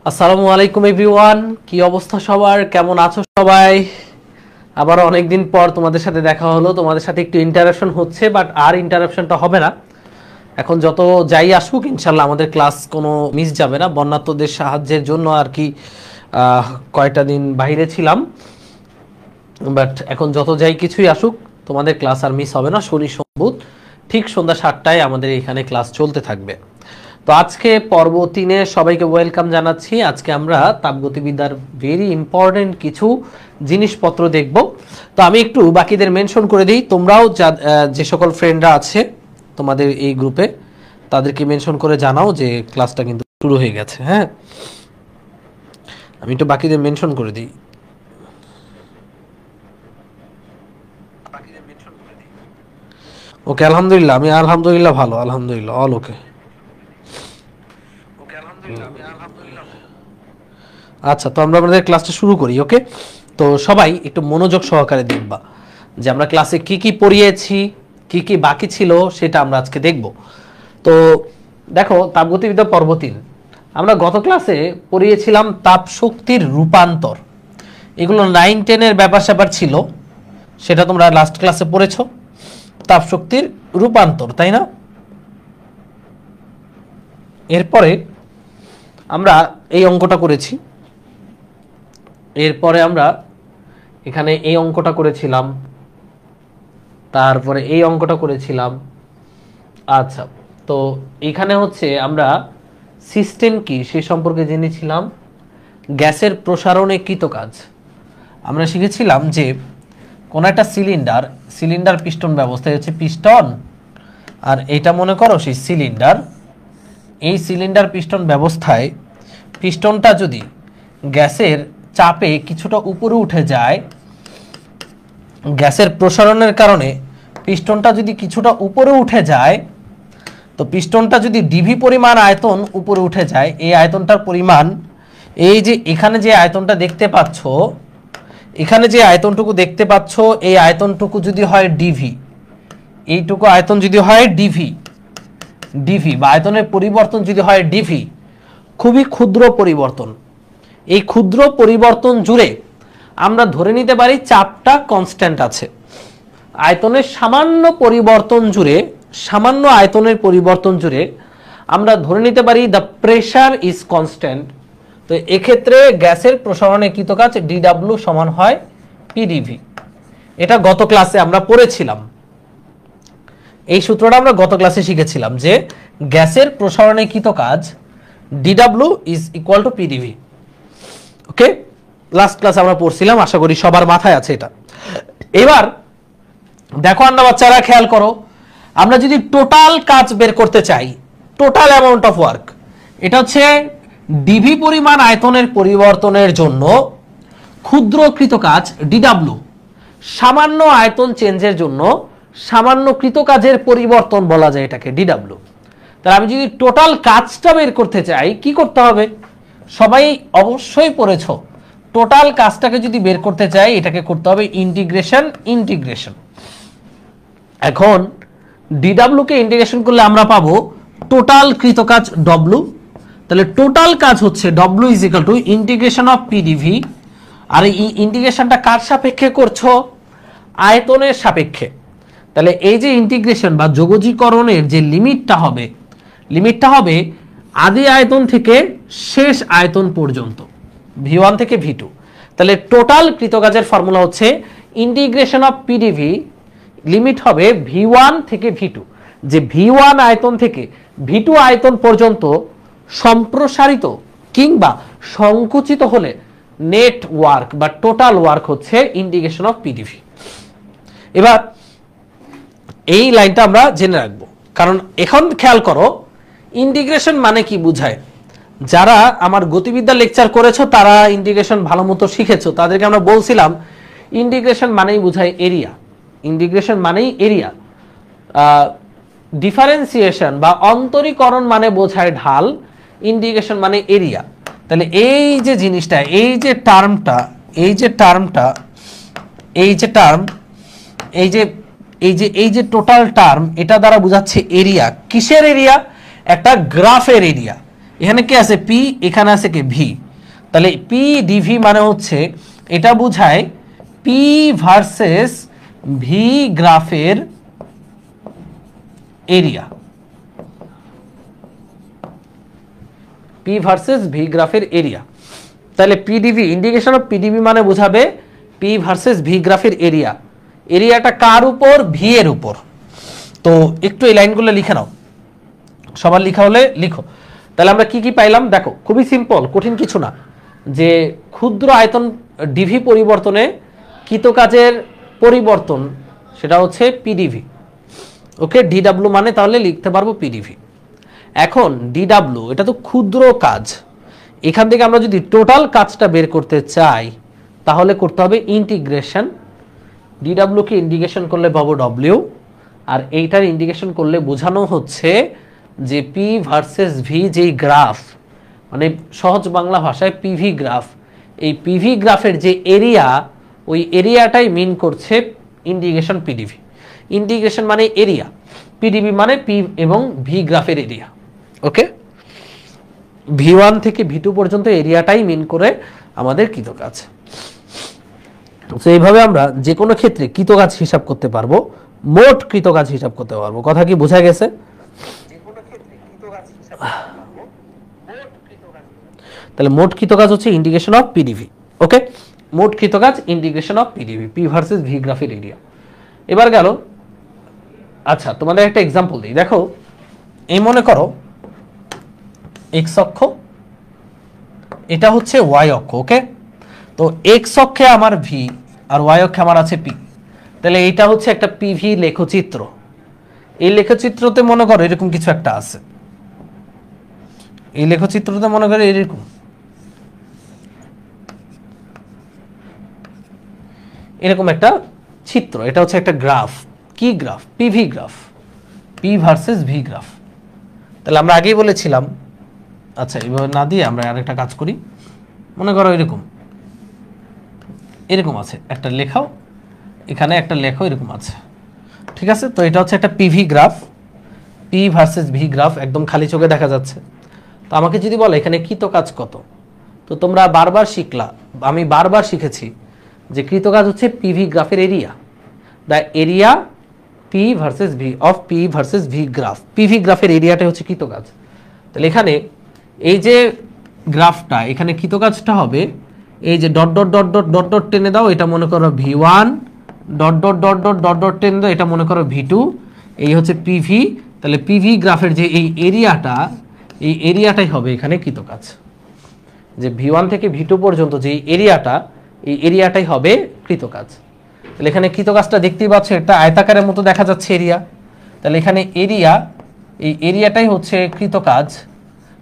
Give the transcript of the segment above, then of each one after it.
আসসালামু আলাইকুম এভরিওয়ান, কি অবস্থা সবার, কেমন আছো সবাই? আবার অনেকদিন পর তোমাদের সাথে দেখা হলো, তোমাদের সাথে একটু ইন্টারাকশন হচ্ছে, বাট আর ইন্টারাকশনটা হবে না। এখন যত যাই আসুক ইনশাল্লাহ আমাদের ক্লাস কোনো মিস যাবে না। বন্যার্তদের সাহায্যের জন্য আর কি কয়টা দিন বাইরে ছিলাম, বাট এখন যত যাই কিছুই আসুক তোমাদের ক্লাস আর মিস হবে না। শনি সম্বুধ ঠিক সন্ধ্যা 7টায় আমাদের এখানে ক্লাস চলতে থাকবে। তো আজকে পর্ব 3-এ সবাইকে ওয়েলকাম জানাচ্ছি। আজকে আমরা তাপগতিবিদ্যার ভেরি ইম্পর্টেন্ট কিছু জিনিসপত্র দেখব। তো আমি একটু বাকিদের মেনশন করে দিই, তোমরাও যে সকল ফ্রেন্ডরা আছে তোমাদের এই গ্রুপে তাদেরকে মেনশন করে জানাও যে ক্লাসটা কিন্তু শুরু হয়ে গেছে। হ্যাঁ, আমি একটু বাকিদের মেনশন করে দিই। ওকে, আলহামদুলিল্লাহ, আমি আলহামদুলিল্লাহ ভালো, আলহামদুলিল্লাহ অল ওকে। আচ্ছা, তো আমরা আমাদের ক্লাসটা শুরু করি। ওকে, তো সবাই একটু মনোযোগ সহকারে দেখবা যে আমরা ক্লাসে কি কি পড়িয়েছি, কি কি বাকি ছিল সেটা আমরা আজকে দেখব। তো দেখো, তাপগতিবিদ্যা পর্ব 3 আমরা গত ক্লাসে পড়িয়েছিলাম তাপ শক্তির রূপান্তর। এগুলো 9-10-এর ব্যাপার স্যাপার ছিল, সেটা তোমরা লাস্ট ক্লাসে পড়েছো। তাপ শক্তির রূপান্তর, তাই না? এরপরে আমরা এই অঙ্কটা করেছি, এরপরে আমরা এখানে এই অঙ্কটা করেছিলাম, তারপরে এই অঙ্কটা করেছিলাম। আচ্ছা, তো এখানে হচ্ছে আমরা সিস্টেম কি সে সম্পর্কে জেনেছিলাম। গ্যাসের প্রসারণে কৃতকাজ আমরা শিখেছিলাম যে কোন একটা সিলিন্ডার পিস্টন ব্যবস্থায় হচ্ছে পিস্টন, আর এটা মনে করো সেই সিলিন্ডার। এই সিলিন্ডার পিস্টন ব্যবস্থায় পিস্টনটা যদি গ্যাসের চাপে কিছুটা উপরে উঠে যায়, গ্যাসের প্রসারণের কারণে পিস্টনটা যদি কিছুটা উপরে উঠে যায়, তো পিস্টনটা যদি ডিভি পরিমাণ আয়তন উপরে উঠে যায়, এই আয়তনটার পরিমাণ, এই যে এখানে যে আয়তনটা দেখতে পাচ্ছ, এখানে যে আয়তনটুকু দেখতে পাচ্ছ, এই আয়তনটুকু যদি হয় ডিভি, এইটুকু আয়তন যদি হয় ডিভি বা আয়তনের পরিবর্তন যদি হয় ডিভি, খুবই ক্ষুদ্র পরিবর্তন, এই ক্ষুদ্র পরিবর্তন জুড়ে আমরা ধরে নিতে পারি চাপটা কনস্ট্যান্ট আছে। আয়তনের সামান্য পরিবর্তন জুড়ে, সামান্য আয়তনের পরিবর্তন জুড়ে আমরা ধরে নিতে পারি দ্য প্রেশার ইজ কনস্ট্যান্ট। তো এক্ষেত্রে গ্যাসের প্রসারণে কৃতকাজ ডিডব্লিউ সমান হয় পিডিভি। এটা গত ক্লাসে আমরা পড়েছিলাম, এই সূত্রটা আমরা গত ক্লাসে শিখেছিলাম যে গ্যাসের প্রসারণে কৃতকাজ ডিডব্লিউ is equal to PdV. Okay, last class আমরা পড়ছিলাম, আশা করি সবার মাথায় আছে এটা। এবার দেখো আন্না বাচ্চারা, খেয়াল করো, আমরা যদি টোটাল কাজ বের করতে চাই, টোটাল অ্যামাউন্ট অফ ওয়ার্ক, এটা হচ্ছে ডিভি পরিমাণ আয়তনের পরিবর্তনের জন্য ক্ষুদ্র কৃতকাজ ডিডব্লিউ, সামান্য আয়তন চেঞ্জের জন্য সামান্য কৃতকাজের পরিবর্তন বলা যায় এটাকে ডিডব্লিউ। তাহলে আমি যদি টোটাল কাজটা বের করতে চাই কি করতে হবে? সবাই অবশ্যই পড়েছো, টোটাল কাজটাকে যদি বের করতে চাই এটাকে করতে হবে ইন্টিগ্রেশন। এখন ডিডব্লিউ কে ইন্টিগ্রেশন করলে আমরা পাবো টোটাল কৃতকাজ ডব্লিউ। তাহলে টোটাল কাজ হচ্ছে W is equal to integration of PdV. আর এই ইন্টিগ্রেশনটা কার সাপেক্ষে করছো? আয়তনের সাপেক্ষে। তাহলে এই যে ইন্টিগ্রেশন বা যোগজীকরণের যে লিমিটটা হবে আদি আয়তন থেকে শেষ আয়তন পর্যন্ত, V1 থেকে V2। তাহলে টোটাল কৃতকাজের ফর্মুলা হচ্ছে ইন্টিগ্রেশন অফ পিডিভি, লিমিট হবে V1 থেকে V2, যে V1 আয়তন থেকে V2 আয়তন পর্যন্ত সম্প্রসারিত কিংবা সংকুচিত হলে নেট ওয়ার্ক বা টোটাল ওয়ার্ক হচ্ছে ইন্টিগ্রেশন অফ পিডিভি। এবার এই লাইনটা আমরা জেনে রাখবো, কারণ এখন খেয়াল করো ইন্টিগ্রেশন মানে কি বুঝায়। যারা আমার গতিবিদ্যা লেকচার করেছো তারা ইন্টিগ্রেশন ভালো মতো শিখেছো, তাদেরকে আমরা বলছিলাম ইন্টিগ্রেশন মানেই বুঝায় এরিয়া, ইন্টিগ্রেশন মানেই এরিয়া। ডিফারেন্সিয়েশন বা অন্তরীকরণ মানে বোঝায় ঢাল, ইন্টিগ্রেশন মানে এরিয়া। তাহলে এই যে জিনিসটা, এই যে টার্মটা, এই যে টোটাল টার্ম, এটা দ্বারা বোঝাচ্ছে এরিয়া। কিসের এরিয়া? একটা গ্রাফের এরিয়া। এখানে কি আছে পি, এখানে আছে কি ভি, তাহলে পি ডিভি মানে হচ্ছে এটা বোঝায় পি ভার্সেস ভি গ্রাফের এরিয়া, পি ভার্সেস ভি গ্রাফের এরিয়া। তাহলে পিডিভি, ইন্ডিকেশন অফ পিডিভি মানে বোঝাবে পি ভার্সেস ভি গ্রাফের এরিয়া। এরিয়াটা কার উপর? ভি এর উপর। তো একটু এই লাইনগুলো লিখে নাও, সবার লিখা হলে লিখো। তাহলে আমরা কি কি পাইলাম দেখো, খুবই সিম্পল, কঠিন কিছু না, যে ক্ষুদ্র আয়তন ডিভি পরিবর্তনে কৃতকাজের পরিবর্তন সেটা হচ্ছে পিডিভি। ওকে, ডিডাব্লিউ মানে তাহলে লিখতে পারবো পিডিভি। এখন ডিডাব্লিউ এটা তো ক্ষুদ্র কাজ, এখান থেকে আমরা যদি টোটাল কাজটা বের করতে চাই তাহলে করতে হবে ইন্টিগ্রেশন। ডিডাব্লিউ কে ইন্টিগ্রেশন করলে পাবো ডব্লিউ, আর এইটার ইন্টিগ্রেশন করলে বোঝানো হচ্ছে যে পি ভার্সেস ভি যেই গ্রাফ, মানে সহজ বাংলা ভাষায় পিভি গ্রাফ, এই পিভি গ্রাফের যে এরিয়া, ওই এরিয়াটাই মিন করছে ইন্টিগ্রেশন পিডিভি। ইন্টিগ্রেশন মানে এরিয়া, পিডিভি মানে পি এবং ভি গ্রাফের এরিয়া। ওকে, ভি1 থেকে ভি2 পর্যন্ত এরিয়াটাই মিন করে আমাদের কৃতকাজ। তো এইভাবে আমরা যে কোনো ক্ষেত্রে কৃতকাজ হিসাব করতে পারবো, মোট কৃতকাজ হিসাব করতে পারবো। কথা কি বোঝা গেছে? তাহলে মোট কৃতকাজ হচ্ছে ইন্টিগ্রেশন অফ পিডিভি। ওকে, মোট কৃতকাজ integration of PdV, P versus V গ্রাফের এরিয়া। এবার গেল, আচ্ছা তোমাদের একটা এক্সাম্পল দিই। দেখো, এই মনে করো এক্স অক্ষ, এটা হচ্ছে ওয়াই অক্ষ। ওকে, তো এক্স অক্ষে আমার ভি আর ওয়াই অক্ষে আমার আছে পি। তাহলে এইটা হচ্ছে একটা পিভি লেখচিত্র। এই লেখচিত্রতে মনে করো এরকম কিছু একটা আছে, এই লেখচিত্রতে মনে করো এরকম এরকম একটা চিত্র, এটা হচ্ছে একটা গ্রাফ। কি graph? PV graph, P versus V graph. তাহলে আমরা আগেই বলেছিলাম, আচ্ছা এইভাবে না দিয়ে আমরা আরেকটা কাজ করি। মনে করো এরকম এরকম আছে একটা লেখাও, এখানে একটা লেখাও এরকম আছে, ঠিক আছে? তো এটা হচ্ছে একটা PV graph, P versus V graph, একদম খালি চোখে দেখা যাচ্ছে। তো আমাকে যদি বলে এখানে কৃতকাজ কত, তো তোমরা বারবার শিখলা, আমি বারবার শিখেছি যে কৃতকাজ হচ্ছে পিভি গ্রাফের area, the area P versus V of P versus V graph. PV গ্রাফের এরিয়াটাই হচ্ছে কৃতকাজ। তাহলে এখানে এই যে গ্রাফটা, এখানে কৃতকাজটা হবে এই যে dot dot dot dot dot dot টেনে দাও, এটা মনে করো V1, dot dot dot dot dot dot টেনে দাও, এটা মনে করো ভি2, এই হচ্ছে পিভি। তাহলে পিভি গ্রাফের যে এই এরিয়াটা, এই এরিয়াটাই হবে এখানে কৃতকাজ। যে ভি1 থেকে ভি2 পর্যন্ত যে এরিয়াটা, এই এরিয়াটাই হবে কৃতকাজ। তাহলে এখানে কৃতকাজটা দেখতেই পাচ্ছ, একটা আয়তাকারের মতো দেখা যাচ্ছে এরিয়া। তাহলে এখানে এরিয়া, এই এরিয়াটাই হচ্ছে কৃতকাজ।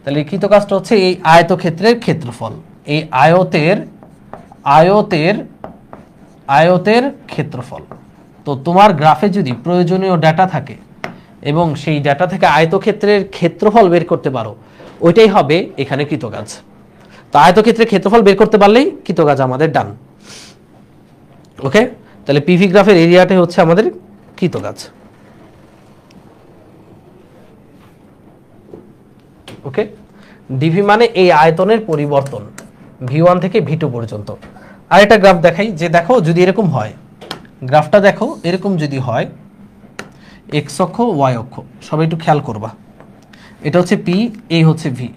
তাহলে কৃতকাজটা হচ্ছে এই আয়তক্ষেত্রের ক্ষেত্রফল, এই আয়তের ক্ষেত্রফল। তো তোমার গ্রাফে যদি প্রয়োজনীয় ডাটা থাকে এবং সেই ডাটা থেকে আয়তক্ষেত্রের ক্ষেত্রফল বের করতে পারো, ওইটাই হবে এখানে কৃতকাজ। তো আয়তক্ষেত্রের ক্ষেত্রফল বের করতে পারলেই কৃতকাজ আমাদের ডান। ওকে, তাহলে পিভি গ্রাফের এরিয়াটাই হচ্ছে আমাদের কৃতকাজ। ওকে, ডিভি মানে এই আয়তনের পরিবর্তন ভি1 থেকে ভি2 পর্যন্ত। আর একটা গ্রাফ দেখাই, যে দেখো যদি এরকম হয়, গ্রাফটা দেখো এরকম যদি হয়, এক্স অক্ষ ওয়াই অক্ষ, সবাই একটু খেয়াল করবা, এটা হচ্ছে পি, এই হচ্ছে ভি।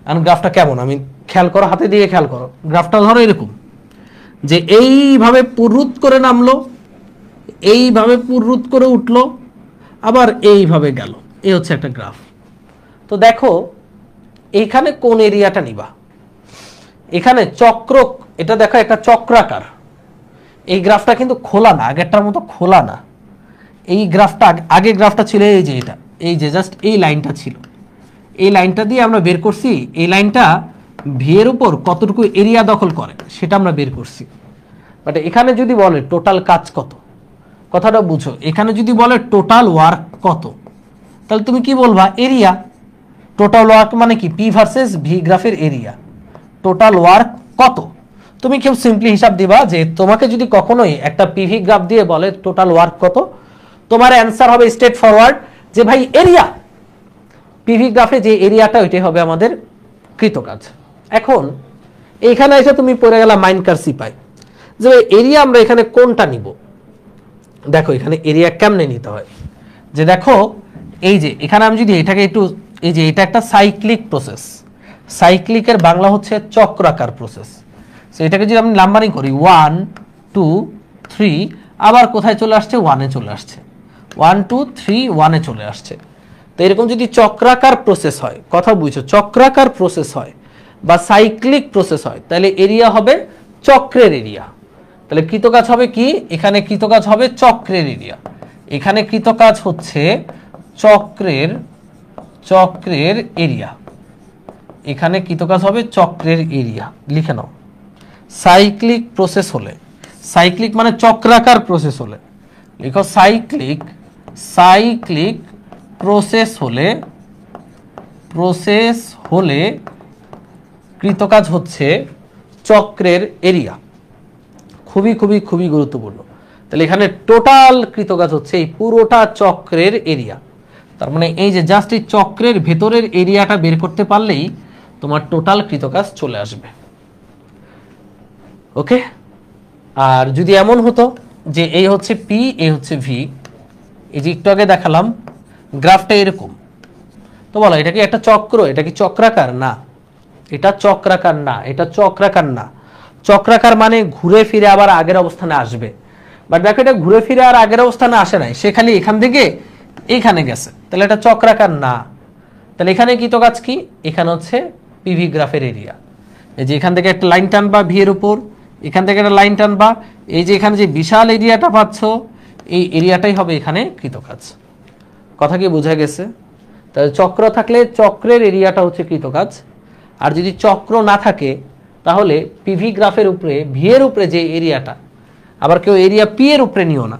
আর গ্রাফটা কেমন আমি খেয়াল করো, হাতে দিয়ে খেয়াল করো। গ্রাফটা ধরো এরকম, যে এইভাবে পুরুত করে নামলো, এইভাবে পুরুত করে উঠলো, আবার এইভাবে গেল, এই হচ্ছে একটা গ্রাফ। তো দেখো এইখানে কোন এরিয়াটা নিবা? এখানে চক্র, এটা দেখো একটা চক্রাকার। এই গ্রাফটা কিন্তু খোলা না, আগেরটার মতো খোলা না। এই গ্রাফটা, আগে গ্রাফটা ছিল এই যে এটা, এই যে জাস্ট এই লাইনটা ছিল, এই লাইনটা দিয়ে আমরা বের করছি এই লাইনটা ভি এর উপর কতটুকু এরিয়া দখল করে সেটা আমরা বের করছি। বাট এখানে যদি বলে টোটাল কাজ কত, কথাটা বুঝো, এখানে যদি বলে টোটাল ওয়ার্ক কত, তাহলে তুমি কি বলবা? এরিয়া। টোটাল ওয়ার্ক মানে কি? পি ভার্সেস ভি গ্রাফের এরিয়া। টোটাল ওয়ার্ক কত? তুমি কেউ সিম্পলি হিসাব দিবা যে তোমাকে যদি কখনোই একটা পিভি গ্রাফ দিয়ে বলে টোটাল ওয়ার্ক কত, তোমার অ্যান্সার হবে স্ট্রেট ফরওয়ার্ড যে ভাই এরিয়া। পিভি গ্রাফে যে এরিয়াটা ওইটাই হবে আমাদের কৃতকাজ। এখন এইখানে এসে তুমি পড়ে গেলা মাইনকার সিপাই, যে এরিয়া আমরা এখানে কোনটা নিব। দেখো এখানে এরিয়া কেমনে নিতে হয়, যে দেখো এই যে এখানে আমি যদি এটাকে একটু, এই যে এটা একটা সাইক্লিক প্রসেস, সাইক্লিকের বাংলা হচ্ছে চক্রাকার প্রসেস। সো এটাকে যদি আমি নাম্বারিং করি 1 2 3, আবার কোথায় চলে আসছে, 1-এ চলে আসছে, 1 2 3 1-এ চলে আসছে। তো এরকম যদি চক্রাকার প্রসেস হয়, কথা বুঝছো, চক্রাকার প্রসেস হয় বা সাইক্লিক প্রসেস হয়, তাহলে এরিয়া হবে চক্রের এরিয়া। তাহলে কৃতকাজ হবে কি, এখানে কৃতকাজ হবে চক্রের এরিয়া, এখানে কৃতকাজ হচ্ছে চক্রের এরিয়া, এখানে কৃতকাজ হবে চক্রের এরিয়া। লিখে নাও, সাইক্লিক প্রসেস হলে, সাইক্লিক মানে চক্রাকার প্রসেস হলে, লিখো সাইক্লিক প্রসেস হলে কৃতকাজ হচ্ছে চক্রের এরিয়া। খুবই খুবই খুবই গুরুত্বপূর্ণ। তাহলে এখানে টোটাল কৃতকাজ হচ্ছে এই পুরোটা চক্রের এরিয়া। তার মানে এই যে জাস্ট এই চক্রের ভেতরের এরিয়াটা বের করতে পারলেই তোমার টোটাল কৃতকাজ চলে আসবে। ওকে, আর যদি এমন হতো যে এই হচ্ছে পি, এই হচ্ছে ভি, এই যে একটু আগে দেখালাম গ্রাফটা এরকম, তো বলো এটা কি একটা চক্র, এটা কি চক্রাকার? না, এটা চক্রাকার না, এটা চক্রাকার না। চক্রাকার মানে ঘুরে ফিরে আবার আগের অবস্থানে আসবে, বাট দেখো এটা ঘুরে ফিরে আর আগের অবস্থানে আসে নাই, সে খালি এখান থেকে এইখানে গেছে, তাহলে এটা চক্রাকার না। তাহলে এখানে কৃতকাজ কি, এখানে হচ্ছে পিভি গ্রাফের এরিয়া। এই যে এখান থেকে একটা লাইন টানবা ভি এর উপর, এখান থেকে একটা লাইন টানবা, এই যে এখানে যে বিশাল এরিয়াটা পাচ্ছ, এই এরিয়াটাই হবে এখানে কৃতকাজ। কথা কি বোঝা গেছে? তাহলে চক্র থাকলে চক্রের এরিয়াটা হচ্ছে কৃতকাজ, আর যদি চক্র না থাকে তাহলে পিভি গ্রাফের উপরে ভি এর উপরে যে এরিয়াটা, আবার কেউ এরিয়া পি এর উপরে নিও না,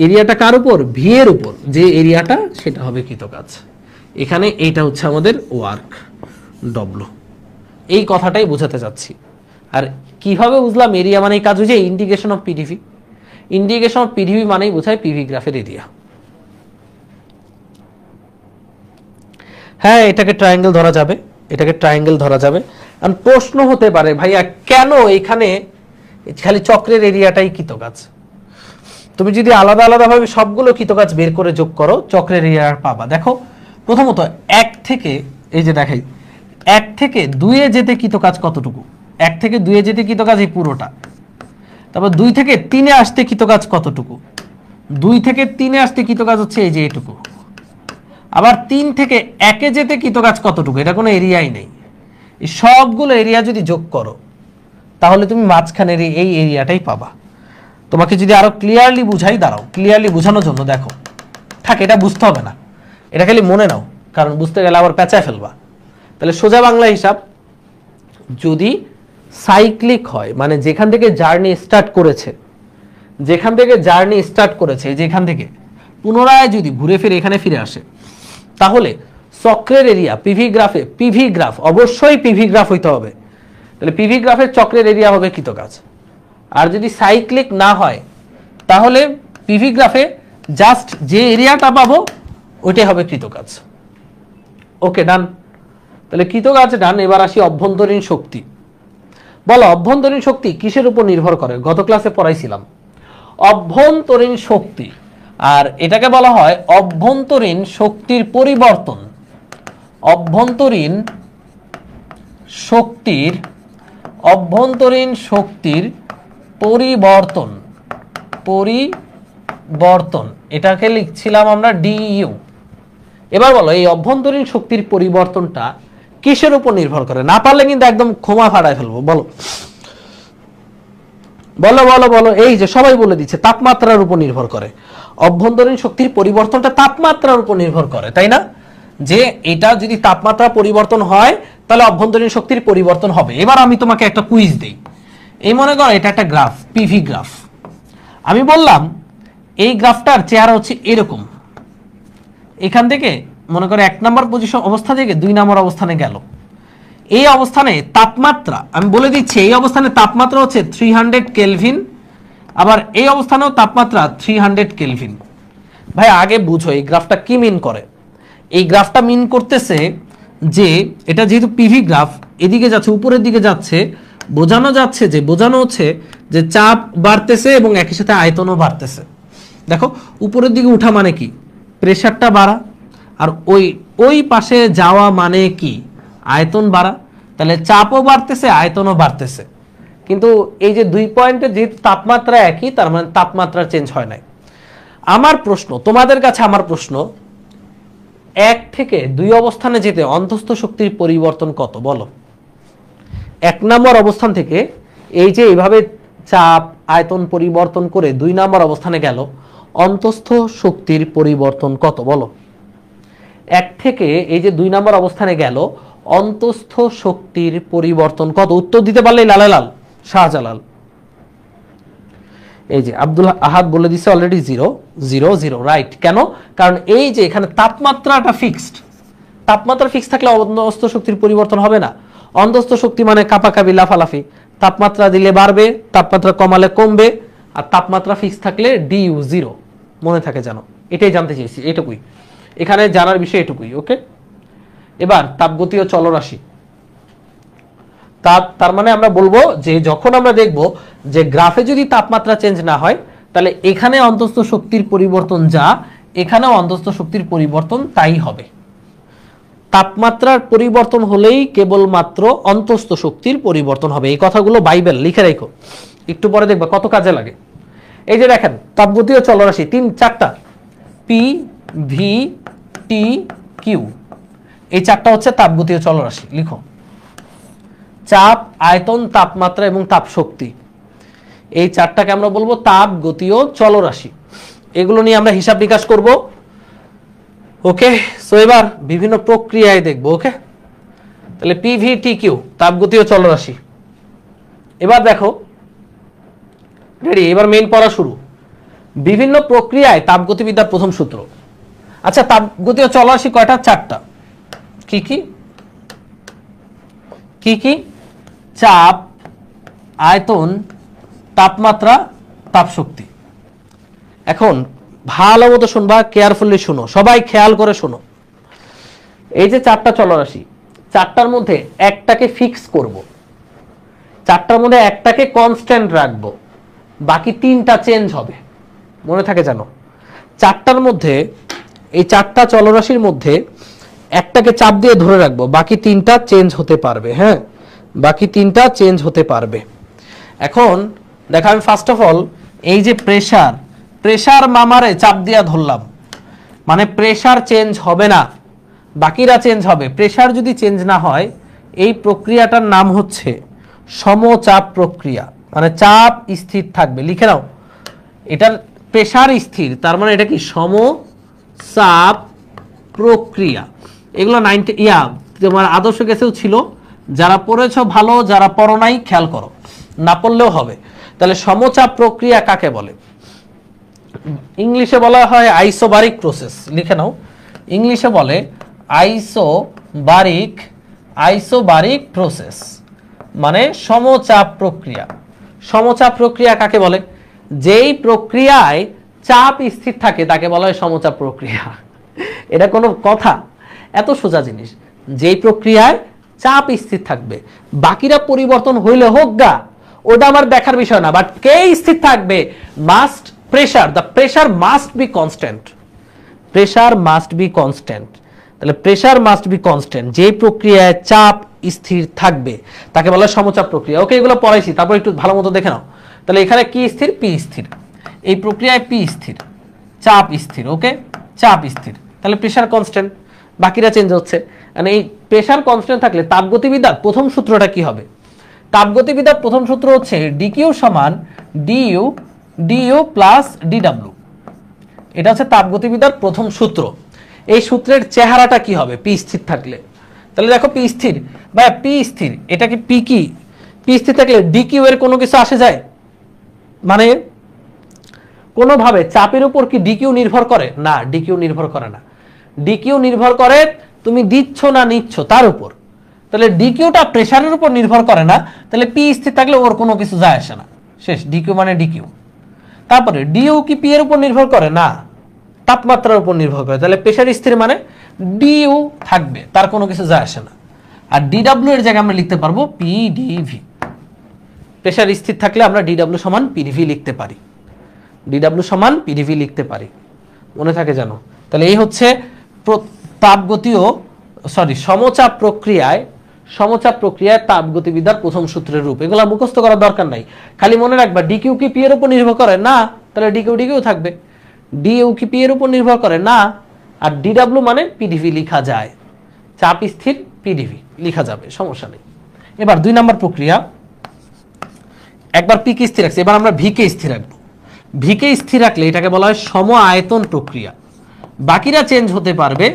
এরিয়াটা কার উপর, ভি এর উপর যে এরিয়াটা, সেটা হবে কৃতকাজ। এখানে এইটা হচ্ছে আমাদের ওয়ার্ক ডব্লু, এই কথাটাই বোঝাতে চাচ্ছি। আর কিভাবে বুঝলাম এরিয়া মানেই কাজ হয়েছে, integration of PDV, integration of PDV মানেই বোঝায় পিভি গ্রাফের এরিয়া। হ্যাঁ, এটাকে ট্রায়াঙ্গেল ধরা যাবে, এটাকে ট্রায়াঙ্গেল ধরা যাবে। কারণ প্রশ্ন হতে পারে ভাইয়া কেন এখানে খালি চক্রের এরিয়াটাই কৃতকাজ, তুমি যদি আলাদা আলাদা ভাবে সবগুলো কৃতকাজ বের করে যোগ করো চক্রের এরিয়া পাবা। দেখো প্রথমত 1 থেকে, এই যে দেখাই 1 থেকে 2-এ যেতে কৃতকাজ কতটুকু, 1 থেকে 2-এ যেতে কৃতকাজ এই পুরোটা। তারপর 2 থেকে 3-এ আসতে কৃতকাজ কতটুকু, 2 থেকে 3-এ আসতে কৃতকাজ হচ্ছে এই যে এইটুকু। আবার 3 থেকে 1-এ যেতে কৃতকাজ কতটুকু, এটা কোনো এরিয়াই নেই। এই সবগুলো এরিয়া যদি যোগ করো তাহলে তুমি মাঝখানের এই এরিয়াটাই পাবা। তোমাকে যদি আরো ক্লিয়ারলি বুঝাই, দাঁড়াও ক্লিয়ারলি বোঝানোর জন্য দেখো, থাক এটা বুঝতে হবে না, এটা খালি মনে নাও, কারণ বুঝতে গেলে আবার পেঁচায় ফেলবা। তাহলে সোজা বাংলা হিসাব, যদি সাইক্লিক হয় মানে যেখান থেকে জার্নি স্টার্ট করেছে, যেখান থেকে পুনরায় যদি ঘুরে ফিরে এখানে ফিরে আসে, তাহলে চক্রের এরিয়া পিভি গ্রাফে, পিভি গ্রাফ অবশ্যই পিভি গ্রাফ হইতে হবে, তাহলে পিভি গ্রাফের চক্রের এরিয়া হবে কৃতকাজ। আর যদি সাইক্লিক না হয় তাহলে পিভি গ্রাফে জাস্ট যে এরিয়াটা পাবো ওইটাই হবে কৃতকাজ। ওকে ডান, তাহলে কৃতকাজ ডান। এবার আসি অভ্যন্তরীণ শক্তি। বলো অভ্যন্তরীণ শক্তি কিসের উপর নির্ভর করে, গত ক্লাসে পড়াইছিলাম অভ্যন্তরীণ শক্তি, আর এটাকে বলা হয় অভ্যন্তরীণ শক্তির পরিবর্তন। অভ্যন্তরীণ শক্তির পরিবর্তন, এটাকে লিখছিলাম আমরা ডিইউ। এবার বলো এই অভ্যন্তরীণ শক্তির পরিবর্তনটা কিসের উপর নির্ভর করে, না পারলে কিন্তু একদম ক্ষমা ফাড়ায় ফেলবো। বলো বলো বলো বলো, এই যে সবাই বলে দিচ্ছে তাপমাত্রার উপর নির্ভর করে। অভ্যন্তরীণ শক্তির পরিবর্তনটা তাপমাত্রার উপর নির্ভর করে, তাই না? যে এটা যদি তাপমাত্রা পরিবর্তন হয় তাহলে অভ্যন্তরীণ শক্তির পরিবর্তন হবে। এবার আমি তোমাকে একটা কুইজ দেই। এই মনে করো এটা একটা গ্রাফ, পিভি গ্রাফ। আমি বললাম এই গ্রাফটার চেহারা হচ্ছে এরকম, এখান থেকে মনে করো 1 নম্বর পজিশন অবস্থা থেকে 2 নম্বর অবস্থানে গেল। এই অবস্থানে তাপমাত্রা আমি বলে দিচ্ছি, এই অবস্থানে তাপমাত্রা হচ্ছে 300 কেলভিন, আবার এই অবস্থানেও তাপমাত্রা 300 কেলভিন। ভাই আগে বুঝো এই গ্রাফটা কি মিন করে। এই গ্রাফটা মিন করতেছে যে এটা যেহেতু পিভি গ্রাফ এদিকে যাচ্ছে, উপরের দিকে যাচ্ছে, বোঝানো হচ্ছে যে চাপ বাড়তেছে এবং একই সাথে আয়তনও বাড়তেছে। দেখো উপরের দিকে উঠা মানে কি, প্রেসারটা বাড়া, আর ওই পাশে যাওয়া মানে কি, আয়তন বাড়া। তাহলে চাপও বাড়তেছে, আয়তনও বাড়তেছে। কিন্তু এই যে 2 পয়েন্টে যেহেতু তাপমাত্রা একই, তার মানে তাপমাত্রা চেঞ্জ হয় নাই। আমার প্রশ্ন তোমাদের কাছে, আমার প্রশ্ন, 1 থেকে 2 অবস্থানে যেতে অন্তস্থ শক্তির পরিবর্তন কত বলো? 1 নম্বর অবস্থান থেকে এই যে এইভাবে চাপ আয়তন পরিবর্তন করে 2 নম্বর অবস্থানে গেল, অন্তস্থ শক্তির পরিবর্তন কত বলো? 1 থেকে এই যে 2 নম্বর অবস্থানে গেল, অন্তস্থ শক্তির পরিবর্তন কত? উত্তর দিতে পারলেই লালে লাল, শাহজালাল। এই যে আব্দুল আহাদ বলে দিছে অলরেডি 0 0 0, রাইট। কেন? কারণ এই যে এখানে তাপমাত্রাটা ফিক্সড, তাপমাত্রা ফিক্স থাকলে অন্তস্থ শক্তির পরিবর্তন হবে না। অন্তস্থ শক্তি মানে কাপাকাপি, লাফালাফি, তাপমাত্রা দিলে বাড়বে, তাপমাত্রা কমালে কমবে, আর তাপমাত্রা ফিক্স থাকলে ডিইউ 0, মনে থাকে জানো। এটাই জানতে চেয়েছি, এটুকুই এখানে জানার বিষয়, এটুকুই। ওকে, এবার তাপগতীয় চলরাশি। তার মানে আমরা বলবো যে যখন আমরা দেখব যে গ্রাফে যদি তাপমাত্রা চেঞ্জ না হয়, তাহলে এখানে অন্তস্থ শক্তির পরিবর্তন যা, এখানেও অন্তস্থ শক্তির পরিবর্তন তাই হবে। তাপমাত্রার পরিবর্তন হলেই কেবলমাত্র অন্তস্থ শক্তির পরিবর্তন হবে। এই কথাগুলো বাইবেল লিখে রাখো, একটু পরে দেখবা কত কাজে লাগে। এই যে দেখেন তাপগতীয় চলরাশি 4টা, পি ভি টি কিউ, এই 4টা হচ্ছে তাপগতীয় চলরাশি। লিখো, চাপ, আয়তন, তাপমাত্রা এবং তাপ শক্তি, এই 4টাকে আমরা বলবো তাপগতীয় চলরাশি। এগুলো নিয়ে আমরা হিসাব নিকাশ করব। ওকে, সো এবার বিভিন্ন প্রক্রিয়ায় দেখবো। ওকে, তাহলে পিভিটিকিউ তাপগতীয় চলরাশি। এবার দেখো, রেডি, এবার মেইন পড়া শুরু। বিভিন্ন প্রক্রিয়ায় তাপগতিবিদ্যার প্রথম সূত্র। আচ্ছা, তাপগতীয় চলরাশি কয়টা? 4টা। কি কি কি কি? চাপ, আয়তন, তাপমাত্রা, তাপ শক্তি। এখন ভালো মতো শুনবা, কেয়ারফুলি শুনো, সবাই খেয়াল করে শুনো। এই যে 4টা চলরাশি, 4টার মধ্যে একটাকে ফিক্স করব, 4টার মধ্যে একটাকে কনস্ট্যান্ট রাখবো, বাকি 3টা চেঞ্জ হবে। মনে থাকে জানো, 4টার মধ্যে, এই 4টা চলরাশির মধ্যে একটাকে চাপ দিয়ে ধরে রাখবো, বাকি 3টা চেঞ্জ হতে পারবে। হ্যাঁ, বাকি 3টা চেঞ্জ হতে পারবে। এখন দেখো, আমি ফার্স্ট অফ অল এই যে প্রেসার মামারে চাপ দিয়া ধরলাম, মানে প্রেসার চেঞ্জ হবে না, বাকিরা চেঞ্জ হবে। প্রেসার যদি চেঞ্জ না হয়, এই প্রক্রিয়াটার নাম হচ্ছে সমচাপ প্রক্রিয়া, মানে চাপ স্থির থাকবে। লিখে নাও, এটার প্রেসার স্থির, তার মানে এটা কি সমচাপ প্রক্রিয়া। এগুলো তোমার আদর্শ গেছেও ছিল, যারা পড়েছ ভালো, যারা পড়ো নাই খেয়াল করো, না পড়লেও হবে। তাহলে সমচাপ প্রক্রিয়া কাকে বলে? ইংলিশে বলা হয় আইসোবারিক প্রসেস। লিখে নাও, ইংলিশে বলে আইসোবারিক প্রসেস, মানে সমচাপ প্রক্রিয়া। সমচাপ প্রক্রিয়া কাকে বলে? যেই প্রক্রিয়ায় চাপ স্থির থাকে তাকে বলা হয় সমচাপ প্রক্রিয়া। এটা কোনো কথা? এত সোজা জিনিস। যেই প্রক্রিয়ায় চাপ স্থির থাকবে, বাকিরা পরিবর্তন হইলে হোক গা, ওটা আমার দেখার বিষয় না, বাট কে স্থির থাকবে? Must pressure, the pressure must be constant, pressure must be constant. তাহলে প্রেসার মাস্ট বি কনস্ট্যান্ট, যে প্রক্রিয়ায় চাপ স্থির থাকবে তাকে বলা হয় সমচাপ প্রক্রিয়া। ওকে, এগুলো পড়াইছি, তারপর একটু ভালো মতো দেখে নাও। তাহলে এখানে কি স্থির? পি স্থির। এই প্রক্রিয়ায় পি স্থির, চাপ স্থির। ওকে, চাপ স্থির, তাহলে প্রেসার কনস্ট্যান্ট, বাকিরা চেঞ্জ হচ্ছে। মানে এই প্রেসার কনস্ট্যান্ট থাকলে তাপগতিবিদ্যার প্রথম সূত্রটা কি হবে? তাপগতিবিদ্যার প্রথম সূত্র হচ্ছে ডিকিউ সমান ডিইউ প্লাস ডিডব্লিউ। এটা হচ্ছে তাপগতিবিদ্যার প্রথম সূত্র। এই সূত্রের চেহারাটা কি হবে পি স্থির থাকলে? তাহলে দেখো, পি স্থির বা পি স্থির, এটা কি পি কি? পি স্থির থাকলে ডিকিউ এর কোনো কিছু আসে যায়? মানে কোনোভাবে চাপের উপর কি ডিকিউ নির্ভর করে? না, ডিকিউ নির্ভর করে না। ডিকিউ নির্ভর করে তুমি দিচ্ছ না নিচ্ছ তার উপর। তাহলে ডিকিউটা প্রেসারের উপর নির্ভর করে না, তাহলে পি স্থির থাকলে ওর কোনো কিছু যায় আসে না, শেষ। ডিকিউ মানে ডিকিউ। তারপরে ডিইউ কি পি এর উপর নির্ভর করে? না, তাপমাত্রার উপর নির্ভর করে। তাহলে প্রেসার স্থির মানে ডিইউ থাকবে, তার কোনো কিছু যায় আসে না। আর ডিডব্লিউ এর জায়গায় আমরা লিখতে পারবো পিডিভি। প্রেসার স্থির থাকলে আমরা ডিডব্লিউ সমান পিডিভি লিখতে পারি, ডিডব্লিউ সমান পিডিভি লিখতে পারি, মনে থাকে জানো। তাহলে এই হচ্ছে তাপগতীয় সমচাপ প্রক্রিয়ায় তাপগতিবিদ্যার প্রথম সূত্রের রূপ। এগুলা মুখস্থ করার দরকার নাই, খালি মনে রাখবা ডিকিউ কি পি এর উপর নির্ভর করে না, তাহলে ডিকিউ থাকবে। ডিইউ কি পি এর উপর নির্ভর করে না, আর ডিডব্লিউ মানে পিডিভি লিখা যায়, চাপ স্থির পিডিভি লিখা যাবে, সমস্যা নেই। এবার 2 নম্বর প্রক্রিয়া, একবার পি কে স্থির রাখছি, এবার আমরা ভি কে স্থির রাখবো। ভি কে স্থির রাখলে এটাকে বলা হয় সম আয়তন প্রক্রিয়া, বাকিরা চেঞ্জ হতে পারবে,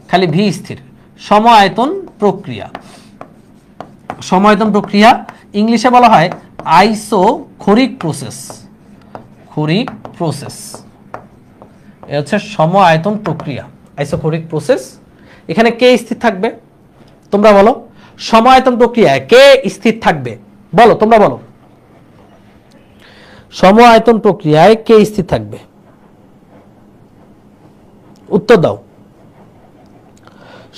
খালি ভি স্থির। সম আয়তন প্রক্রিয়া, সম আয়তন প্রক্রিয়া ইংলিশে বলা হয় আইসোখরিক প্রসেস, খরিক প্রসেস, এ হচ্ছে সম আয়তন প্রক্রিয়া, আইসোখরিক প্রসেস। এখানে কে স্থির থাকবে, তোমরা বলো। সম আয়তন প্রক্রিয়ায় কে স্থির থাকবে, বলো, তোমরা বলো। সম আয়তন প্রক্রিয়ায় কে স্থির থাকবে, উত্তর দাও।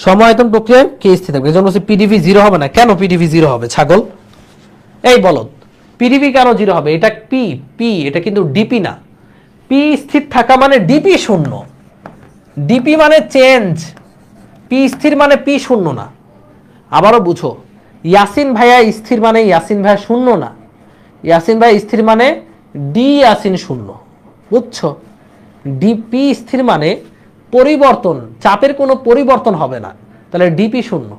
সম আয়তন প্রক্রিয়ায় কে স্থির থাকবে, এজন্য বলছি পিডিভি 0 হবে না। কেন পিডিভি 0 হবে ছাগল, এই বলো পিডিভি কেন 0 হবে? এটা পি, এটা কিন্তু ডিপি না। পি স্থির থাকা মানে ডিপি শূন্য, ডিপি মানে চেঞ্জ, পি স্থির মানে পি শূন্য না। আবারও বুঝো, ইয়াসিন ভাইয়া স্থির মানে ইয়াসিন ভাইয়া শূন্য না, ইয়াসিন ভাই স্থির মানে ডি ইয়াসিন শূন্য, বুঝছো? ডিপি স্থির মানে পরিবর্তন, চাপের কোনো পরিবর্তন হবে না, তাহলে ডিপি শূন্য।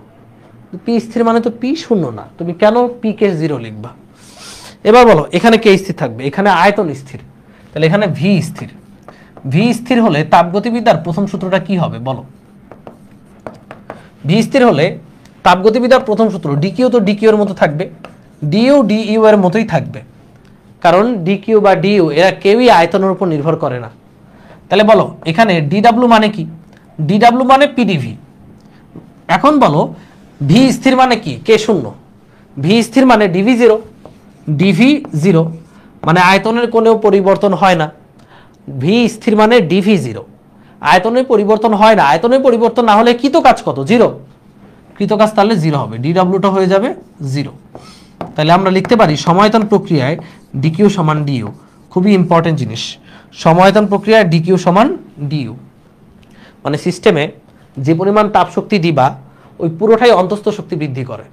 পি স্থির মানে তো পি শূন্য না, তুমি কেন পি কে 0 লিখবা? এবার বলো এখানে কে স্থির থাকবে, এখানে আয়তন স্থির, তাহলে এখানে ভি স্থির। ভি স্থির হলে তাপগতিবিদ্যার প্রথম সূত্রটা কি হবে বলো? ভি স্থির হলে তাপগতিবিদ্যার প্রথম সূত্র ডিকিউ তো ডিকিউ এর মতো থাকবে, ডিইউ ডিইউ এর মতোই থাকবে, কারণ ডিকিউ বা ডিইউ এরা কেউই আয়তনের উপর নির্ভর করে না। তাহলে বলো এখানে ডিডব্লিউ মানে কি? ডিডব্লিউ মানে পিডিভি। এখন বলো ভি স্থির মানে কি? কে শূন্য। ভি স্থির মানে ডিভি 0, ডিভি 0 মানে আয়তনের কোনো পরিবর্তন হয় না। ভি স্থির মানে ডিভি 0, আয়তনের পরিবর্তন হয় না। আয়তনের পরিবর্তন না হলে কৃতকাজ কত? 0, কৃতকাজ তাহলে 0 হবে, ডিডব্লিউটা হয়ে যাবে 0। তাহলে আমরা লিখতে পারি সমায়তন প্রক্রিয়ায় ডিকিউ সমান ডিইউ, খুবই ইম্পর্টেন্ট জিনিস। সমায়তন প্রক্রিয়ায় ডিকিউ সমান ডিইউ মানে সিস্টেমে যে পরিমাণ তাপ শক্তি দিবা ওই পুরোটাই অন্তস্থ শক্তি বৃদ্ধি করে।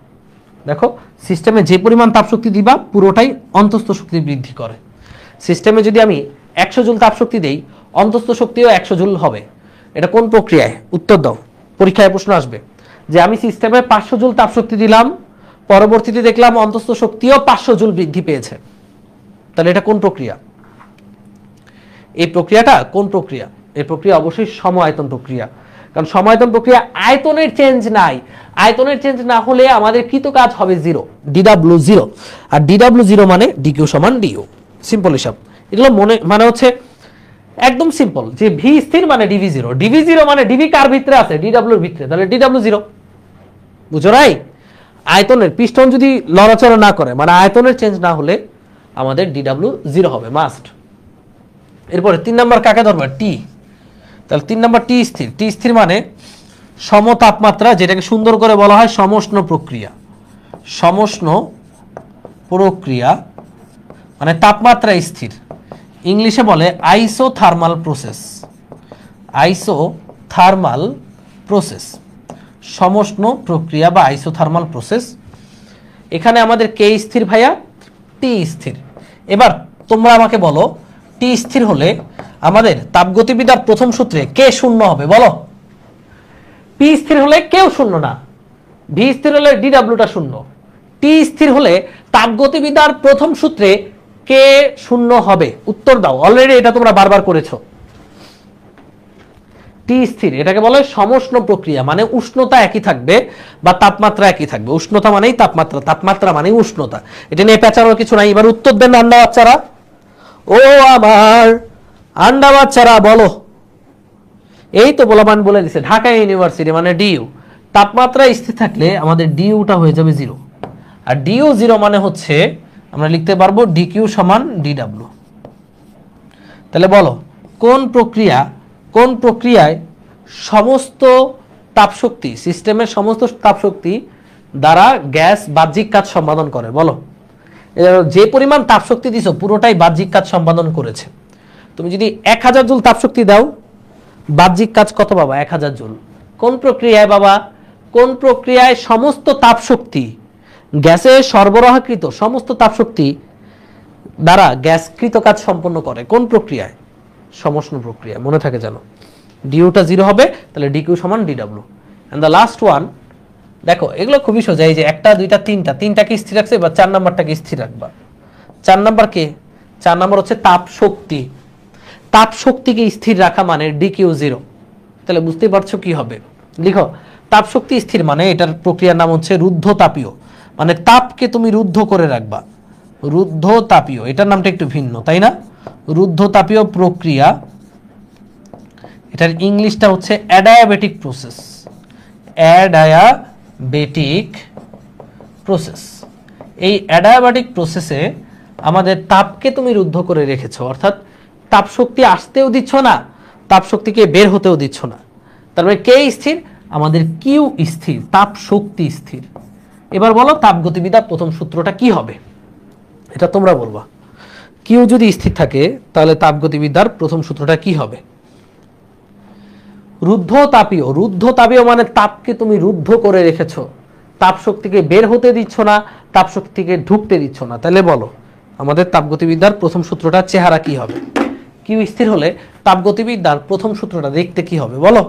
দেখো সিস্টেমে যে পরিমাণ তাপ শক্তি দিবা পুরোটাই অন্তস্থ শক্তি বৃদ্ধি করে। সিস্টেমে যদি আমি 100 জুল তাপ শক্তি দেই, অন্তস্থ শক্তিও 100 জুল হবে। এটা কোন প্রক্রিয়ায়? উত্তর দাও, পরীক্ষায় প্রশ্ন আসবে যে আমি সিস্টেমে 500 জুল তাপ শক্তি দিলাম, পরবর্তীতে দেখলাম অন্তস্থ শক্তিও 500 জুল বৃদ্ধি পেয়েছে, তাহলে এটা কোন প্রক্রিয়া? এই প্রক্রিয়াটা কোন প্রক্রিয়া? এই প্রক্রিয়া অবশ্যই সম আয়তন প্রক্রিয়া, কারণ সম আয়তন প্রক্রিয়া আয়তনের চেঞ্জ নাই। আয়তনের চেঞ্জ না হলে আমাদের কৃতকাজ হবে 0, ডিডব্লিউ 0, আর ডিডব্লিউ 0 মানে ডিকিউ সমান ডিইউ। সিম্পল হিসাব, এগুলো মনে মানে হচ্ছে একদম সিম্পল, যে ভি স্থির মানে ডিভি 0, ডিভি 0 মানে ডিভি কার ভিতরে আছে? ডিডব্লিউর ভিতরে, তাহলে ডিডব্লিউ 0। বুঝো নাই? আয়তনের পিস্টন যদি লড়াচড়া না করে মানে আয়তনের চেঞ্জ না হলে আমাদের ডিডব্লিউ 0 হবে মাস্ট। এরপরে 3 নাম্বার কাকে ধরবে? টি। তাহলে 3 নাম্বার টি স্থির। টি স্থির মানে সম তাপমাত্রা, যেটাকে সুন্দর করে বলা হয় সমষ্ণ প্রক্রিয়া। সমষ্ণ প্রক্রিয়া মানে তাপমাত্রা স্থির, ইংলিশে বলে আইসোথার্মাল প্রসেস। আইসোথার্মাল প্রসেস, সমষ্ণ প্রক্রিয়া বা আইসোথার্মাল প্রসেস। এখানে আমাদের কে স্থির ভাইয়া? টি স্থির। এবার তোমরা আমাকে বলো টি স্থির হলে আমাদের তাপগতিবিদ্যার প্রথম সূত্রে কে শূন্য হবে বলো? পি স্থির হলে কেউ শূন্য না, ভি স্থির হলে ডিডব্লিউটা শূন্য। টি স্থির হলে তাপগতিবিদ্যার প্রথম সূত্রে কে শূন্য হবে? উত্তর দাও, অলরেডি এটা তোমরা বারবার করেছো। টি স্থির, এটাকে বলে সমষ্ণ প্রক্রিয়া, মানে উষ্ণতা একই থাকবে বা তাপমাত্রা একই থাকবে। উষ্ণতা মানেই তাপমাত্রা, তাপমাত্রা মানেই উষ্ণতা, এটা নিয়ে পেঁচানোর কিছু নাই। এবার উত্তর দেন আন্ডা বাচ্চারা, ও আমার আন্ডা বাচ্চারা বলো। এই তো বলামান বলে দিছে, ঢাকা ইউনিভার্সিটি মানে ডিইউ। তাপমাত্রা স্থির থাকলে আমাদের ডিইউটা হয়ে যাবে 0, আর ডিইউ 0 মানে হচ্ছে আমরা লিখতে পারবো ডিকিউ সমান ডিডব্লিউ। তাহলে বলো কোন প্রক্রিয়ায় সমস্ত তাপশক্তি, সিস্টেমের সমস্ত তাপশক্তি দ্বারা গ্যাস বাহ্যিক কাজ সম্পাদন করে? বলো, যে পরিমাণ তাপশক্তি দিছো পুরোটাই বাহ্যিক কাজ সম্পাদন করেছে। তুমি যদি 1000 জুল তাপশক্তি দাও, বাহ্যিক কাজ কত বাবা? 1000 জুল। কোন প্রক্রিয়ায় বাবা? কোন প্রক্রিয়ায় সমস্ত তাপশক্তি, গ্যাসে সরবরাহকৃত সমস্ত তাপশক্তি দ্বারা গ্যাসকৃত কাজ সম্পন্ন করে? কোন প্রক্রিয়ায়? সমষ্ণ প্রক্রিয়া। মনে থাকে জানো, ডিউটা 0 হবে, তাহলে ডিকিউ সমান ডিডব্লিউ। এন্ড দ্য লাস্ট ওয়ান, দেখো এগুলো খুবই সোজা। এই যে 1 2 3 তিনটাকে স্থির রাখছে, এবার 4 নাম্বারটাকে স্থির রাখবা। 4 নাম্বার কে? 4 নাম্বার হচ্ছে তাপ শক্তি। তাপ শক্তিকে স্থির রাখা মানে ডিকিউ 0। তাহলে বুঝতেই পারছো কি হবে। লিখো, তাপ শক্তি স্থির মানে এটার প্রক্রিয়ার নাম হচ্ছে রুদ্ধ তাপীয়, মানে তাপকে তুমি রুদ্ধ করে রাখবা। রুদ্ধ তাপীয়, এটার নামটা একটু ভিন্ন, তাই না? রুদ্ধ তাপীয় প্রক্রিয়া, এটার ইংলিশটা হচ্ছে অ্যাডায়াবেটিক প্রসেস। Adiabatic process. এই অ্যাডায়াবেটিক প্রসেসে আমাদের তাপকে তুমি রুদ্ধ করে রেখেছো, অর্থাৎ তাপ শক্তি আসতেও দিচ্ছ না, তাপ শক্তিকে বের হতেও দিচ্ছ না। তারপরে কে স্থির? আমাদের কিউ স্থির, তাপ শক্তি স্থির। এবার বলো তাপগতিবিদ্যার প্রথম সূত্রটা কি হবে? এটা তোমরা বলবা। কিউ যদি স্থির থাকে তাহলে তাপগতিবিদ্যার প্রথম সূত্রটা কি হবে? রুদ্ধ তাপীয়। রুদ্ধ তাপীয় মানে তাপকে তুমি রুদ্ধ করে রেখেছো, তাপ শক্তিকে বের হতে দিচ্ছ না, তাপ শক্তিকে ঢুকতে দিচ্ছ না। তাহলে বলো আমাদের তাপগতিবিদ্যার প্রথম সূত্রটা চেহারা কি হবে? কিউ স্থির হলে তাপগতিবিদ্যার প্রথম সূত্রটা দেখতে কি হবে বলো?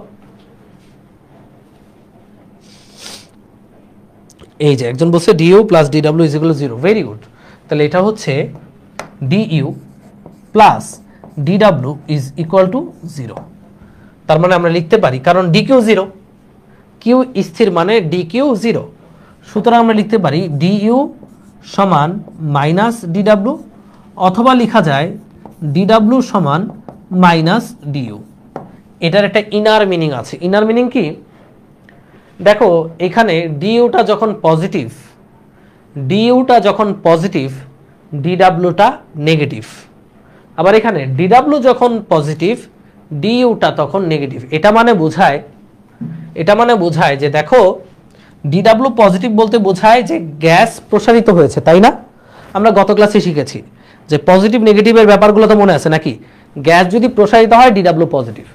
এই যে একজন বলছে DU plus DW is equal two 0। Very good. তাহলে এটা হচ্ছে DU plus DW is equal two 0। তার মানে আমরা লিখতে পারি, কারণ ডিকিউ 0, কিউ স্থির মানে ডিকিউ 0, সুতরাং আমরা লিখতে পারি ডিইউ সমান মাইনাস ডিডব্লিউ, অথবা লেখা যায় ডিডব্লিউ সমান মাইনাস ডিইউ। এটার একটা ইনার মিনিং আছে। ইনার মিনিং কি? দেখো এখানে ডিইউটা যখন পজিটিভ, ডিডব্লিউটা নেগেটিভ। আবার এখানে ডিডব্লিউ যখন পজিটিভ, ডিইউটা তখন নেগেটিভ। এটা মানে বোঝায় যে দেখো ডিডব্লিউ পজিটিভ বলতে বোঝায় যে গ্যাস প্রসারিত হয়েছে, তাই না? আমরা গত ক্লাসে শিখেছি যে পজিটিভ নেগেটিভের ব্যাপারগুলো তো মনে আছে নাকি? গ্যাস যদি প্রসারিত হয় ডিডব্লিউ পজিটিভ,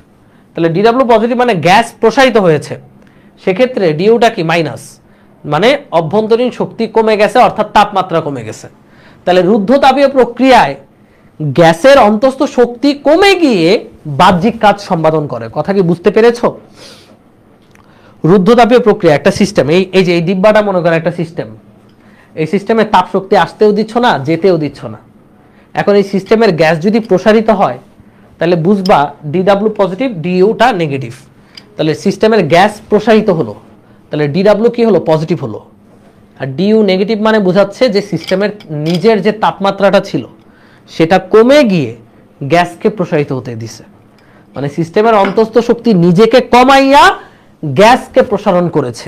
তাহলে ডিডব্লিউ পজিটিভ মানে গ্যাস প্রসারিত হয়েছে। সেক্ষেত্রে ডিইউটা কি? মাইনাস, মানে অভ্যন্তরীণ শক্তি কমে গেছে, অর্থাৎ তাপমাত্রা কমে গেছে। তাহলে রুদ্ধতাপীয় প্রক্রিয়ায় গ্যাসের অন্তস্থ শক্তি কমে গিয়ে বাহ্যিক কাজ সম্পাদন করে। কথা কি বুঝতে পেরেছো? রুদ্ধতাপীয় প্রক্রিয়া একটা সিস্টেম। এই যে এই ডিব্বাটা মনে করো একটা সিস্টেম। এই সিস্টেমে তাপ শক্তি আসতেও দিচ্ছ না, যেতেও দিচ্ছ না। এখন এই সিস্টেমের গ্যাস যদি প্রসারিত হয় তাহলে বুঝবা ডিডব্লিউ পজিটিভ, ডিইউটা নেগেটিভ। তাহলে সিস্টেমের গ্যাস প্রসারিত হলো, তাহলে ডিডব্লিউ কি হলো? পজিটিভ হলো। আর ডিইউ নেগেটিভ মানে বোঝাচ্ছে যে সিস্টেমের নিজের যে তাপমাত্রাটা ছিল সেটা কমে গিয়ে গ্যাসকে প্রসারিত হতে দিছে। মানে সিস্টেমের অন্তস্থ শক্তি নিজেকে কমাইয়া গ্যাসকে প্রসারণ করেছে।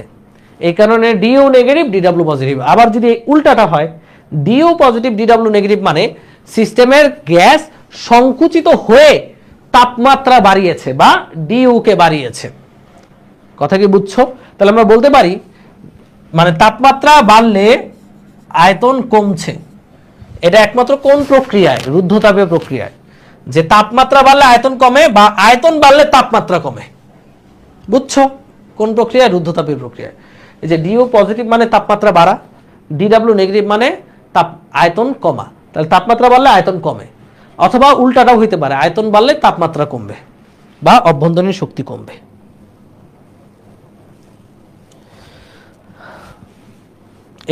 এই কারণে ডিইউ নেগেটিভ, ডিডব্লিউ পজিটিভ। আবার যদি উল্টাটা হয়, ডিইউ পজিটিভ, ডিডব্লিউ নেগেটিভ মানে সিস্টেমের গ্যাস সংকুচিত হয়ে তাপমাত্রা বাড়িয়েছে বা ডিইউ কে বাড়িয়েছে। কথা কি বুঝছো? তাহলে আমরা বলতে পারি মানে তাপমাত্রা বাড়লে আয়তন কমছে। এটা একমাত্র কোন প্রক্রিয়ায়? রুদ্ধতাপীয় প্রক্রিয়ায়। যে তাপমাত্রা বাড়লে আয়তন কমে বা আয়তন বাড়লে তাপমাত্রা কমে। বুঝছো কোন প্রক্রিয়া? রুদ্ধতাপীয় প্রক্রিয়ায়। এই যে ডিইউ পজিটিভ মানে তাপমাত্রা বাড়া, ডিডব্লিউ নেগেটিভ মানে আয়তন কমা। তাহলে তাপমাত্রা বাড়লে আয়তন কমে, অথবা উল্টাটাও হইতে পারে, আয়তন বাড়লে তাপমাত্রা কমবে বা অভ্যন্তরীণ শক্তি কমবে।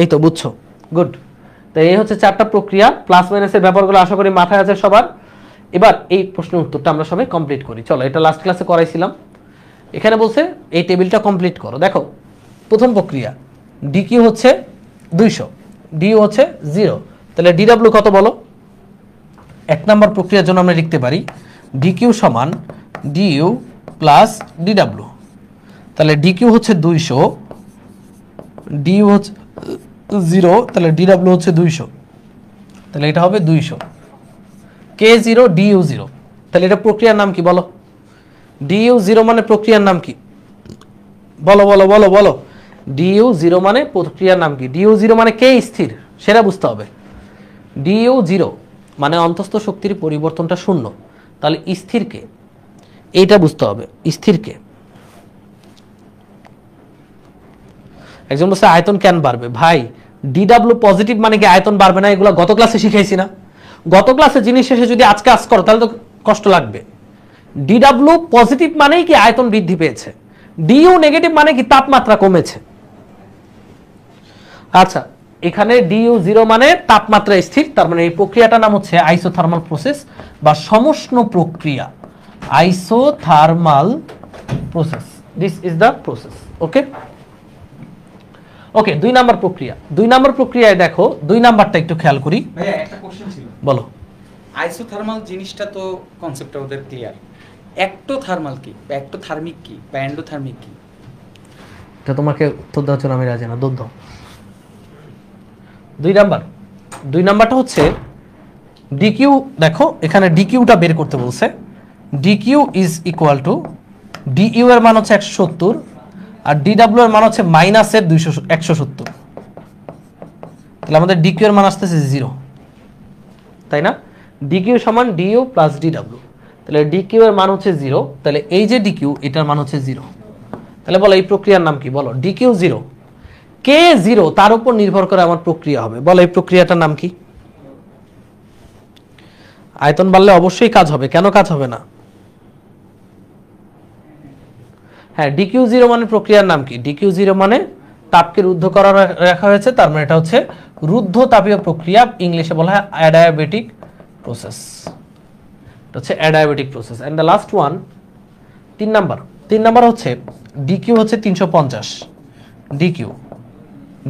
এই তো বুঝছো? গুড। তো এই হচ্ছে 4টা প্রক্রিয়া। প্লাস মাইনাসের ব্যাপারগুলো আশা করি মাথায় আছে সবার। এবার এই প্রশ্নের উত্তরটা আমরা সবাই কমপ্লিট করি। চলো, এটা লাস্ট ক্লাসে করাইছিলাম। এখানে বলছে এই টেবিলটা কমপ্লিট করো। দেখো প্রথম প্রক্রিয়া ডিকিউ হচ্ছে 200, ডিইউ হচ্ছে 0। তাহলে ডিডব্লিউ কত বলো? 1 নম্বর প্রক্রিয়ার জন্য আমরা লিখতে পারি ডিকিউ সমান ডিইউ প্লাস ডিডব্লিউ। তাহলে ডিকিউ হচ্ছে 200, ডিইউ হচ্ছে 0, তাহলে ডিডব্লিউ হচ্ছে 200। তাহলে এটা হবে 200 কে 0, ডিইউ 0। তাহলে এটা প্রক্রিয়ার নাম কি বলো? ডিইউ 0 মানে প্রক্রিয়ার নাম কি? বলো বলো বলো বলো। ডিইউ জিরো মানে প্রক্রিয়ার নাম কি? ডিইউ জিরো মানে কে স্থির সেটা বুঝতে হবে। ডিইউ জিরো মানে অন্তস্থ শক্তির পরিবর্তনটা শূন্য, তাহলে স্থির কে এইটা বুঝতে হবে। স্থির কে? একজন বলছে আয়তন কেন বাড়বে? ভাই ডিডাব্লিউ পজিটিভ মানে কি আয়তন বাড়বে না? এগুলো গত ক্লাসে শিখাইছি না? গত ক্লাসে জিনিস শেষে যদি আজকে আজ করো তাহলে তো কষ্ট লাগবে। ডিডাব্লিউ পজিটিভ মানেই কি আয়তন বৃদ্ধি পেয়েছে, ডিইউ নেগেটিভ মানে কি তাপমাত্রা কমেছে। আচ্ছা, এখানে ডিইউ জিরো মানে তাপমাত্রা স্থির, তার মানে এই প্রক্রিয়াটার নাম হচ্ছে আইসোথার্মাল প্রসেস বা সমষ্ণ প্রক্রিয়া। Isothermal process, this is the process. Okay okay, 2 number প্রক্রিয়া। 2 নাম্বার প্রক্রিয়ায় দেখো 2 নাম্বারটা একটু খেয়াল করি। ভাইয়া একটা কোশ্চেন ছিল। বলো। আইসোথার্মাল জিনিসটা তো কনসেপ্টটা ওদের ক্লিয়ার, একটোথার্মাল কি বা একটোথার্মিক কি বা এন্ডোথার্মিক কি? এটা তোমাকে উত্তর দেওয়ার জন্য আমি রাজি না, দৌড় দাও। 2 নাম্বারটা হচ্ছে ডিকিউ। দেখো এখানে ডিকিউটা বের করতে বলছে। DQ is equal two DU এর মান হচ্ছে 170 আর ডিডাব্লিউ এর মান হচ্ছে মাইনাসের 170। তাহলে আমাদের ডিকিউ এর মান আসতেছে 0, তাই না? ডিকিউ সমান ডিইউ প্লাস ডিডাব্লিউ, তাহলে ডিকিউ এর মান হচ্ছে 0, তাহলে এই যে ডিকিউ এটার মান হচ্ছে 0। তাহলে বলো এই প্রক্রিয়ার নাম কি? বলো। ডিকিউ 0, কে 0 তার উপর নির্ভর করে আমার প্রক্রিয়া হবে। বলো এই প্রক্রিয়াটার নাম কি? আয়তন বাড়লে অবশ্যই কাজ হবে, কেন কাজ হবে না? হ্যাঁ, ডিকিউ 0 মানে প্রক্রিয়ার নাম কি? ডিকিউ 0 মানে তাপকে রুদ্ধ করা রাখা হয়েছে, তার মানে এটা হচ্ছে রুদ্ধ তাপীয় প্রক্রিয়া, ইংলিশে বলা হয় অ্যাডায়াবেটিক প্রসেস। এটা হচ্ছে adiabatic process. And the last one 3 number হচ্ছে ডিকিউ হচ্ছে 350। ডিকিউ,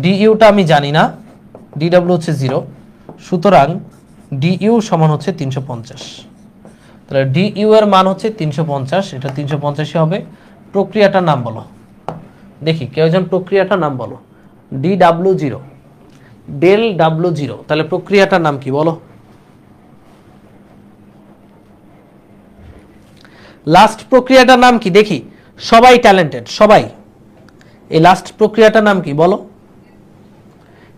ডিইউটা আমি জানি না, ডিডাব্লিউ হচ্ছে 0, সুতরাং ডিইউ সমান হচ্ছে 350। তাহলে ডিইউ এর মান হচ্ছে 350, এটা 350ই হবে। প্রক্রিয়াটার নাম বলো দেখি, কেউ একজন প্রক্রিয়াটার নাম বলো। ডিডাব্লিউ 0, ডেল ডাব্লিউ 0, তাহলে প্রক্রিয়াটার নাম কি বলো? লাস্ট প্রক্রিয়াটার নাম কি দেখি? সবাই ট্যালেন্টেড, সবাই। এই লাস্ট প্রক্রিয়াটার নাম কি বলো?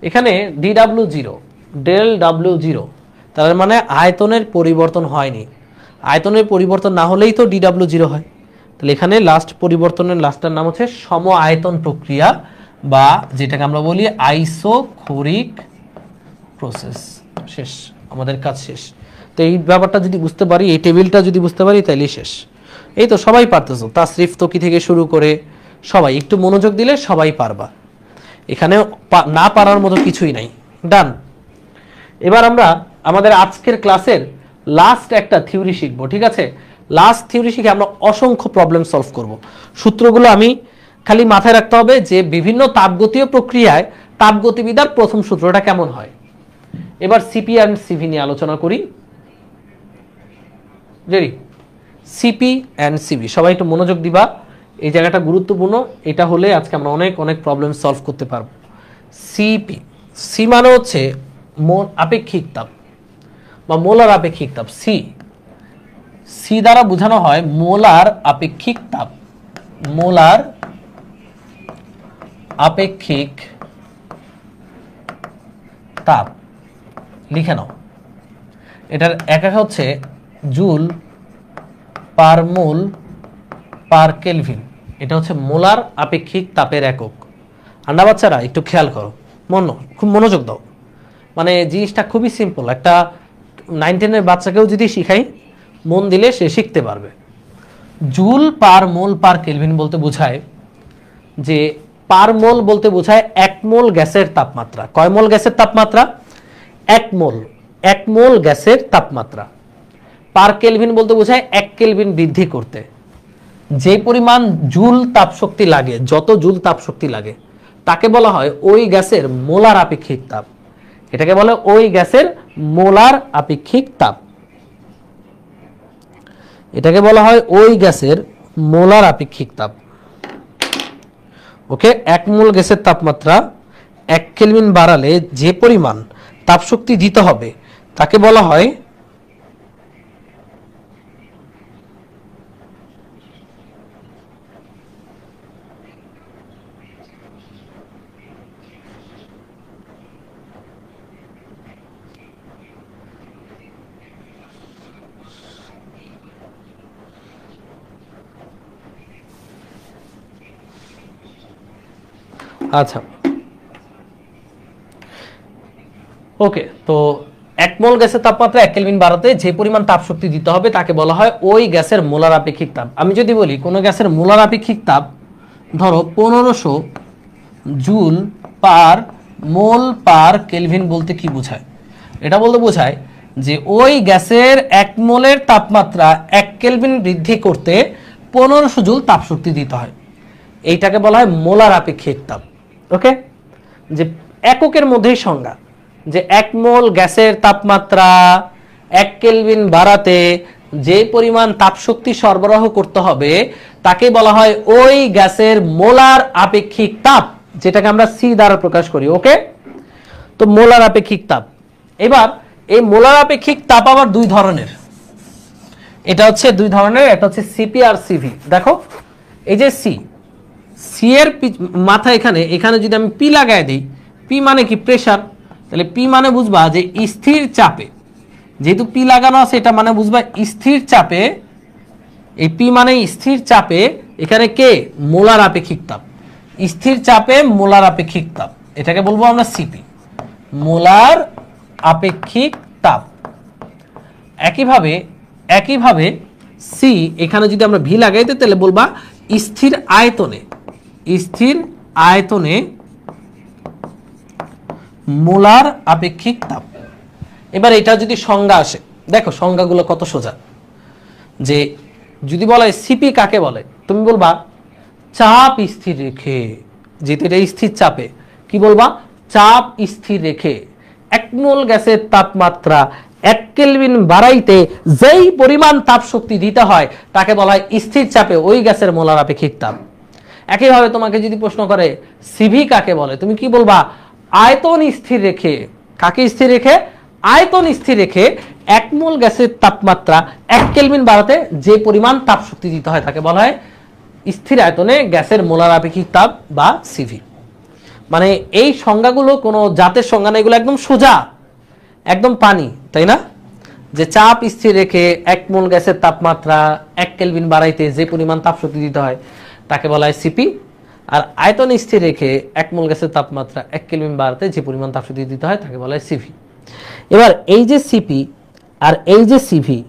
এখানে ডিডাব্লিউ 0, ডেল ডাব্লিউ 0, তার মানে আয়তনের পরিবর্তন হয়নি। আয়তনের পরিবর্তন না হলেই তো ডিডাব্লিউ 0 হয়। তাহলে এখানে লাস্ট পরিবর্তনের লাস্টের নাম হচ্ছে সম আয়তন প্রক্রিয়া, বা যেটাকে আমরা বলি আইসোখরিক প্রসেস। শেষ, আমাদের কাজ শেষ। তো এই ব্যাপারটা যদি বুঝতে পারি, এই টেবিলটা যদি বুঝতে পারি, তাহলে শেষ। এই তো সবাই পারতেছো, তাসরিফ তকি থেকে শুরু করে সবাই একটু মনোযোগ দিলে সবাই পারবা। এখানে না পারার মতো কিছুই নাই। ডান। এবার আমরা আমাদের আজকের ক্লাসের লাস্ট একটা থিওরি শিখবো, ঠিক আছে? লাস্ট থিওরি শিখে আমরা অসংখ্য প্রবলেম সলভ করব। সূত্রগুলো আমি খালি মাথায় রাখতে হবে যে বিভিন্ন তাপগতীয় প্রক্রিয়ায় তাপগতিবিদ্যার প্রথম সূত্রটা কেমন হয়। এবার সিপি অ্যান্ড সিভি নিয়ে আলোচনা করি। রেডি? সিপি অ্যান্ড সিভি, সবাই একটু মনোযোগ দিবা, এই জায়গাটা গুরুত্বপূর্ণ। এটা হলে আজকে আমরা অনেক অনেক প্রবলেম সলভ করতে পারবো। সিপি, সি মানে হচ্ছে আপেক্ষিক তাপ বা মোলার আপেক্ষিক তাপ। সি দ্বারা বোঝানো হয় মোলার আপেক্ষিক তাপ। মোলার আপেক্ষিক তাপ লিখে নাও। এটার একক হচ্ছে জুল পার মোল পার কেলভিন। এটা হচ্ছে মোলার আপেক্ষিক তাপের একক। আন্ডা বাচ্চারা একটু খেয়াল করো, খুব মনোযোগ দাও। মানে জিনিসটা খুবই সিম্পল, একটা 9-10 বাচ্চাকেও যদি শিখাই, মন দিলে সে শিখতে পারবে। জুল পার মোল পার কেলভিন বলতে বোঝায় যে, পার মোল বলতে বোঝায় 1 মোল গ্যাসের তাপমাত্রা। কয় মোল গ্যাসের তাপমাত্রা? 1 মোল। 1 মোল গ্যাসের তাপমাত্রা। পার কেলভিন বলতে বোঝায় 1 কেলভিন বৃদ্ধি করতে যে পরিমাণ জুল তাপশক্তি লাগে, যত জুল তাপশক্তি লাগে তাকে বলা হয় ওই গ্যাসের মোলার আপেক্ষিক তাপ। এটাকে বলে ওই গ্যাসের মোলার আপেক্ষিক তাপ। এটাকে বলা হয় ওই গ্যাসের মোলার আপেক্ষিক তাপ। ওকে, 1 মোল গ্যাসের তাপমাত্রা 1 কেলভিন বাড়ালে যে পরিমাণ তাপশক্তি দিতে হবে তাকে বলা হয় আচ্ছা ওকে, তো 1 মোল গ্যাসের তাপমাত্রা 1 কেলভিন বাড়াতে যে পরিমাণ তাপ শক্তি দিতে হবে তাকে বলা হয় ওই গ্যাসের মোলার আপেক্ষিক তাপ। আমি যদি বলি কোন গ্যাসের মোলার আপেক্ষিক তাপ ধরো 1500 জুল পার মোল পার কেলভিন বলতে কি বোঝায়? এটা বলতে বোঝায় যে ওই গ্যাসের 1 মোলের তাপমাত্রা 1 কেলভিন বৃদ্ধি করতে 1500 জুল তাপ শক্তি দিতে হয়। এইটাকে বলা হয় মোলার আপেক্ষিক তাপ। ওকে, যে এককের মধ্যেই সংজ্ঞা, যে 1 মোল গ্যাসের তাপমাত্রা 1 কেলভিন বাড়াতে যে পরিমাণ তাপ শক্তি সরবরাহ করতে হবে তাকে বলা হয় ওই গ্যাসের মোলার আপেক্ষিক তাপ, যেটাকে আমরা সি দ্বারা প্রকাশ করি। ওকে, তো মোলার আপেক্ষিক তাপ। এবার এই মোলার আপেক্ষিক তাপ আবার দুই ধরনের, এটা হচ্ছে দুই ধরনের, একটা হচ্ছে সিপি আর সিভি। দেখো এই যে সি এর মাথা এখানে যদি আমি পি লাগাই দিই, পি মানে কি প্রেসার, তাহলে পি মানে বুঝবা যে স্থির চাপে, যেহেতু পি লাগানো আছে এটা মানে বুঝবা স্থির চাপে, এই পি মানে স্থির চাপে, এখানে কে মোলার আপেক্ষিক তাপ, স্থির চাপে মোলার আপেক্ষিক তাপ, এটাকে বলবো আমরা সিপি, মোলার আপেক্ষিক তাপ। একইভাবে সি এখানে যদি আমরা ভি লাগাই দিই তাহলে বলবা স্থির আয়তনে মোলার আপেক্ষিক তাপ। এবার এটা যদি সংজ্ঞা আসে, দেখো সংজ্ঞাগুলো কত সোজা, যে যদি বলা হয় সিপি কাকে বলে, তুমি বলবা চাপ স্থির রেখে, যেহেতু এটা স্থির চাপে, কি বলবা চাপ স্থির রেখে 1 মোল গ্যাসের তাপমাত্রা 1 কেলভিন বাড়াইতে যেই পরিমাণ তাপ শক্তি দিতে হয় তাকে বলা হয় স্থির চাপে ওই গ্যাসের মোলার আপেক্ষিক তাপ। একইভাবে তোমাকে যদি প্রশ্ন করে সিভি কাকে বলে, তুমি কি বলবা আয়তন স্থির রেখে, কাকে স্থির রেখে, আয়তন স্থির রেখে 1 মোল গ্যাসের তাপমাত্রা 1 কেলভিন বাড়াতে যে পরিমাণ তাপ শক্তি দিতে হয় তাকে বলা হয় স্থির আয়তনে গ্যাসের মোলার আপেক্ষিক তাপ বা সিভি। মানে এই সংজ্ঞাগুলো কোনো জাতের সংজ্ঞা না, এগুলো একদম সোজা, একদম পানি, তাই না? যে চাপ স্থির রেখে 1 মোল গ্যাসের তাপমাত্রা 1 কেলভিন বাড়াইতে যে পরিমাণ তাপ শক্তি দিতে হয় তাকে বলা হয় সিপি, আর আয়তন স্থির রেখে 1 মোল গ্যাসের তাপমাত্রা 1 কেলভিন বাড়াতে যে পরিমাণ তাপ শক্তি দিতে হয় তাকে বলা হয় সিভি। এবার এই যে সিপি আর এই যে সিভি,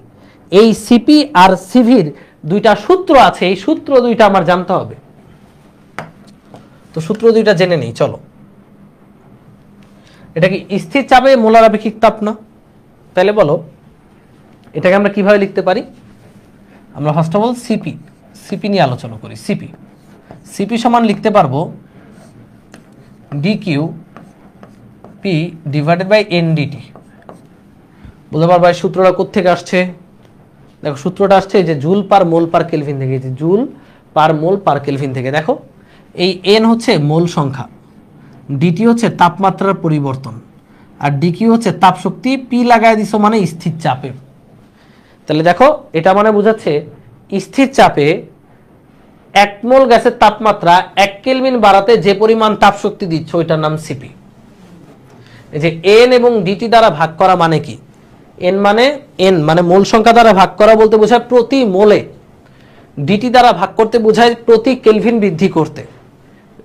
এই সিপি আর সিভির দুইটা সূত্র আছে, এই সূত্র দুইটা আমার জানতে হবে। তো সূত্র দুইটা জেনে নেই, চলো। এটা কি স্থির চাপে মোলার আপেক্ষিক তাপ না? তাহলে বলো এটাকে আমরা কিভাবে লিখতে পারি? আমরা ফার্স্ট অফ অল সিপি নিয়ে আলোচনা করি। সিপি সমান লিখতে পারবো dQ P divided by ndT. বলতে পারবো সূত্রটা কোত্থেকে আসছে? দেখো সূত্রটা আসছে যে জুল পার মোল পার কেলভিন থেকে, যে জুল পার মোল পার কেলভিন থেকে। দেখো এই এন হচ্ছে মোল সংখ্যা, ডিটি হচ্ছে তাপমাত্রার পরিবর্তন, আর ডিকিউ হচ্ছে তাপ শক্তি, পি লাগাই দিছো মানে স্থির চাপে। তাহলে দেখো এটা মানে বোঝাচ্ছে স্থির চাপে 1 মোল গ্যাসের তাপমাত্রা 1 কেলভিন বাড়াতে যে পরিমাণ তাপ শক্তি দিচ্ছে ওইটার নাম সিপি। এই যে এন এবং ডিটি দ্বারা ভাগ করা মানে কি? এন মানে মোল সংখ্যা দ্বারা ভাগ করা বলতে বোঝায় প্রতি মোলে, ডিটি দ্বারা ভাগ করতে বোঝায় প্রতি কেলভিন বৃদ্ধি করতে।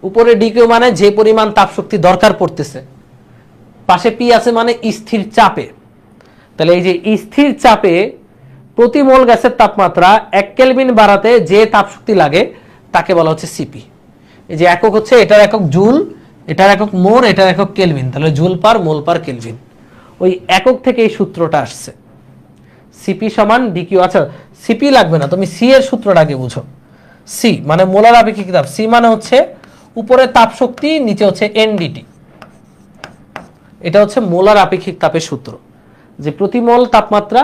উপরে ডিকিউ মানে যে পরিমাণ তাপ শক্তি দরকার পড়তেছে, পাশে পি আছে মানে স্থির চাপে। তাহলে এই যে স্থির চাপে প্রতি মোল গ্যাসের তাপমাত্রা 1 কেলভিন বাড়াতে যে তাপ শক্তি লাগে তাকে বলা হচ্ছে সিপি। এই যে একক হচ্ছে, এটার একক জুল, এটার একক মোল, এটার একক কেলভিন, তাহলে জুল পার মোল পার কেলভিন। ওই একক থেকে এই সূত্রটা আসছে, সিপি সমান ডিকিউ। আচ্ছা সিপি লাগবে না, তুমি সি এর সূত্রটা আগে বুঝো। সি মানে মোলার আপেক্ষিক তাপ, সি মানে হচ্ছে উপরে তাপ শক্তি, নিচে হচ্ছে এনডিটি। এটা হচ্ছে মোলার আপেক্ষিক তাপের সূত্র, যে প্রতি মোল তাপমাত্রা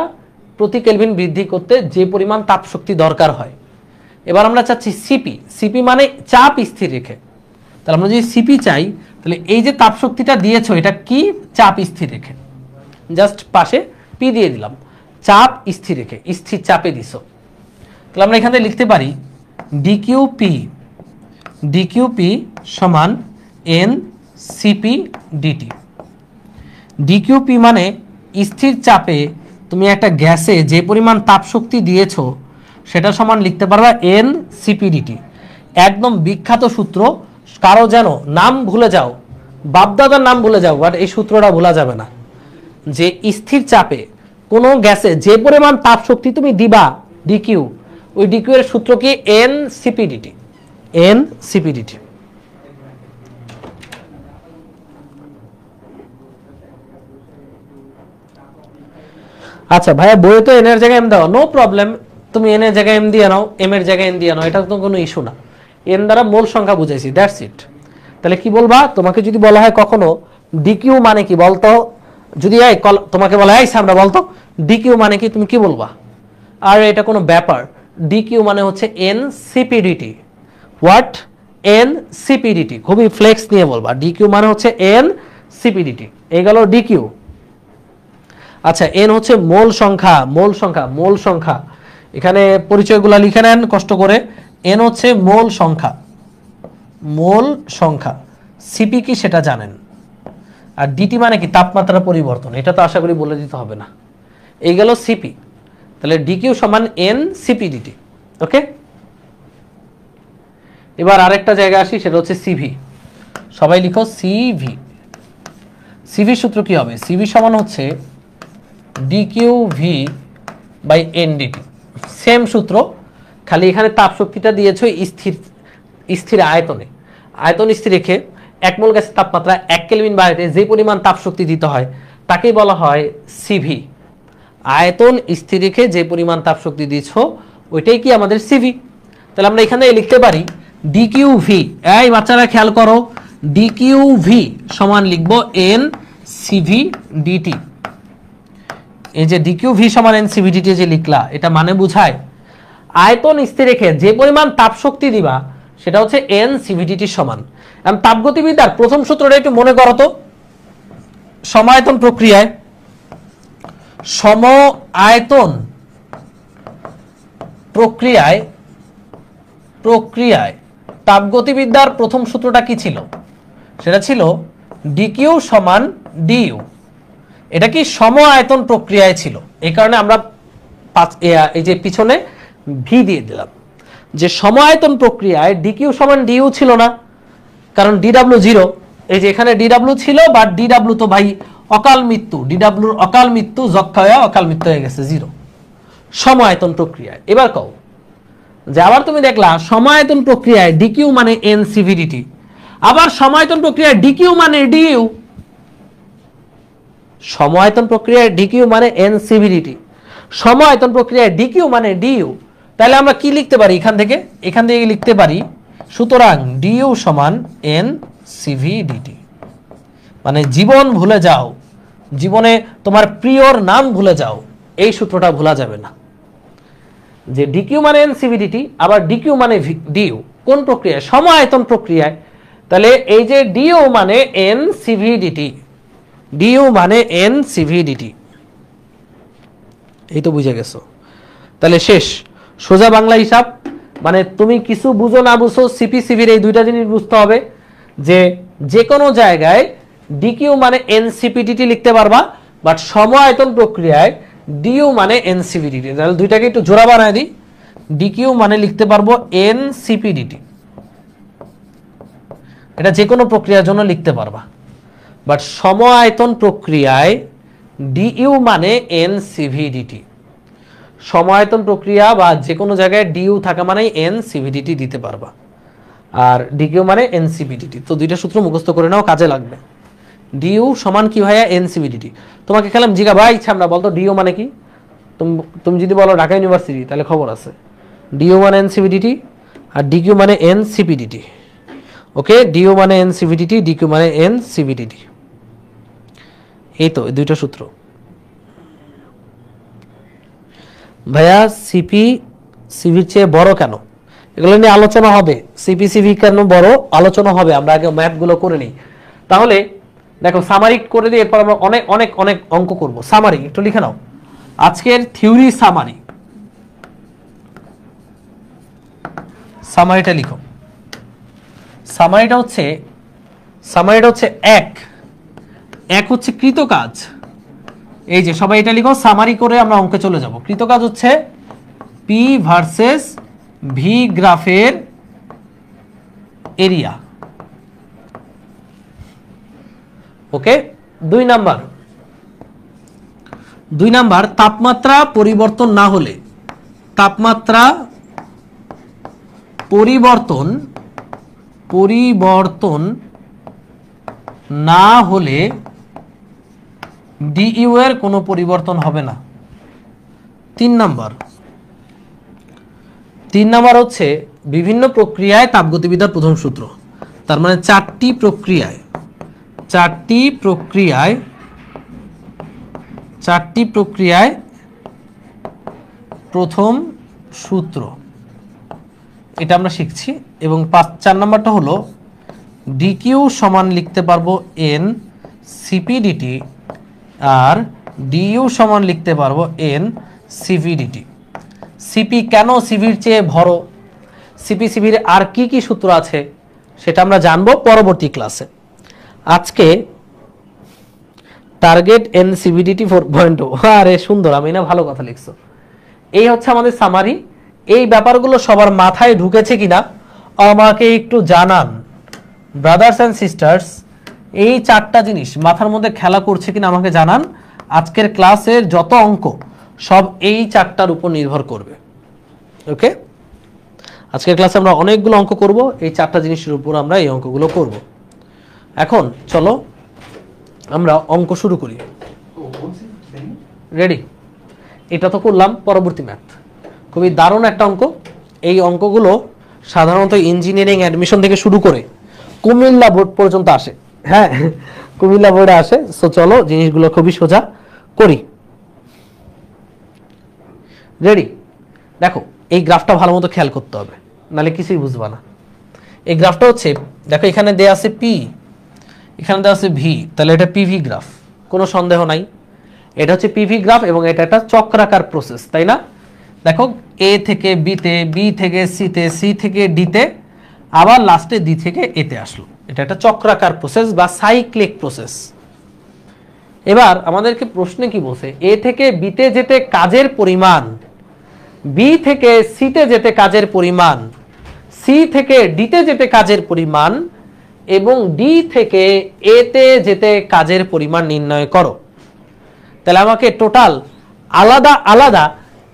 প্রতি কেলভিন বৃদ্ধি করতে যে পরিমাণ তাপ শক্তি দরকার হয়। এবার আমরা চাচ্ছি সিপি মানে চাপ স্থির রেখে। তাহলে আমরা যদি সিপি চাই তাহলে এই যে তাপ শক্তিটা দিয়েছো এটা কি? চাপ স্থির রেখে। জাস্ট পাশে পি দিয়ে দিলাম, চাপ স্থির রেখে, স্থির চাপে দিছো। তাহলে আমরা এখানে লিখতে পারি ডিকিউপি সমান এন সিপি ডিটি। ডিকিউপি মানে স্থির চাপে তুমি একটা গ্যাসে যে পরিমাণ তাপ শক্তি দিয়েছো সেটা সমান লিখতে পারবা এন সিপিডিটি। একদম বিখ্যাত সূত্র, কারো যেন নাম ভুলে যাও, বাপদাদার নাম ভুলে যাও, বাট এই সূত্রটা ভোলা যাবে না যে স্থির চাপে কোনো গ্যাসে যে পরিমাণ তাপ শক্তি তুমি দিবা ডিকিউ, ওই ডিকিউ এর সূত্র কি এন সিপিডিটি। এন সিপিডিটি। আচ্ছা ভাইয়া বইয়ে তো এন এর জায়গায় এম দাও, নো প্রবলেম, তুমি এন এর জায়গায় এম দিয়ে নাও, এম এর জায়গায় এন দিয়ে নাও, এটা তো কোনো ইস্যু না। এন দ্বারা মোল সংখ্যা বুঝাইছি, দ্যাটস ইট। তাহলে কি বলবা, তোমাকে যদি বলা হয় কখনো ডিকিউ মানে কি বলতো, যদি তোমাকে বলা হয় সামনে বলতো ডিকিউ মানে কি, তুমি কি বলবা? আর এটা কোনো ব্যাপার, ডিকিউ মানে হচ্ছে এন সিপিডিটি। হোয়াট? এন সিপিডিটি। খুবই ফ্লেক্স নিয়ে বলবা, ডিকিউ মানে হচ্ছে এন সিপিডিটি। এই গেল ডিকিউ। আচ্ছা, এন হচ্ছে মোল সংখ্যা, মোল সংখ্যা, মোল সংখ্যা। এখানে পরিচয়গুলা লিখে নেন কষ্ট করে। এন হচ্ছে মোল সংখ্যা, মোল সংখ্যা। সিপি কি সেটা জানেন। আর ডিটি মানে কি তাপমাত্রা পরিবর্তন, এটা তো আশা করি বলে দিতে হবে না। এই গেল সিপি। তাহলে ডিকিউ সমান এন সিপি ডিটি। ওকে, এবার আরেকটা জায়গা আসি, সেটা হচ্ছে সিভি। সবাই লিখো সিভি। সিভি সূত্র কি হবে? সিভি সমান হচ্ছে dQ V by n dT. Same সূত্র, খালি এখানে তাপ শক্তিটা দিয়েছ স্থির স্থির আয়তনে। আয়তন স্থির রেখে এক মোল গ্যাসের তাপমাত্রা 1 কেলভিন বাড়াতে যে পরিমাণ তাপ শক্তি দিতে হয় তাকেই বলা হয় সিভি। আয়তন স্থির রেখে যে পরিমাণ তাপ শক্তি দিচ্ছ ওইটাই কি আমাদের সিভি। তাহলে আমরা এখানে লিখতে পারি ডিকিউ ভি। এই বাচ্চারা খেয়াল করো, ডিকিউ ভি সমান লিখব এন সিভি ডিটি। এই যে ডিকিউ ভি সমান এন সিভি ডিটি যে লিখলা, এটা মানে বুঝায় আয়তন স্থির রেখে যে পরিমাণ তাপ শক্তি দিবা সেটা হচ্ছে এন সিভিডিটির সমান। এখন তাপগতিবিদ্যার প্রথম সূত্রটা একটু মনে করো তো। সমায়তন প্রক্রিয়ায়, সম আয়তন প্রক্রিয়ায় প্রক্রিয়ায় তাপগতিবিদ্যার প্রথম সূত্রটা কি ছিল? সেটা ছিল ডিকিউ সমান ডিইউ। এটা কি সম আয়তন প্রক্রিয়ায় ছিল, এই কারণে আমরা এই যে পিছনে ভি দিয়ে দিলাম। যে সম আয়তন প্রক্রিয়ায় ডিকিউ সমান ডিইউ ছিল না, কারণ ডিডাব্লিউ জিরো। এই যে এখানে ডিডাব্লিউ ছিল, বাট ডিডাব্লিউ তো ভাই অকাল মৃত্যু, ডিডাব্লিউর অকাল মৃত্যু, যক্ষা হয়ে অকাল মৃত্যু হয়ে গেছে, জিরো। সম আয়তন প্রক্রিয়ায় এবার কও যে আবার তুমি দেখলা সমায়তন প্রক্রিয়ায় ডিকিউ মানে এন সিভিডিটি, আবার সমায়তন প্রক্রিয়ায় ডিকিউ মানে ডিইউ। সমায়তন প্রক্রিয়ায় ডিকিউ মানে এন সিভিডিটি, সমায়তন প্রক্রিয়ায় ডিকিউ মানে ডিইউ। তাহলে আমরা কি লিখতে পারি এখান থেকে লিখতে পারি সুতরাং ডিইউ সমান এন সিভিডিটি। মানে জীবন ভুলে যাও, জীবনে তোমার প্রিয়র নাম ভুলে যাও, এই সূত্রটা ভোলা যাবে না যে ডিকিউ মানে এন সিভিডিটি, আবার ডিকিউ মানে ডিইউ। কোন প্রক্রিয়ায়? সমায়তন প্রক্রিয়ায়। তাহলে এই যে ডিইউ মানে এন সিভিডিটি, ডিইউ মানে এন সিভিডিটি। এই তো বুঝে গেছো। তাহলে শেষ, সোজা বাংলা হিসাব। মানে তুমি কিছু বুঝো না বুঝো, সিপি সিভির এই দুইটা জিনিস বুঝতে হবে যে যে কোনো জায়গায় ডিকিউ মানে এন সিপিডিটি লিখতে পারবা, বাট সমায়তন প্রক্রিয়ায় ডিইউ মানে এন সিপিডিটি। তাহলে দুইটাকে একটু জোড়া বানায় দিই, ডিকিউ মানে লিখতে পারবো এন সিপিডিটি। এটা যে কোনো প্রক্রিয়ার জন্য লিখতে পারবা, বাট সমায়তন প্রক্রিয়ায় ডিইউ মানে এন সিভিডিটি। সমায়তন প্রক্রিয়া বা যে কোনো জায়গায় ডিইউ থাকা মানে এন সিভিডিটি দিতে পারবা, আর ডিকিউ মানে এন সিভিডিটি। তো দুইটা সূত্র মুখস্থ করে নাও, কাজে লাগবে। ডিইউ সমান কি ভাইয়া? এন সিভিডিটি। তোমাকে খেলাম জিগা ভাই ছামরা বলতো ডিইউ মানে কি? তুমি যদি বলো ঢাকা ইউনিভার্সিটি তাহলে খবর আছে। ডিইউ মানে এন সিভিডিটি আর ডিকিউ মানে এন সিপিডিটি। ওকে, ডিইউ মানে এন সিভিডিটি, ডিকিউ মানে এন সিভিডিটি। এই তো দুইটা সূত্র। ভাইয়া সিপি সিভির চেয়ে বড় কেন? এগুলো নিয়ে আলোচনা হবে। সিপি সিভি কেন বড় আলোচনা হবে, আমরা আগে ম্যাথগুলো করে নিই। তাহলে দেখো সামারি করে দিই, এরপর আমরা অনেক অনেক অনেক অঙ্ক করব। সামারি একটু লিখে নাও, আজকের থিওরি সামারি। সামারিটা লিখো। সামারিটা হচ্ছে এক হচ্ছে কৃতকাজ। এই যে সবাই এটা লিখো, সামারি করে আমরা অঙ্কে চলে যাব। কৃতকাজ হচ্ছে পি ভার্সেস ভি গ্রাফের এরিয়া। ওকে। 2 নাম্বার তাপমাত্রা পরিবর্তন না হলে, তাপমাত্রা পরিবর্তন না হলে ডিইউ এর কোনো পরিবর্তন হবে না। 3 নাম্বার হচ্ছে বিভিন্ন প্রক্রিয়ায় তাপগতিবিদ্যার প্রথম সূত্র, তার মানে 4টি প্রক্রিয়ায় প্রথম সূত্র, এটা আমরা শিখছি। এবং 4 নাম্বারটা হলো ডিকিউ সমান লিখতে পারবো এন সিপিডিটি, আর ডিইউ সমান লিখতে পারবো এন সিভিডিটি। সিপি কেন সিভির চেয়ে বড়, সিভির আর কি কি সূত্র আছে সেটা আমরা জানবো পরবর্তী ক্লাসে। আজকে টার্গেট এন সিভিডিটি 4.0। আরে সুন্দর, আমি না ভালো কথা লিখছো। এই হচ্ছে আমাদের সামারি। এই ব্যাপারগুলো সবার মাথায় ঢুকেছে কিনা আমাকে একটু জানান ব্রাদার্স অ্যান্ড সিস্টার্স। এই 4টা জিনিস মাথার মধ্যে খেলা করছে কিনা আমাকে জানান। আজকের ক্লাসের যত অঙ্ক সব এই 4টার উপর নির্ভর করবে। ওকে, আজকের ক্লাসে আমরা অনেকগুলো অঙ্ক করব, এই 4টা জিনিসের উপর আমরা এই অঙ্কগুলো করব। এখন চলো আমরা অঙ্ক শুরু করি। রেডি? এটা তো করলাম পরবর্তী ম্যাথ, খুবই দারুণ একটা অঙ্ক। এই অঙ্কগুলো সাধারণত ইঞ্জিনিয়ারিং অ্যাডমিশন থেকে শুরু করে কুমিল্লা বোর্ড পর্যন্ত আসে। হ্যাঁ, কুমিল্লা বোর্ডে আসে। সো চলো জিনিসগুলো খুবই সোজা করি। রেডি? দেখো এই গ্রাফটা ভালো মতো খেয়াল করতে হবে, নাহলে কিছুই বুঝবা না। এই গ্রাফটা হচ্ছে, দেখো এখানে দেয়া আছে পি, এখানে দেওয়া আছে ভি, তাহলে এটা পিভি গ্রাফ, কোনো সন্দেহ নাই। এটা হচ্ছে পিভি গ্রাফ এবং এটা একটা চক্রাকার প্রসেস, তাই না? দেখো এ থেকে বিতে, বি থেকে সিতে, সি থেকে ডিতে, আবার লাস্টে ডি থেকে এতে আসলো। এটা একটা চক্রাকার প্রসেস বা সাইক্লিক প্রসেস। এবার আমাদেরকে প্রশ্নে কি বলছে, এ থেকে বিতে যেতে কাজের পরিমাণ, বি থেকে সিতে যেতে কাজের পরিমাণ, সি থেকে ডিতে যেতে কাজের পরিমাণ এবং ডি থেকে এতে যেতে কাজের পরিমাণ নির্ণয় করো। তাহলে আমাকে টোটাল আলাদা আলাদা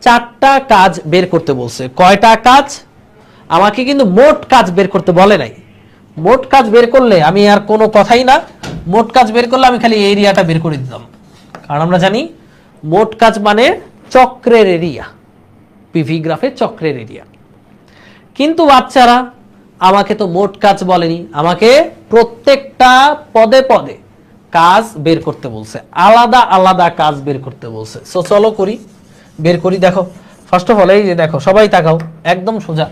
4টা কাজ বের করতে বলছে। কয়টা কাজ? আমাকে কিন্তু মোট কাজ বের করতে বলে নাই। মোট কাজ বের করলে আমি আর কোনো কথাই না, মোট কাজ বের করলে আমি খালি এরিয়াটা বের করে দিতাম, কারণ আমরা জানি মোট কাজ মানে চক্রের এরিয়া, পিভি গ্রাফে চক্রের এরিয়া। কিন্তু বাচ্চারা আমাকে তো মোট কাজ বলেনি, আমাকে প্রত্যেকটা পদে পদে কাজ বের করতে বলছে, আলাদা আলাদা কাজ বের করতে বলছে। সো চলো করি, বের করি। দেখো ফার্স্ট অফ অল এই যে দেখো, সবাই তাকাও, একদম সোজা।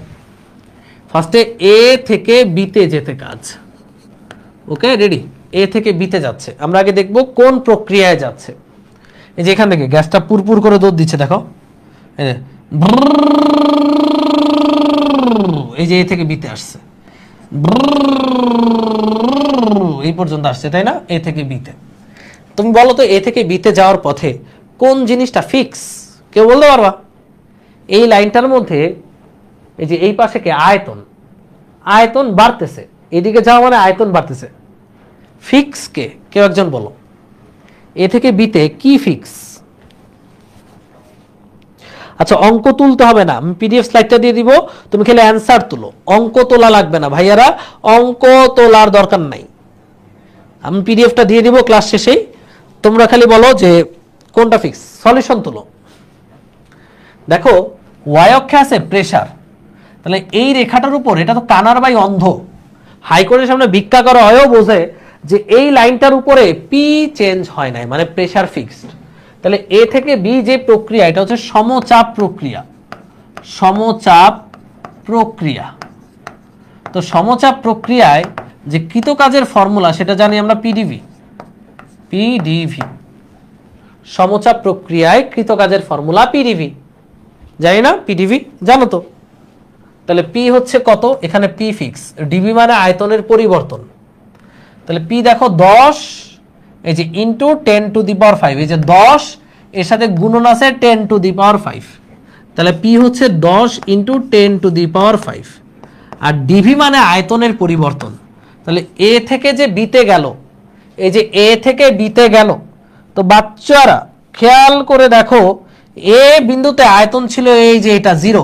ফার্স্টে এ থেকে বিতে যেতে কাজ। Okay ready? এ থেকে বিতে যাচ্ছে, আমরা আগে দেখব কোন প্রক্রিয়ায় যাচ্ছে। এই যে এখান থেকে গ্যাসটা পুরপুর করে দৌড় দিচ্ছে, দেখো এই যে এ থেকে বিতে আসছে, এই পর্যন্ত আসছে, তাই না? এ থেকে বিতে। তুমি বলো তো এ থেকে বিতে যাওয়ার পথে কোন জিনিসটা ফিক্স? কেউ বলতে পারবা? এই লাইনটার মধ্যে এই যে এই পাশে কে আয়তন, আয়তন বাড়তেছে, এদিকে যাওয়া মানে আয়তন বাড়তেছে। ফিক্স কে? কেউ একজন বলো, এ থেকে বিতে কি ফিক্স? আচ্ছা অঙ্ক তুলতে হবে না, আমি পিডিএফ স্লাইডটা দিয়ে দিব, তুমি খালি অ্যান্সার তুলো, অঙ্ক তোলা লাগবে না ভাইয়ারা, অঙ্ক তোলার দরকার নাই। আমি পিডিএফটা দিয়ে দিব ক্লাস শেষেই, তোমরা খালি বলো যে কোনটা ফিক্স, সলিউশন তুলো। দেখো ওয়াই অক্ষে আছে প্রেসার, তাহলে এই রেখাটার উপর, এটা তো কানার বাই অন্ধ, হাইকোর্টের সামনে ভিক্ষা করা হয়েও বোঝে যে এই লাইনটার উপরে পি চেঞ্জ হয় নাই, মানে প্রেসার ফিক্সড। তাহলে এ থেকে বি যে প্রক্রিয়া, এটা হচ্ছে সমচাপ প্রক্রিয়া, সমচাপ প্রক্রিয়া। তো সমচাপ প্রক্রিয়ায় যে কৃতকাজের ফর্মুলা সেটা জানি আমরা পিডিভি, পিডিভি। সমচাপ প্রক্রিয়ায় কৃতকাজের ফর্মুলা পিডিভি, জানি না? পিডিভি জানো তো? তাহলে পি হচ্ছে কত? এখানে পি ফিক্স, ডিভি মানে আয়তনের পরিবর্তন। তাহলে পি দেখো 10, এই যে ইন্টু 10 টু দি পাওয়ার 5, এই যে 10 এর সাথে গুণন আছে 10 টু দি পাওয়ার 5, তাহলে পি হচ্ছে 10 ইন্টু 10 টু দি পাওয়ার 5। আর ডিভি মানে আয়তনের পরিবর্তন। তাহলে এ থেকে যে বিতে গেল, এই যে এ থেকে বিতে গেল, তো বাচ্চারা খেয়াল করে দেখো এ বিন্দুতে আয়তন ছিল এই যে এটা 0,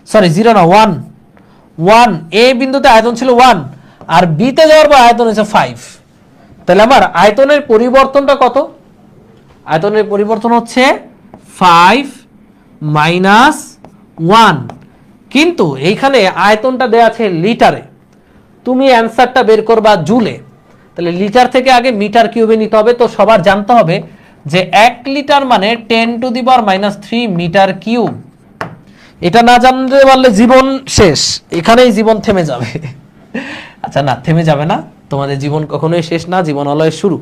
সরি 0 না 1, এ বিন্দুতে আয়তন ছিল 1 আর বিতে যাওয়ার পর আয়তন হচ্ছে 5। তাহলে আমার আয়তনের পরিবর্তনটা কত? আয়তনের পরিবর্তন হচ্ছে 5 মাইনাস 1, কিন্তু এইখানে আয়তনটা দেয়া আছে লিটারে, তুমি অ্যান্সারটা বের করবা জুলে। তাহলে লিটার থেকে আগে মিটার কিউবে নিতে হবে। তো সবার জানতে হবে যে 1 লিটার মানে 10⁻³ মিটার কিউব। এটা না জানতে পারলে জীবন শেষ, এখানেই জীবন থেমে যাবে। আচ্ছা না, থেমে যাবে না, তোমাদের জীবন কখনোই শেষ না, জীবন হলো শুরু।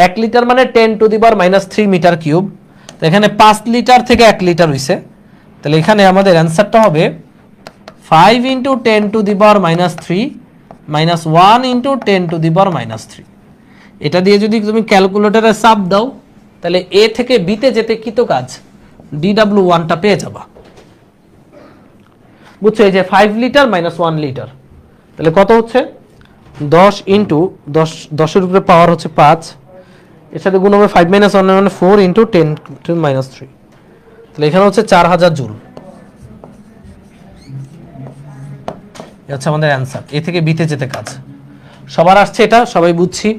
1 লিটার মানে 10⁻³ মিটার কিউব। তো এখানে 5 লিটার থেকে 1 লিটার হইছে, তাহলে এখানে আমাদের অ্যান্সারটা হবে 5 × 10⁻³ মাইনাস 1 × 10⁻³। এটা দিয়ে যদি তুমি ক্যালকুলেটরে চাপ দাও তাহলে এ থেকে বিতে যেতে কত কাজ DW1টা পেয়ে যাবা। বুঝছো? এই যে 5 লিটার মাইনাস 1 লিটার, তাহলে কত হচ্ছে 10 × 10 এর উপরে পাওয়ার হচ্ছে 5, এর সাথে গুণ হবে 5 - 1 মানে 4 × 10⁻³ তাহলে এখানে হচ্ছে 4000 জুল। আচ্ছা আমাদের অ্যান্সার এ থেকে বিতে যেতে কাজ সবার আসছে, এটা সবাই বুঝছি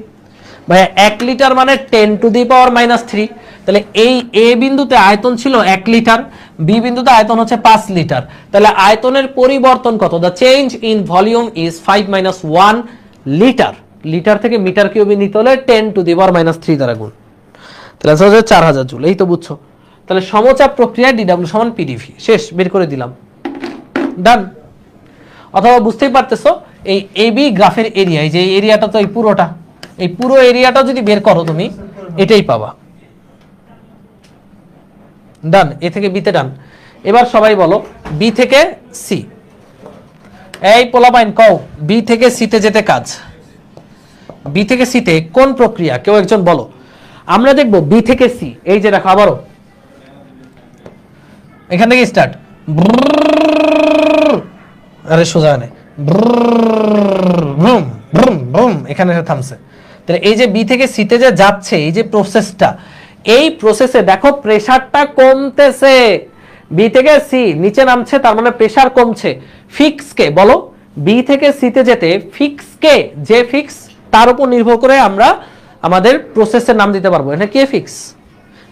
ভাই। 1 লিটার মানে 10⁻³ তাহলে এই এ বিন্দুতে আয়তন ছিল 1 লিটার, বি বিন্দুতে আয়তন হচ্ছে 5 লিটার। তাহলে আয়তনের পরিবর্তন কত? The change in volume is 5 - 1 litre. Litre থেকে মিটার কিউবে নিতে হলে 10⁻³ দ্বারা গুণ, তাহলে হচ্ছে 4000 জুল। এই তো বুঝছো? তাহলে সমচাপ প্রক্রিয়া DW = PdV। শেষ, বের করে দিলাম, ডান। অথবা বুঝতেই পারতেছো এই এবি গ্রাফের এরিয়া, এই যে এরিয়াটা, তো এই পুরোটা, এই পুরো এরিয়াটা যদি বের করো তুমি এটাই পাবা। ডান, এ থেকে বিতে ডান। এবার সবাই বলো বি থেকে সি। এই পোলাপাইন কও বি থেকে সিতে যেতে কাজ, বি থেকে সিতে কোন প্রক্রিয়া? কেউ একজন বলো। আমরা দেখবো বি থেকে সি, এই যে দেখো আবারও এখান থেকে স্টার্ট, আরে সোজা নেই, এখানে থামছে। তাহলে এই যে বি থেকে সিতে যে যাচ্ছে এই যে প্রসেসটা, এই প্রসেসে দেখো প্রেসারটা কমতেছে। বি থেকে সি নিচে নামছে, তার মানে প্রেসার কমছে। ফিক্স কে বলো, বি থেকে সিতে যেতে ফিক্স কে, যে ফিক্স তার উপর নির্ভর করে আমরা আমাদের প্রসেসের নাম দিতে পারবো। এটা কে ফিক্স?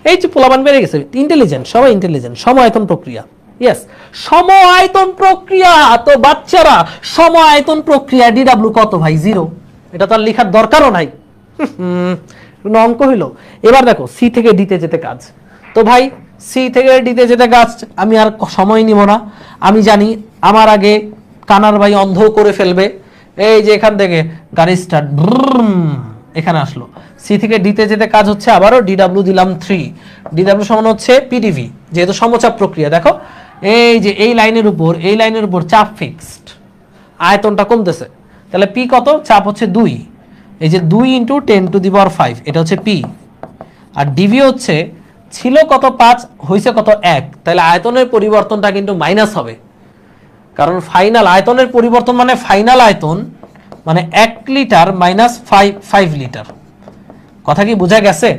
এই যে পোলাবান বেড়ে গেছে, ইন্টেলিজেন্ট, সবাই ইন্টেলিজেন্ট। সম আয়তন প্রক্রিয়া, ইয়েস সম আয়তন প্রক্রিয়া। তো বাচ্চারা সম আয়তন প্রক্রিয়া DW কত ভাই? 0। এটা তো আর লেখার দরকারও নাই, অঙ্ক হইলো। এবার দেখো সি থেকে ডিতে যেতে কাজ। তো ভাই সি থেকে ডিতে যেতে কাজ আমি আর সময় নিব না, আমি জানি আমার আগে কানার ভাই অন্ধ করে ফেলবে। এই যে এখান থেকে গাড়ি স্টার্ট, এখানে আসলো। সি থেকে ডিতে যেতে কাজ হচ্ছে আবারও DW দিলাম 3। DW সমান হচ্ছে PdV, যেহেতু সমচাপ প্রক্রিয়া। দেখো এই যে এই লাইনের উপর, এই লাইনের উপর চাপ ফিক্সড, আয়তনটা কমতেছে। তাহলে পি কত? চাপ হচ্ছে 2, এই যে 2 × 10⁵, এটা হচ্ছে পি। আর ডিভি হচ্ছে ছিল কত 5, হয়েছে কত 1। তাহলে আয়তনের পরিবর্তনটা কিন্তু মাইনাস হবে, কারণ ফাইনাল আয়তনের পরিবর্তন মানে ফাইনাল আয়তন মানে 1 লিটার মাইনাস 5 লিটার। কথা কি বোঝা গেছে?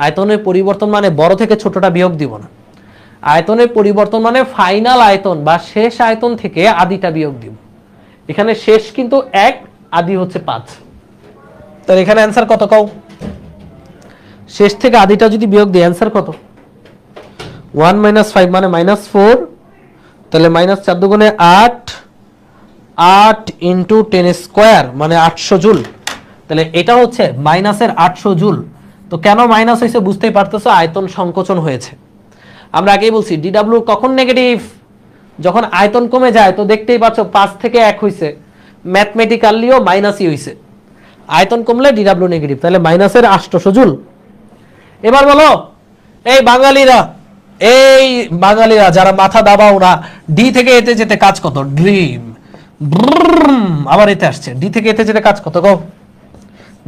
আয়তনের পরিবর্তন মানে বড় থেকে ছোটটা বিয়োগ দিব না, আয়তনের পরিবর্তন মানে ফাইনাল আয়তন বা শেষ আয়তন থেকে আদিটা বিয়োগ দিব। এখানে শেষ কিন্তু 1, আদি হচ্ছে 5। তাহলে এখানে অ্যান্সার কত কও? শেষ থেকে আদিটা যদি বিয়োগ দিই অ্যান্সার কত? 1 - 5 মানে -4, তাহলে -4 দুগুণে 8, 8 × 10² মানে 800 জুল। তাহলে এটা হচ্ছে মাইনাসের 800 জুল। তো কেন মাইনাস হয়েছে বুঝতেই পারতেছো, আয়তন সংকোচন হয়েছে। আমরা আগেই বলছি DW কখন নেগেটিভ? যখন আয়তন কমে যায়। তো দেখতেই পাচ্ছ 5 থেকে 1 হয়েছে, ম্যাথমেটিক্যালিও মাইনাসই হয়েছে। আয়তন কমলে DW নেগেটিভ, তাহলে মাইনাসের 800 জুল। এবার বলো এই বাঙালিরা যারা মাথা দাবাও না, ডি থেকে এতে যেতে কাজ কত? ড্রিম, আবার এতে আসছে। ডি থেকে এতে যেতে কাজ কত গো?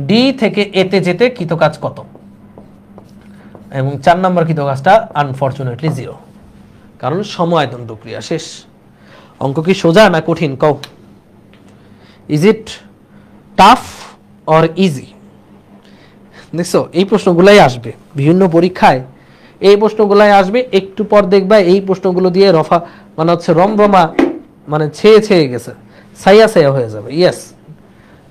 ডি থেকে এতে যেতে কৃত কাজ কত? এবং 4 নম্বর কৃত কাজটা আনফরচুনেটলি 0, কারণ সম আয়তন প্রক্রিয়া। শেষ। অঙ্ক কি সোজা না কঠিন কও? Is it tough or easy? দেখছো এই প্রশ্নগুলাই আসবে বিভিন্ন পরীক্ষায়, এই প্রশ্নগুলাই আসবে। একটু পর দেখবা এই প্রশ্নগুলো দিয়ে রফা মানে হচ্ছে রমরমা মানে ছেয়ে গেছে, ছাইয়া ছাইয়া হয়ে যাবে। ইয়েস,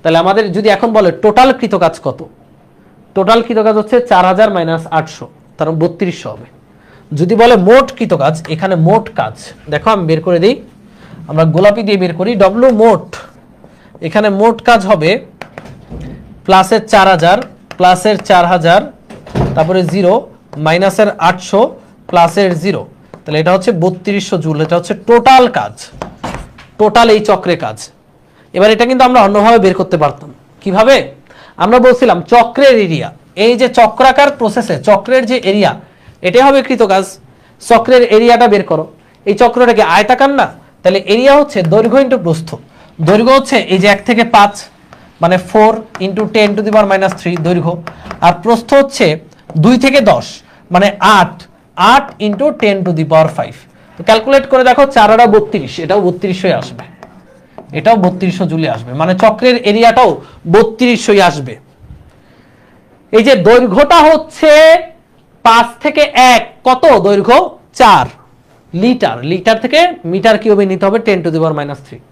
তাহলে আমাদের যদি এখন বলে টোটাল কৃত কাজ কত, টোটাল কৃত কাজ হচ্ছে 4000 মাইনাস 800, তার 3200 হবে। যদি বলে মোট কৃত কাজ, এখানে মোট কাজ দেখো আমি বের করে দিই, আমরা গোলাপি দিয়ে বের করি, ডব্লু মোট, এখানে মোট কাজ হবে প্লাসের 4000 প্লাসের 4000 তারপরে 0 মাইনাসের 800 প্লাসের 0, তাহলে এটা হচ্ছে 3200 জুল। এটা হচ্ছে টোটাল কাজ, টোটাল এই চক্রে কাজ। এবার এটা কিন্তু আমরা অন্যভাবে বের করতে পারতাম। কিভাবে? আমরা বলছিলাম চক্রের এরিয়া, এই যে চক্রাকার প্রসেসে চক্রের যে এরিয়া, এটাই হবে কৃত কাজ। চক্রের এরিয়াটা বের করো। এই চক্রটা কি আয়তাকার না? তাহলে এরিয়া হচ্ছে দৈর্ঘ্য ইন্টু প্রস্থ। দৈর্ঘ্য হচ্ছে এই যে 1 থেকে 5 মানে 4 into 10 to the power minus 3 দৈর্ঘ্য, আর প্রস্থ হচ্ছে 2 থেকে 10 মানে 8 ইন্টু 10 টু দি পাওয়ার 5। তো ক্যালকুলেট করে দেখো 4 আর 32, এটাও 3200 আসবে, এটাও 3200 জুলে আসবে, মানে চক্রের এরিয়াটাও 3200 আসবে। এই যে দৈর্ঘ্যটা হচ্ছে 5 থেকে 1 কত দৈর্ঘ্য 4 লিটার, লিটার থেকে মিটার কিউবে নিতে হবে 10 টু দি পাওয়ার মাইনাস 3।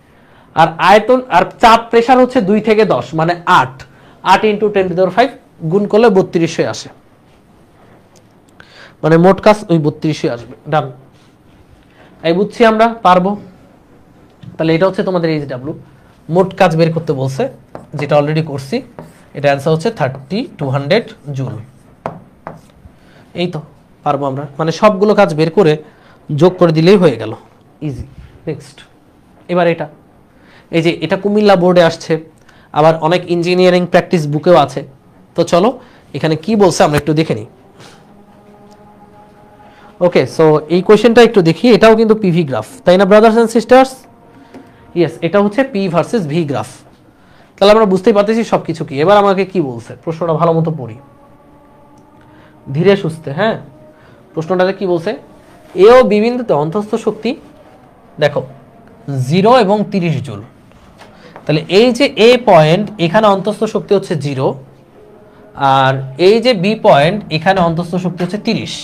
আর আয়তন আর চাপ প্রেসার হচ্ছে 2 থেকে 10 মানে 8 ইন্টু 10 টু দি পাওয়ার 5 গুণ করলে 3200 আসে, মানে মোট কাজ ওই 3200 আসবে। ডান, এই বুঝছি আমরা পারবো। তাহলে এটা হচ্ছে তোমাদের এইচ ডাব্লিউ, মোট কাজ বের করতে বলছে, যেটা অলরেডি করছি। এটা অ্যান্সার হচ্ছে 3200 জুল। এই তো পারবো আমরা, মানে সবগুলো কাজ বের করে যোগ করে দিলেই হয়ে গেল, ইজি। নেক্সট, এবার এটা, এই যে এটা কুমিল্লা বোর্ডে আসছে, আবার অনেক ইঞ্জিনিয়ারিং প্র্যাকটিস বুকেও আছে। তো চলো এখানে কি বলছে আমরা একটু দেখে নিই। ওকে, সো এই কোয়েশ্চেনটা একটু দেখি। এটাও কিন্তু পিভি গ্রাফ, তাই না ব্রাদার্স এন্ড সিস্টার্স? ইয়েস, এটা হচ্ছে পি ভার্সেস ভি গ্রাফ। তাহলে আমরা বুঝতেই পারতেছি সবকিছু কি। এবার আমাকে কি বলছে, প্রশ্নটা ভালো মতো পড়ি ধীরে সুস্থে। হ্যাঁ, প্রশ্নটাতে কি বলছে, এ ও বি বিন্দুতে অন্তঃস্থ শক্তি দেখো 0 এবং 30 জুল। তাহলে এই যে এ পয়েন্ট, এখানে অন্তঃস্থ শক্তি হচ্ছে 0, আর এই যে বি পয়েন্ট, এখানে অন্তঃস্থ শক্তি হচ্ছে 30।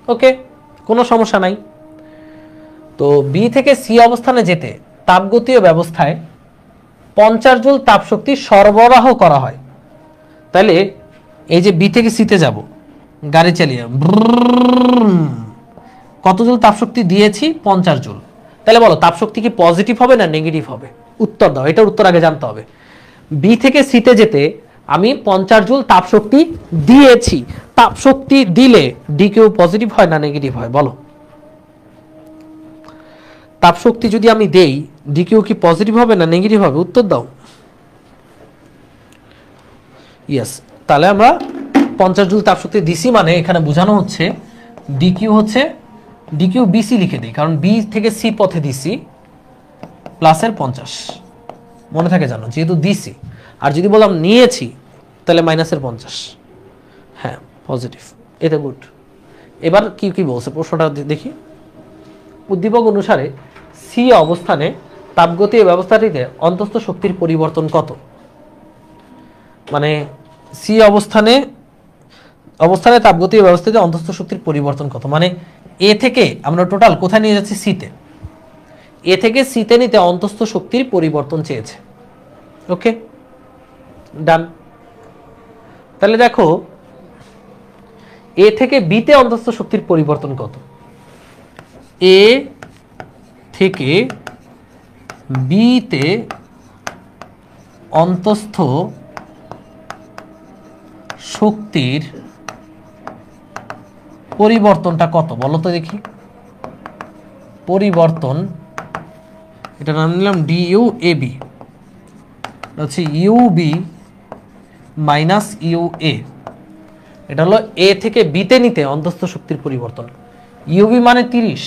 ওকে, কোনো সমস্যা নাই। তো বি থেকে সি অবস্থানে যেতে তাপগতীয় ব্যবস্থায় 50 জুল তাপশক্তি সরবরাহ করা হয়। তাহলে এই যে বি থেকে সিতে যাব গাড়ি চালিয়ে, কত জুল তাপশক্তি দিয়েছি? 50 জুল। তাহলে বলো তাপশক্তি কি পজিটিভ হবে না নেগেটিভ হবে? উত্তর দাও, এটার উত্তর আগে জানতে হবে। বি থেকে সিতে যেতে আমি 50 জুল তাপশক্তি দিয়েছি, তাপশক্তি দিলে ডি কিউ পজিটিভ হয় না নেগেটিভ হয় বলো? তাপশক্তি যদি আমি দেই ডি কিউ কি পজিটিভ হবে না নেগেটিভ হবে? উত্তর দাও। ইয়েস, তাহলে আমরা 50 জুল তাপশক্তি দিছি, মানে এখানে বোঝানো হচ্ছে ডি কিউ হচ্ছে ডি কিউ বিসি লিখে দিই, কারণ বি থেকে সি পথে দিছি প্লাসের 50, মনে থাকে জানো, যেহেতু দিছি। আর যদি বললাম নিয়েছি তাহলে মাইনাসের 50। হ্যাঁ, পজিটিভ, এটা গুড। এবার কি কি বলছে প্রশ্নটা দেখি। উদ্দীপক অনুসারে সি অবস্থানে তাপগতীয় ব্যবস্থাটিতে অন্তঃস্থ শক্তির পরিবর্তন কত? মানে সি অবস্থানে তাপগতীয় ব্যবস্থাতে অন্তঃস্থ শক্তির পরিবর্তন কত, মানে এ থেকে আমরা টোটাল কোথায় নিয়ে যাচ্ছি? সিতে। এ থেকে সিতে নিতে অন্তঃস্থ শক্তির পরিবর্তন চেয়েছে। ওকে, ডান। তাহলে দেখো এ থেকে বিতে অন্তঃস্থ শক্তির পরিবর্তন কত? এ থেকে বিতে অন্তঃস্থ শক্তির পরিবর্তনটা কত বলো তো দেখি। পরিবর্তন, এটা নাম নিলাম ডিইউ এ বি, হচ্ছে ইউবি মাইনাস ইউ এ। এটা হলো এ থেকে বিতে নিতে অন্তঃস্থ শক্তির পরিবর্তন। ইউবি মানে 30,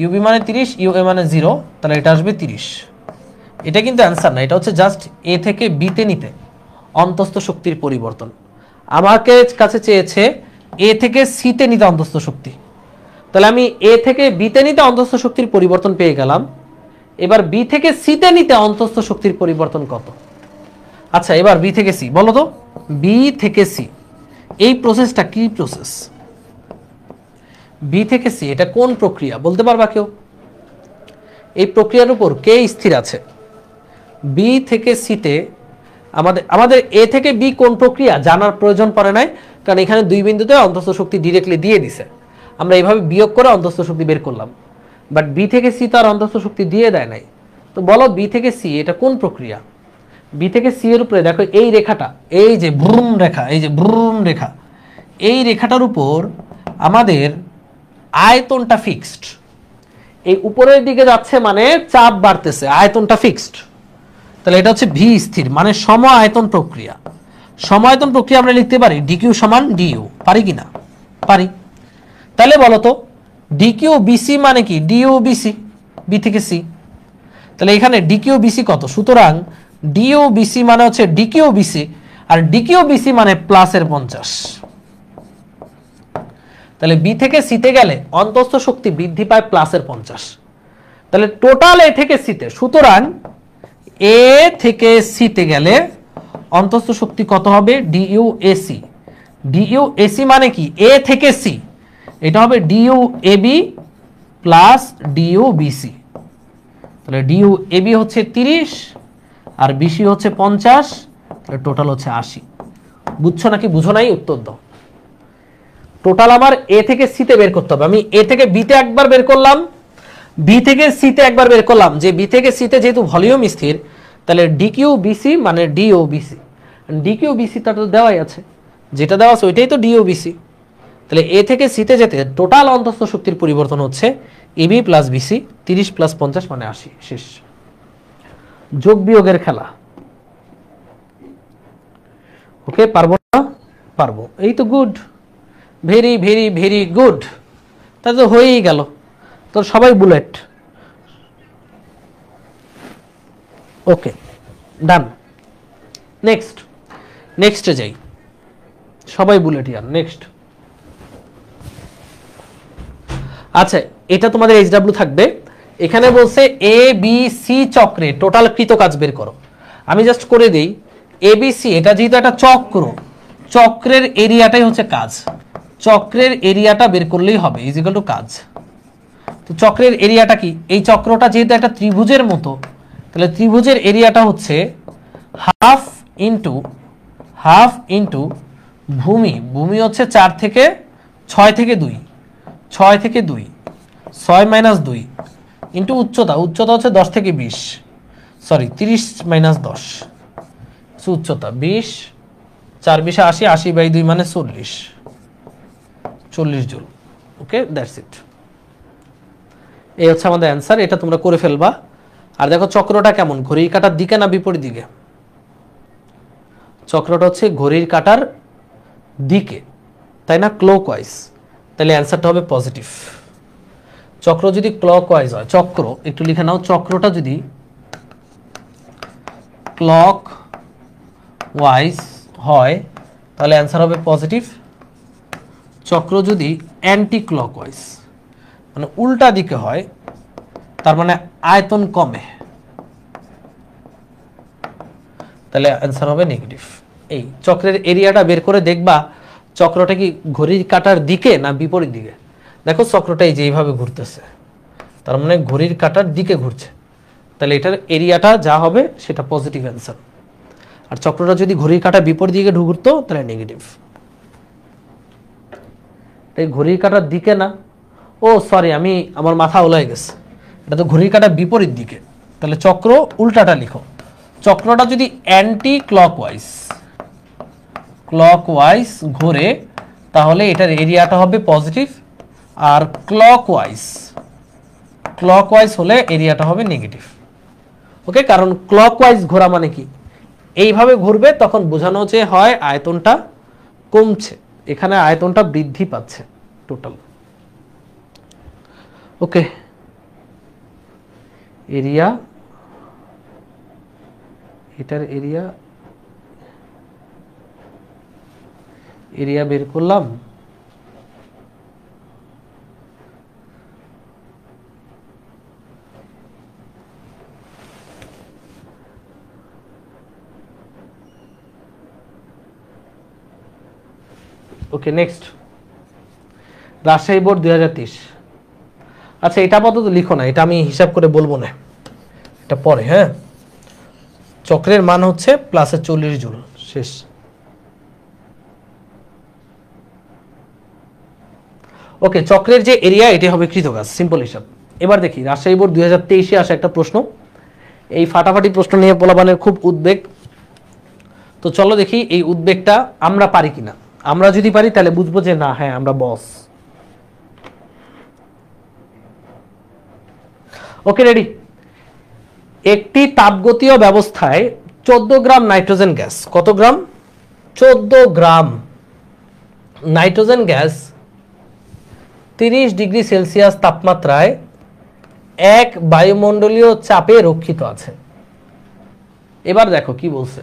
ইউবি মানে 30, ইউ এ মানে 0, তাহলে এটা আসবে 30। এটা কিন্তু অ্যান্সার না, এটা হচ্ছে জাস্ট এ থেকে বিতে নিতে অন্তঃস্থ শক্তির পরিবর্তন। আমাকে কাছে চেয়েছে এ থেকে সিতে নিতে অন্তঃস্থ শক্তি, তাহলে আমি এ থেকে বিতে নিতে অন্তঃস্থ শক্তির পরিবর্তন পেয়ে গেলাম। এবার বি থেকে সিতে নিতে অন্তঃস্থ শক্তির পরিবর্তন কত? আচ্ছা, এবার বি থেকে সি বলো তো। বি থেকে সি, এই প্রসেসটা কি প্রসেস? বি থেকে সি এটা কোন প্রক্রিয়া বলতে পারবা কেউ? এই প্রক্রিয়ার উপর কে স্থির আছে? বি থেকে সিতে আমাদের এ থেকে বি কোন প্রক্রিয়া জানার প্রয়োজন পড়ে নাই, কারণ এখানে দুই বিন্দুতে অন্তঃস্থ শক্তি ডিরেক্টলি দিয়ে দিছে। আমরা এইভাবে বিয়োগ করে অন্তঃস্থ শক্তি বের করলাম, বাট বি থেকে সি তো আর অন্তঃস্থ শক্তি দিয়ে দেয় নাই। তো বলো বি থেকে সি এটা কোন প্রক্রিয়া? বি থেকে সি এর উপরে দেখো এই রেখাটা, এই যে ভ্রূম রেখা, এই যে ভ্রূম রেখা, এই রেখাটার উপর আমাদের আয়তনটা ফিক্সড। এই উপরের দিকে যাচ্ছে মানে চাপ বাড়তেছে, আয়তনটা ফিক্সড। তাহলে এটা হচ্ছে ভি স্থির, মানে সম আয়তন প্রক্রিয়া। সম আয়তন প্রক্রিয়া আমরা লিখতে পারি ডিকিউ সমান ডিইউ, পারি কিনা? পারি। তাহলে বলো তো ডিকিউ বিসি মানে কি? ডিইউ বিসি, বি থেকে সি। তাহলে এখানে ডিকিউ বিসি কত? সুতরাং ডিইউ বিসি মানে হচ্ছে ডিকিউ বিসি, আর ডিকিউ বিসি মানে প্লাসের 50। তাহলে বি থেকে সিতে গেলে অন্তঃস্থ শক্তি বৃদ্ধি পায় প্লাসের 50। তাহলে টোটাল এ থেকে সিতে, সুতরাং এ থেকে সিতে গেলে অন্তঃস্থ শক্তি কত হবে? DU AC. ডিইউ এসি মানে কি? এ থেকে সি, এটা হবে dU AB plus dU BC. তাহলে ডিইউ এবি হচ্ছে 30 আর বিসি হচ্ছে 50, তাহলে টোটাল হচ্ছে 80। বুঝছো নাকি বুঝো নাই? উত্তর দাও। টোটাল আমার এ থেকে সিতে বের করতে হবে। আমি এ থেকে বিতে একবার বের করলাম, বি থেকে সিতে একবার বের করলাম। যে বি থেকে সিতে যেহেতু ভলিউম স্থির, তাহলে ডিকিউ বিসি মানে ডিও বিসি। ডিকিউ বিসি তা তো দেওয়াই আছে, যেটা দেওয়া আছে ওইটাই তো ডিও বিসি। তাহলে এ থেকে সিতে যেতে টোটাল অন্তঃস্থ শক্তির পরিবর্তন হচ্ছে এবি প্লাস বিসি, 30 প্লাস 50 মানে 80। শেষ। যোগ বিয়োগের খেলা। ওকে, পারবো না? পারবো। এই তো good, very very very good. তাহলে তো হয়েই গেল। তো সবাই বুলেট। ওকে, ডান। নেক্সট, নেক্সটে যাই। সবাই বুলেট ইয়ার। নেক্সট। আচ্ছা, এটা তোমাদের এইচডব্লিউ থাকবে। এখানে বলছে এ বি সি চক্রে টোটাল কৃত কাজ বের করো। আমি জাস্ট করে দেই এ বি সি, এটা যেহেতু একটা চক্র, চক্রের এরিয়াটাই হচ্ছে কাজ। চক্রের এরিয়াটা বের করলেই হবে ইজ ইকুয়াল টু কাজ। তো চক্রের এরিয়াটা কি? এই চক্রটা যেহেতু একটা ত্রিভুজের মতো, তাহলে ত্রিভুজের এরিয়াটা হচ্ছে হাফ ইন্টু ভূমি। ভূমি হচ্ছে 4 থেকে 6 থেকে 2, 6 থেকে 2, 6 মাইনাস 2 ইন্টু উচ্চতা। উচ্চতা হচ্ছে 10 থেকে 20, সরি 30 মাইনাস 10, উচ্চতা 20, 4 20 80, 80 বাই 2 মানে 40 জুল। Okay, that's it. এই হচ্ছে আমাদের অ্যান্সার। এটা তোমরা করে ফেলবা। আর দেখো চক্রটা কেমন, ঘড়ির কাঁটার দিকে না বিপরীত দিকে? চক্রটা হচ্ছে ঘড়ির কাঁটার দিকে, তাই না? ক্লকওয়াইজ। তাহলে অ্যান্সারটা হবে পজিটিভ। চক্র যদি ক্লকওয়াইজ হয়, চক্র একটু লিখে নাও, চক্রটা যদি ক্লকওয়াইজ হয় তাহলে অ্যান্সার হবে পজিটিভ। চক্র যদি অ্যান্টি ক্লকওয়াইজ মানে উল্টা দিকে হয়, তার মানে আয়তন কমে, তাহলে অ্যান্সার হবে নেগেটিভ। এই চক্রের এরিয়াটা বের করে দেখবা চক্রটা কি ঘড়ির কাঁটার দিকে না বিপরীত দিকে। দেখো চক্রটা এই যে এইভাবে ঘুরতেছে, তার মানে ঘড়ির কাঁটার দিকে ঘুরছে, তাহলে এটার এরিয়াটা যা হবে সেটা পজিটিভ অ্যান্সার। আর চক্রটা যদি ঘড়ির কাঁটা বিপরীত দিকে ঘুরতো তাহলে নেগেটিভ। এই ঘড়ির কাঁটার দিকে না, ও সরি, আমার মাথা ওলাই গেছে, এটা তো ঘড়ির কাঁটা বিপরীত দিকে, তাহলে চক্র উল্টাটা লিখো। চক্রটা যদি অ্যান্টি ক্লকওয়াইজ ঘোরে তাহলে এটার এরিয়াটা হবে পজিটিভ, আর ক্লকওয়াইজ হলে এরিয়াটা হবে নেগেটিভ। ওকে, কারণ ক্লকওয়াইজ ঘোরা মানে কি? এইভাবে ঘুরবে, তখন বোঝানো যে হয় আয়তনটা কমছে, এখানে আয়তনটা বৃদ্ধি পাচ্ছে টোটাল। ওকে, এরিয়া, এটার এরিয়া বের করলাম। Okay next, Rajshahi board 2023। আচ্ছা এটা আপাতত লিখো না, এটা আমি হিসাব করে বলবো না, এটা পরে। হ্যাঁ, চক্রের মান হচ্ছে প্লাসে 40 জুল, শেষ। ওকে, চক্রের যে এরিয়া এটি হবে কৃতকাজ, সিম্পল হিসাব। এবার দেখি রাজশাহী বোর্ড 2023-এ আসা একটা প্রশ্ন, এই ফাটাফাটি প্রশ্ন নিয়ে পোলাপানের খুব উদ্বেগ। তো চলো দেখি এই উদ্বেগটা আমরা পারি কিনা। আমরা যদি পারি তাহলে বুঝবো যে না, হ্যাঁ আমরা বস। Okay ready. একটি তাপগতীয় ব্যবস্থায় 14 গ্রাম নাইট্রোজেন গ্যাস, কত গ্রাম? 14 গ্রাম নাইট্রোজেন গ্যাস 30 ডিগ্রি সেলসিয়াস তাপমাত্রায় এক বায়ুমণ্ডলীয় চাপে রক্ষিত আছে। এবার দেখো কি বলছে,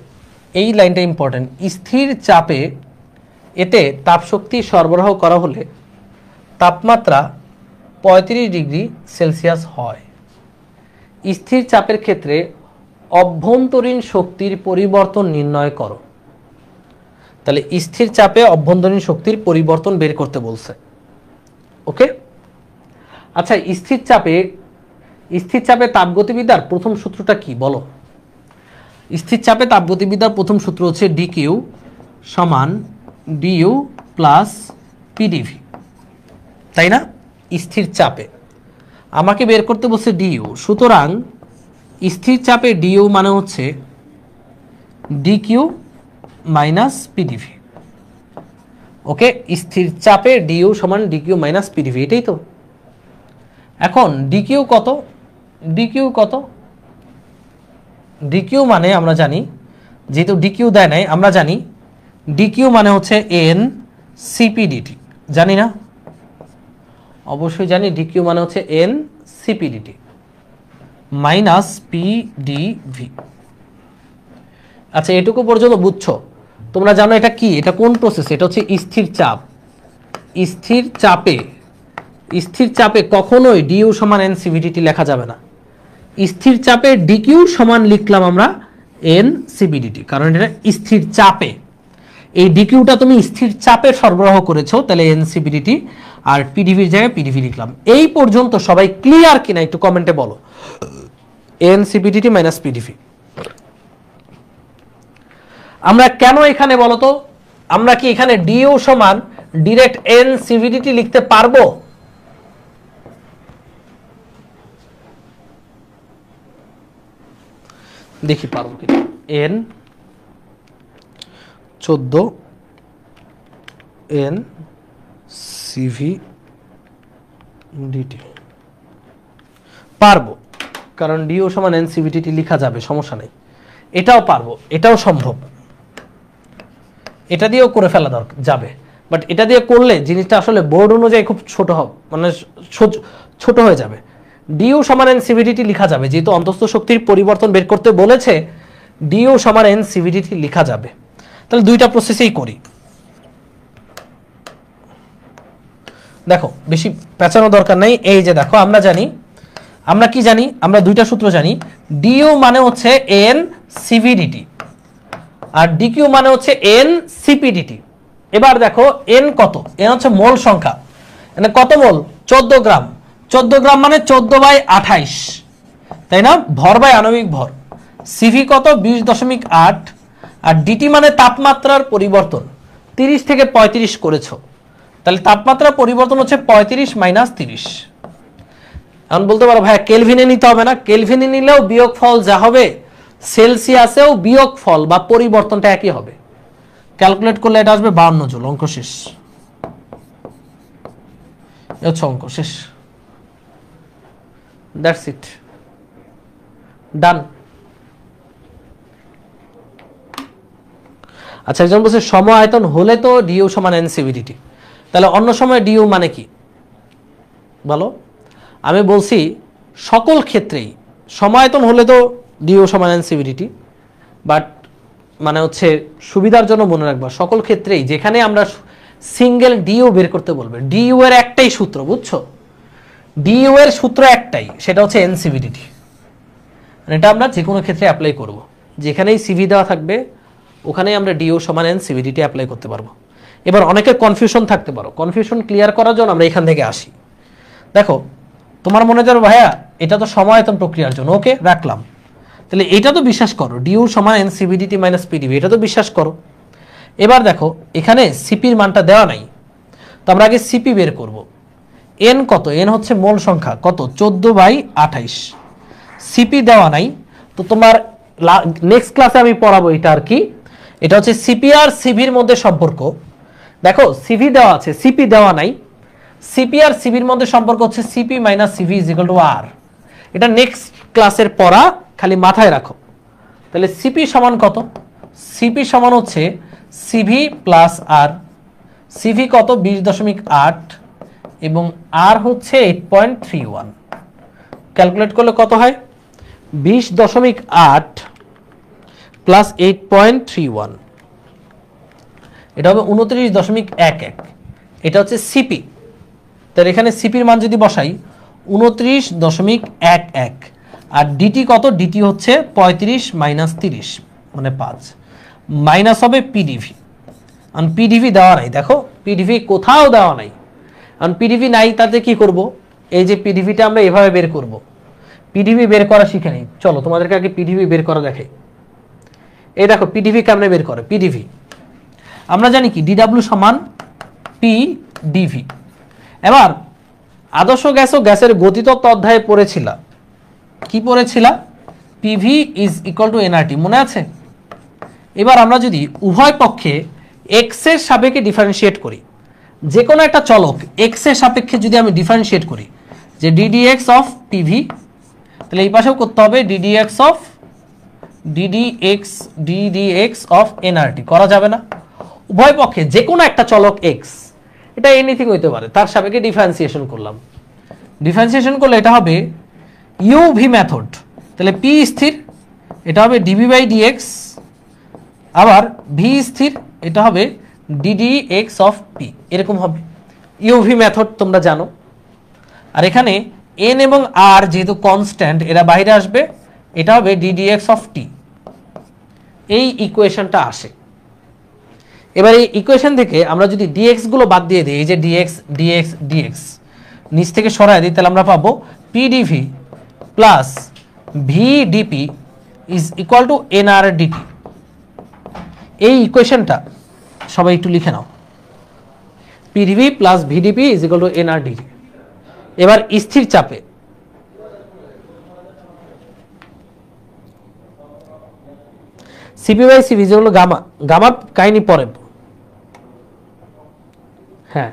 এই লাইনটা ইম্পর্টেন্ট। স্থির চাপে এতে তাপশক্তি সরবরাহ করা হলে তাপমাত্রা 35 ডিগ্রি সেলসিয়াস হয়। স্থির চাপের ক্ষেত্রে অভ্যন্তরীণ শক্তির পরিবর্তন নির্ণয় করো। তাহলে স্থির চাপে অভ্যন্তরীণ শক্তির পরিবর্তন বের করতে বলছে। ওকে, আচ্ছা স্থির চাপে তাপগতিবিদ্যার প্রথম সূত্রটা কি বলো? স্থির চাপে তাপগতিবিদ্যার প্রথম সূত্র হচ্ছে ডিকিউ সমান ডিইউ প্লাস পিডিভি, তাই না? স্থির চাপে আমাকে বের করতে বলছে ডিইউ, সুতরাং স্থির চাপে ডিইউ মানে হচ্ছে ডিকিউ মাইনাস পিডিভি। ওকে, স্থির চাপে ডিইউ সমান ডিকিউ মাইনাস পিডিভি, এটাই তো। এখন ডিকিউ কত? ডিকিউ মানে আমরা জানি, যেহেতু ডিকিউ দেয় নাই, আমরা জানি ডিকিউ মানে হচ্ছে এন সিপিডিটি, জানি না? অবশ্যই জানি, ডিকিউ মানে হচ্ছে এন সিপিডিটি মাইনাস পিডিভি। আচ্ছা এটুকু পর্যন্ত বুঝছো? তোমরা জানো এটা কি, এটা কোন প্রসেস? এটা হচ্ছে স্থির চাপ। স্থির চাপে কখনোই ডিইউ সমান এন সিপিডিটি লেখা যাবে না। স্থির চাপে ডিকিউ সমান লিখলাম আমরা এন সিপিডিটি, কারণ এটা স্থির চাপে। এই ডিকিউটা তুমি স্থির চাপে সরবরাহ করেছো, তাহলে এন সিপিডিটি, আর পিডিভির জায়গায় পিডিভি লিখলাম। এই পর্যন্ত সবাই ক্লিয়ার কিনা একটু কমেন্টে বলো। N CpdT minus PdV. আমরা কেন এখানে বলো তো, আমরা কি এখানে ডিইউ সমান ডিরেক্ট এন সিপিডিটি লিখতে পারবো? দেখি পারবো কিনা। এন 14 এন সিভি ডিটি পারবো, কারণ ডিও সমান এন সিভিডিটি লেখা যাবে, সমস্যা নেই। এটাও পারবো, এটাও সম্ভব, এটা দিয়েও করে ফেলা দরকার যাবে। বাট এটা দিয়ে করলে জিনিসটা আসলে বোর্ড অনুযায়ী খুব ছোট হবে, মানে ছোট হয়ে যাবে। ডিও সমান এন সিভিডিটি লেখা যাবে, যেহেতু অন্তস্থ শক্তির পরিবর্তন বের করতে বলেছে, ডিও সমান এন সিভিডিটি লেখা যাবে। তাহলে দুইটা প্রসেসেই করি। দেখো বেশি পেঁচানো দরকার নাই। এই যে দেখো, আমরা জানি, আমরা কি জানি, আমরা দুইটা সূত্র জানি। ডিইউ মানে হচ্ছে এন সিভিডিটি আর ডিকিউ মানে হচ্ছে এন সিপিডিটি। এবার দেখো এন কত, এন হচ্ছে মোল সংখ্যা, মানে কত মোল? 14 গ্রাম। 14 গ্রাম মানে 14/28, তাই না? ভর বাই আণবিক ভর। সিভি কত? 20.8। আর ডিটি মানে তাপমাত্রার পরিবর্তন, 30 থেকে 35 করেছো, তাহলে তাপমাত্রার পরিবর্তন হচ্ছে 35 মাইনাস 30। এখন বলতে পারো ভাই কেলভিনে নিতে হবে না, কেলভিনে নিলেও বিয়োগ ফল যা হবে সেলসিয়াসেও বিয়োগ ফল বা পরিবর্তনটা একই হবে। ক্যালকুলেট করলে এটা আসবে 52 জুল। অঙ্ক শেষ, হচ্ছে অঙ্ক শেষ। দ্যাটস ইট, ডান। আচ্ছা একজন বলছে সম আয়তন হলে তো ডিইউ সমান এন সিভিডিটি, তাহলে অন্য সময় ডিইউ মানে কি বলো? আমি বলছি সকল ক্ষেত্রেই সমায়তন হলে তো ডিইউ সমান এন সিভিডিটি, বাট মানে হচ্ছে সুবিধার জন্য মনে রাখবা সকল ক্ষেত্রেই যেখানে আমরা সিঙ্গেল ডিইউ বের করতে বলবে, ডিইউ এর একটাই সূত্র, বুঝছো? ডিইউ এর সূত্র একটাই, সেটা হচ্ছে এন সিভিডিটি। এটা আমরা যে কোনো ক্ষেত্রে অ্যাপ্লাই করব, যেখানেই সিভি দেওয়া থাকবে ওখানেই আমরা ডিইউ সমান এন সিভিডিটি অ্যাপ্লাই করতে পারবো। এবার অনেকের কনফিউশন থাকতে পারো, কনফিউশন ক্লিয়ার করার জন্য আমরা এখান থেকে আসি। দেখো তোমার মনে যাবে ভাইয়া এটা তো সমায়তন প্রক্রিয়ার জন্য, ওকে রাখলাম, তাহলে এটা তো বিশ্বাস করো ডিউ সমান এন সিভিডিটি মাইনাস পিডিভি, এটা তো বিশ্বাস করো। এবার দেখো এখানে সিপির মানটা দেওয়া নাই, তো আমরা আগে সিপি বের করব। এন কত, এন হচ্ছে মোল সংখ্যা কত 14/28, সিপি দেওয়া নাই। তো তোমার নেক্সট ক্লাসে আমি পড়াবো এটা আর কি, এটা হচ্ছে সিপি আর সিভির মধ্যে সম্পর্ক। দেখো সিভি দেওয়া আছে, সিপি দেওয়া নাই, সিপি আর সিভির মধ্যে সম্পর্ক হচ্ছে Cp minus Cv is equal to R. এটা নেক্সট ক্লাসের পড়া, খালি মাথায় রাখো। তাহলে সিপি সমান কত, সিপি সমান হচ্ছে সিভি প্লাস আর, সিভি কত 20.8 এবং আর হচ্ছে 8.31, ক্যালকুলেট করলে কত হয় 20.8 প্লাস 8.31, এটা হবে 29.11, এটা হচ্ছে সিপি। তাহলে এখানে সিপির মান যদি বসাই 29.11, আর ডিটি কত, ডিটি হচ্ছে 35 মাইনাস 30 মানে 5, মাইনাস হবে পিডিভি। আর পিডিভি দেওয়া নাই, দেখো পিডিভি কোথাও দেওয়া নাই, আর পিডিভি নাই তাতে কি করব, এই যে পিডিভিটা আমরা এভাবে বের করব। পিডিভি বের করা শিখে নেই, চলো তোমাদেরকে আগে পিডিভি বের করা দেখাই। এই দেখো পিডিভি কেমনে বের করে, পিডিভি আমরা জানি কি ডিডব্লিউ সমান পি ডিভি। এবার আদর্শ গ্যাস ও গ্যাসের গতিতত্ত্ব অধ্যায়ে পড়েছিলা, কি পড়েছিলা, PV is equal to nRT, মনে আছে? এবার আমরা যদি উভয় পক্ষে এক্স এর সাপেক্ষে ডিফারেন্সিয়েট করি, যে কোনো একটা চলক এক্স এর সাপেক্ষে যদি আমি ডিফারেন্সিয়েট করি যে ডিডিএক্স অফ পিভি, তাহলে এই পাশেও করতে হবে ডিডিএক্স অফ এনআরটি, করা যাবে না? উভয় পক্ষে যে কোনো একটা চলক এক্স, এটা এনিথিং হইতে পারে, তার সাপেক্ষে ডিফারেন্সিয়েশন করলাম, ডিফারেন্সিয়েশন করলে এটা হবে ইউভি মেথড, তাহলে পি স্থির, এটা হবে ডিভি বাই ডিএক্স, আবার ভি স্থির, এটা হবে ডিডিএক্স অফ পি, এরকম হবে। ইউভি মেথড তোমরা জানো। আর এখানে এন এবং আর যেহেতু কনস্ট্যান্ট, এরা বাইরে আসবে, এটা হবে ডিডিএক্স অফ টি, এই ইকুয়েশনটা আসে। এবার এই ইকুয়েশন থেকে আমরা যদি ডিএক্স গুলো বাদ দিয়ে দিই, এই যে ডিএক্স ডিএক্স ডিএক্স নিচ থেকে সরাই দিই, তাহলে আমরা পাবো PdV plus VdP is equal to nR dT. এই ইকুয়েশনটা সবাই একটু লিখে নাও, PdV plus VdP is equal to nR dT. এবার স্থির চাপে সিপি বাই সিভি যেগুলো গামা, গামার কাহিনী পরে। হ্যাঁ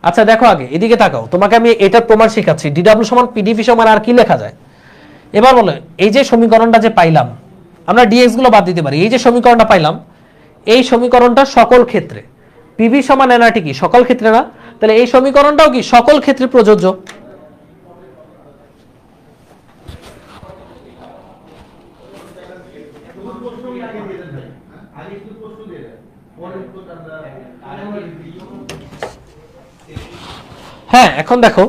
আচ্ছা দেখো আগে এদিকে তাকাও, তোমাকে আমি এটা প্রমাণ শেখাচ্ছি। ডিডব্লিউ সমান পিডিভি সমান আর কি লেখা যায়, এবার বলো এই যে সমীকরণটা যে পাইলাম, আমরা ডিএক্স গুলো বাদ দিতে পারি, এই যে সমীকরণটা পাইলাম, এই সমীকরণটা সকল ক্ষেত্রে, পিভি সমান এনআরটি কি সকল ক্ষেত্রে না, তাহলে এই সমীকরণটাও কি সকল ক্ষেত্রে প্রযোজ্য। হ্যাঁ এখন দেখো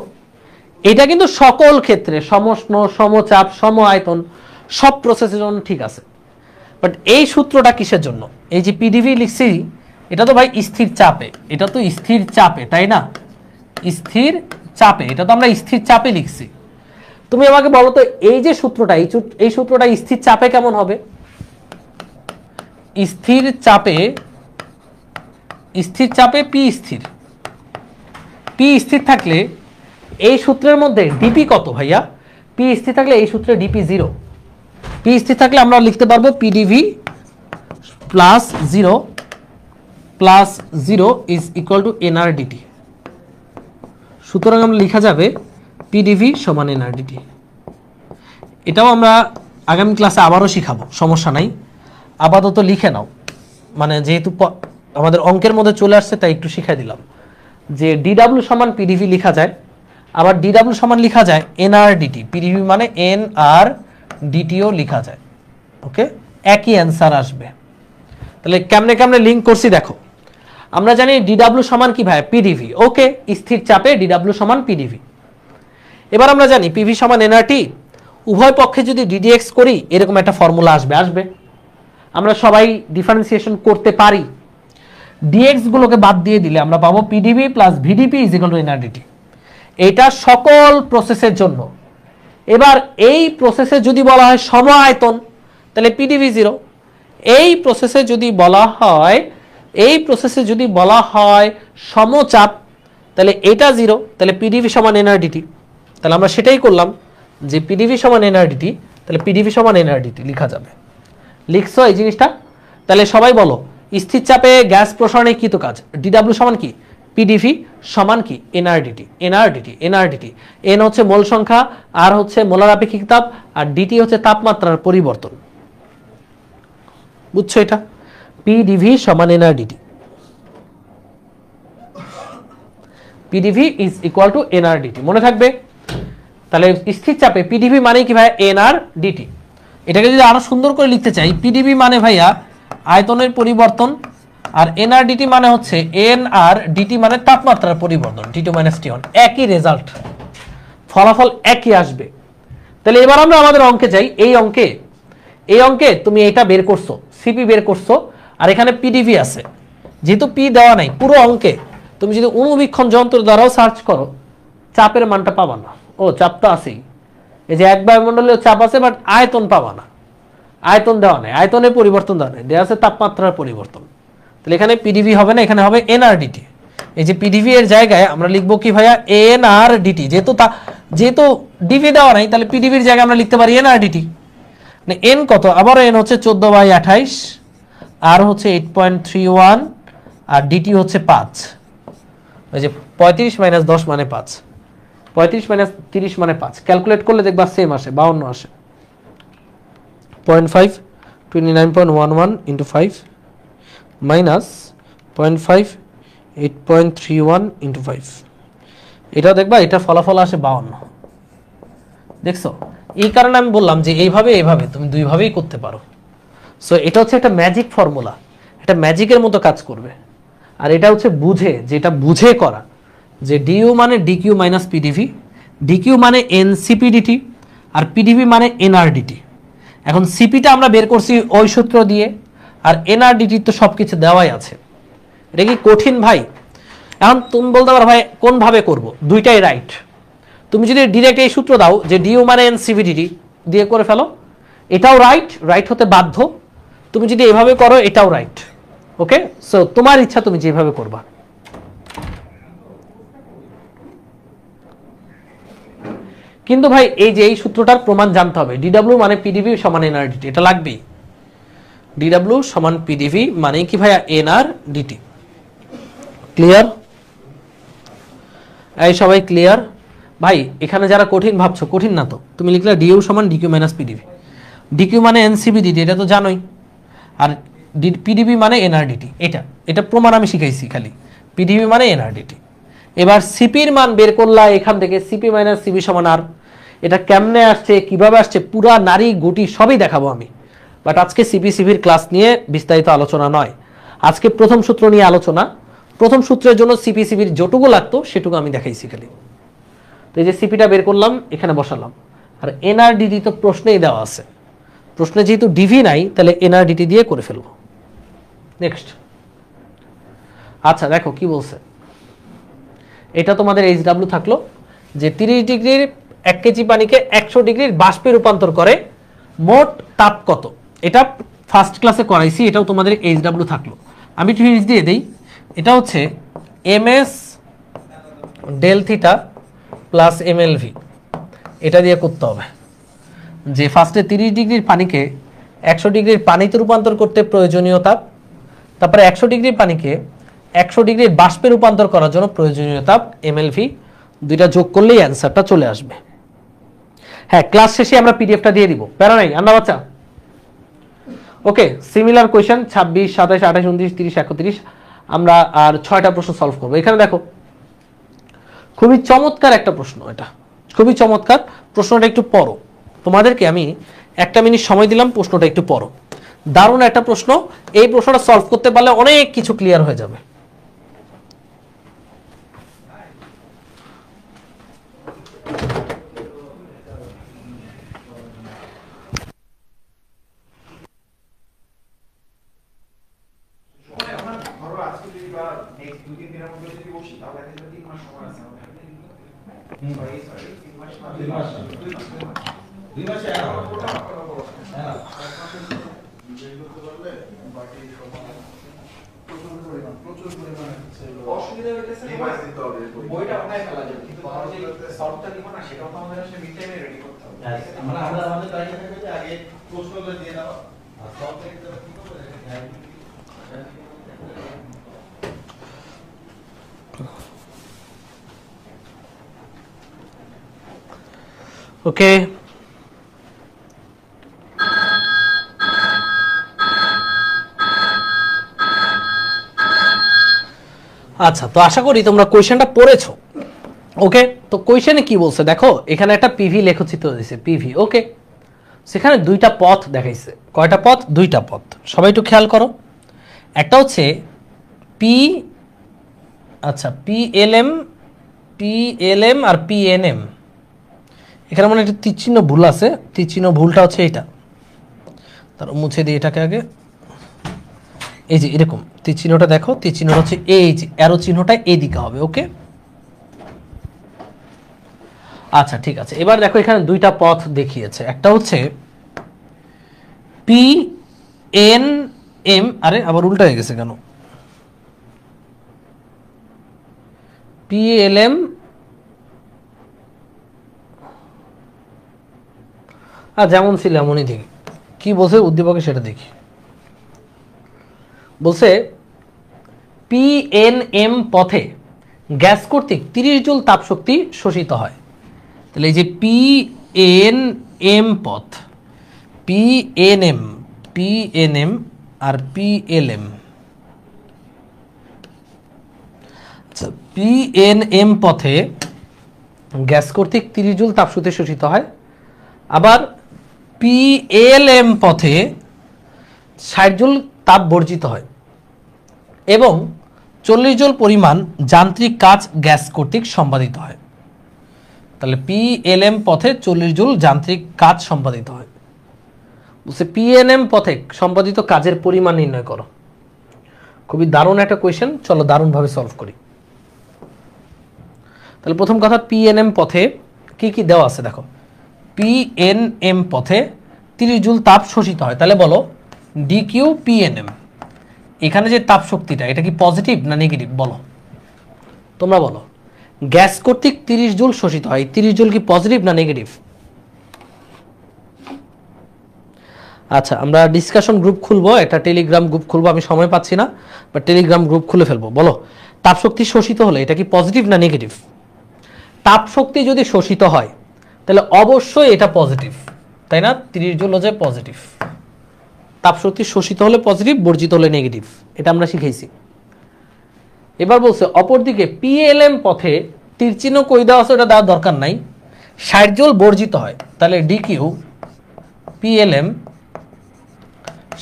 এটা কিন্তু সকল ক্ষেত্রে, সমষ্ণ সমচাপ সম আয়তন সব প্রসেসের জন্য ঠিক আছে, বাট এই সূত্রটা কিসের জন্য, এই যে পিডিভি লিখছি এটা তো ভাই স্থির চাপে, এটা তো স্থির চাপে তাই না, স্থির চাপে, এটা তো আমরা স্থির চাপে লিখছি। তুমি আমাকে বলো তো এই যে সূত্রটা, এই সূত্রটা স্থির চাপে কেমন হবে? স্থির চাপে পি স্থির, পি স্থির থাকলে এই সূত্রের মধ্যে ডিপি কত ভাইয়া, পি স্থির থাকলে এই সূত্রে ডিপি 0, পি স্থির থাকলে আমরা লিখতে পারবো PdV plus 0 is equal to nR dT. সুতরাং আমরা লেখা যাবে পিডিভি সমান এনআর ডিটি। এটাও আমরা আগামী ক্লাসে আবারও শিখাবো, সমস্যা নাই, আপাতত লিখে নাও, মানে যেহেতু আমাদের অঙ্কের মধ্যে চলে আসছে তাই একটু শিখাই দিলাম যে ডিডব্লিউ সমান পিডিভি লেখা যায়, আবার ডিডব্লিউ সমান লেখা যায় এনআর ডিটি, পিডিভি মানে এন আর ডিটিও লেখা যায়। ওকে, একই অ্যান্সার আসবে। তাহলে কেমনে কেমনে লিঙ্ক করছি দেখো, আমরা জানি ডিডব্লিউ সমান কি ভাই পিডিভি, ওকে, স্থির চাপে ডিডব্লিউ সমান পিডিভি। এবার আমরা জানি পিভি সমান এনআরটি, উভয় পক্ষে যদি ডিডিএক্স করি এরকম একটা ফর্মুলা আসবে। আমরা সবাই ডিফারেন্সিয়েশন করতে পারি, ডিএক্স গুলোকে বাদ দিয়ে দিলে আমরা পাবো PdV plus VdP is equal to nRdT. এটা সকল প্রসেসের জন্য। এবার এই প্রসেসে যদি বলা হয় সম আয়তন তাহলে পিডিভি 0। এই প্রসেসে যদি বলা হয় সমচাপ তাহলে এটা 0, তাহলে পিডিভি সমান এনআরডিটি। তাহলে আমরা সেটাই করলাম যে পিডিভি সমান এনআরডিটি, তাহলে পিডিভি সমান এনআরডিটি লেখা যাবে। লিখছো এই জিনিসটা? তাহলে সবাই বলো স্থির চাপে গ্যাস প্রসারণে কৃত কাজ ডিডব্লিউ সমান কি? পিডিভি সমান কি? এনআরডিটি। এনআরডিটি এনআরডিটি এন হচ্ছে মোল সংখ্যা, আর হচ্ছে মোলার আপেক্ষিক তাপ, আর ডিটি হচ্ছে তাপমাত্রার পরিবর্তন। বুঝছো এটা? পিডিভি সমান এনআরডিটি। পিডিভি ইজ ইকুয়াল টু এনআরডিটি, মনে থাকবে? তাহলে স্থির চাপে পিডিভি মানে কি ভাই? এনআরডিটি। এটাকে যদি আরো সুন্দর করে লিখতে চাই, পিডিভি মানে ভাইয়া আয়তনের পরিবর্তন, আর এনআরডিটি মানে হচ্ছে এনআরডিটি মানে তাপমাত্রার পরিবর্তন, T2 - T1। একই রেজাল্ট, ফলাফল একই আসবে। তাহলে এবার আমরা আমাদের অঙ্কে যাই। এই অঙ্কে তুমি এটা বের করছো, সিপি বের করছো, আর এখানে পিডিভি আছে। যেহেতু পি দেওয়া নাই পুরো অঙ্কে, তুমি যদি অণুবীক্ষণ যন্ত্র দ্বারাও সার্চ করো চাপের মানটা পাবা না। ও চাপ তো আছেই, এই যে এক বায়ুমণ্ডলীয় চাপ আছে, বাট আয়তন পাবা না। আয়তন দেওয়া নেই, আয়তনের পরিবর্তন দেওয়া নেই, দেওয়া আছে তাপমাত্রার পরিবর্তন। তাহলে এখানে পিডিভি হবে না, এখানে হবে এনআরডিটি। এই যে পিডিভি এর জায়গায় আমরা লিখবো কি ভাইয়া? এনআরডিটি। যেহেতু ডিভি দেওয়া নাই, তাহলে পিডিভির জায়গায় আমরা লিখতে পারি এনআরডিটি। মানে এন কত? আবার এন হচ্ছে 14/28, আর হচ্ছে 8.31, আর ডিটি হচ্ছে 5। ওই যে 35 - 10 মানে 5, 35 - 30 মানে 5। ক্যালকুলেট করলে দেখবা সেম আসে, 52 আসে। 0.5 29.11 ইন্টু 5 মাইনাস 0.5 8.31 ইন্টু 5। এটা দেখবা, এটা ফলাফল আসে 52। দেখছো? এই কারণে আমি বললাম যে এইভাবে তুমি দুইভাবেই করতে পারো। সো এটা হচ্ছে একটা ম্যাজিক ফর্মুলা, এটা ম্যাজিকের মতো কাজ করবে। আর এটা হচ্ছে যেটা বুঝে করা, যে ডিইউ মানে ডিকিউ মাইনাস পিডিভি, ডিকিউ মানে এনসিপিডিটি, আর পিডিভি মানে এনআরডিটি। এখন সিপিটা আমরা বের করছি ওই সূত্র দিয়ে, আর এনআরডিটি তো সবকিছু দেওয়াই আছে। এটা কি কঠিন ভাই? এখন তুমি বলতে পারো ভাই কোন ভাবে করব? দুইটাই রাইট। তুমি যদি ডিরেক্ট এই সূত্র দাও যে ডিইউ মানে এনসিপিডিটি দিয়ে করে ফেলো, এটাও রাইট হতে বাধ্য। তুমি যদি এভাবে করো, এটাও রাইট। ওকে, সো তোমার ইচ্ছা, তুমি যেভাবে করবা। কিন্তু ভাই এই সূত্রটার প্রমাণ জানতে হবে। ডিডব্লিউ মানে পিডিভি সমান এনআরডিটি, এটা লাগবেই। ডিডব্লিউ সমান পিডিভি মানে কি ভাইয়া? এনআরডিটি। ক্লিয়ার? এই সবাই ক্লিয়ার? ভাই এখানে যারা কঠিন ভাবছো, কঠিন না তো। তুমি লিখলে ডিইউ সমান ডিকিউ মাইনাস পিডিভি। ডিকিউ মানে এনসিপিডিটি, এটা তো জানোই, আর পিডিভি মানে এনআরডিটি। এটা প্রমাণ আমি শিখাইছি খালি। পিডিভি মানে এনআরডিটি। এবার সিপির মান বের করলা এখান থেকে, সিপি মাইনাস সিবি সমান আর। এটা কেমনে আসছে, কিভাবে আসছে, পুরা নারী গুটি সবই দেখাবো আমি। বাট আজকে সিপির ক্লাস নিয়ে বিস্তারিত আলোচনা নয়, আজকে প্রথম সূত্র নিয়ে আলোচনা। প্রথম সূত্রের জন্য সিপির যতটুকু লাগতো সেটুকু আমি দেখাইছি খালি। তো এই যে সিপিটা বের করলাম, এখানে বসালাম, আর এনআরডিটি তো প্রশ্নেই দেওয়া আছে। প্রশ্নে যেহেতু ডিভি নাই, তাহলে এনআরডিটি দিয়ে করে ফেলবো। নেক্সট। আচ্ছা দেখো কি বলছে। এটা তোমাদের এইচডব্লিউ থাকলো যে 30 ডিগ্রির 1 কেজি পানিকে 100 ডিগ্রির বাষ্পে রূপান্তর করে মোট তাপ কত? এটা ফার্স্ট ক্লাসে করাইছি, এটাও তোমাদের এইচডব্লিউ থাকলো। আমি একটু হিন্টস দিয়ে দেই। এটা হচ্ছে এমএস ডেল থিটা প্লাস এমএলভি, এটা দিয়ে করতে হবে। যে ফার্স্টে 30 ডিগ্রির পানিকে 100 ডিগ্রির পানিতে রূপান্তর করতে প্রয়োজনীয় তাপ, তারপরে 100 ডিগ্রির পানিকে 100 ডিগ্রির বাষ্পে রূপান্তর করার জন্য প্রয়োজনীয় তাপ এমএলভি, দুইটা যোগ করলেই অ্যান্সারটা চলে আসবে। হ্যাঁ, ক্লাস শেষে আমরা পিডিএফটা দিয়ে দিব, প্যারা নাই আন্না বাচ্চা। ওকে, সিমিলার কোয়েশ্চেন 26, 27, 28, 29, 30, 31 আমরা আর 6টা প্রশ্ন সলভ করবো। এখানে দেখো খুবই চমৎকার একটা প্রশ্ন, এটা খুবই চমৎকার। প্রশ্নটা একটু পড়ো, তোমাদেরকে আমি 1 মিনিট সময় দিলাম, প্রশ্নটা একটু পড়ো। দারুণ একটা প্রশ্ন, এই প্রশ্নটা সলভ করতে পারলে অনেক কিছু ক্লিয়ার হয়ে যাবে। সময় আমার ঘরোয়া আজকে আমরা নেক্সট 2-3 দিনের মধ্যে যদি বসি তাহলে এটা 3 মাস সময় আছে আমাদের। সরি 3 মাস না 2 মাস 2 মাসে আমার পুরো হ্যাঁ নিজেই করতে পারলে বাকি সময় প্রচুর পরিমাণে অসুবিধা হইতেছে ডিভাইস দিতে হবে বইটা ওখানে ফেলা যাবে কিন্তু আমরা যে সলভটা দিব না সেটাও তো আমাদের আসলে মিড টাইমে রেডি করতে হবে আমরা আমাদের টাইমে থাকবে যে আগে প্রশ্নগুলো দিয়ে দাও আর সলভ থেকে কি করব ওকে, আচ্ছা, তো আশা করি তোমরা কোয়েশ্চেনটা পড়েছো। ওকে, তো কোয়েশ্চেনে কি বলছে দেখো, এখানে একটা পিভি লেখচিত্র দিয়েছে, পিভি। ওকে, সেখানে দুইটা পথ দেখাইছে। কয়টা পথ? দুইটা পথ। সবাই একটু খেয়াল করো। একটা হচ্ছে পি, আচ্ছা পিএলএম আর পিএনএম। এখানে মনে একটা তীরচিহ্ন ভুল আছে, তীরচিহ্ন ভুলটা হচ্ছে এটা, তার মুছে দিই এটাকে আগে। এই যে এরকম তীরচিহ্নটা দেখো, তীরচিহ্নটা হচ্ছে এই যে অ্যারো চিহ্নটা এইদিকে হবে। ওকে, আচ্ছা ঠিক আছে। এবার দেখো এখানে দুইটা পথ দেখিয়েছে। একটা হচ্ছে পি এন এম, আরে আবার উল্টা হয়ে গেছে কেন, পিএলএম আর যেমন ছিল এমনই দেখি। কি বলছে উদ্দীপকে সেটা দেখি। বলছে পিএনএম পথে গ্যাস কর্তৃক 30 জুল তাপশক্তি শোষিত হয়। তাহলে এই যে পিএনএম পথ, পিএনএম আর পিএলএম, আচ্ছা পিএনএম পথে গ্যাস কর্তৃক 30 জুল তাপশক্তি শোষিত হয়। আবার পিএলএম পথে 60 জুল তাপ বর্জিত হয় এবং 40 জুল পরিমাণ যান্ত্রিক কাজ গ্যাস কর্তৃক সম্পাদিত হয়। তাহলে পিএলএম পথে 40 জুল যান্ত্রিক কাজ সম্পাদিত হয়। বলছে পিএনএম পথে সম্পাদিত কাজের পরিমাণ নির্ণয় করো। খুবই দারুণ একটা কোয়েশ্চেন, চলো দারুণভাবে সলভ করি। তাহলে প্রথম কথা, পিএনএম পথে কি কি দেওয়া আছে দেখো। পিএনএম পথে 30 জুল তাপ শোষিত হয়। তাহলে বলো ডিকিউ পিএনএম, এখানে যে তাপ শক্তিটা এটা কি পজিটিভ না নেগেটিভ বলো, তোমরা বলো। গ্যাস কর্তৃক 30 জুল শোষিত হয়, 30 জুল কি পজিটিভ না নেগেটিভ? আচ্ছা, আমরা ডিসকাশন গ্রুপ খুলবো, একটা টেলিগ্রাম গ্রুপ খুলবো, আমি সময় পাচ্ছি না, বাট টেলিগ্রাম গ্রুপ খুলে ফেলবো। বলো তাপ শক্তি শোষিত হলে এটা কি পজিটিভ না নেগেটিভ? তাপ শক্তি যদি শোষিত হয় তাহলে অবশ্যই এটা পজিটিভ, তাই না? 30 জুল হচ্ছে পজিটিভ। তাপ শক্তি শোষিত হলে পজিটিভ, বর্জিত হলে নেগেটিভ, এটা আমরা শিখেছি। এবার বলছে অপরদিকে পিএলএম পথে তীরচিহ্ন কই দেওয়া আছে ওটা দেওয়ার দরকার নাই, 60 জুল বর্জিত হয়। তাহলে ডিকিউ পিএলএম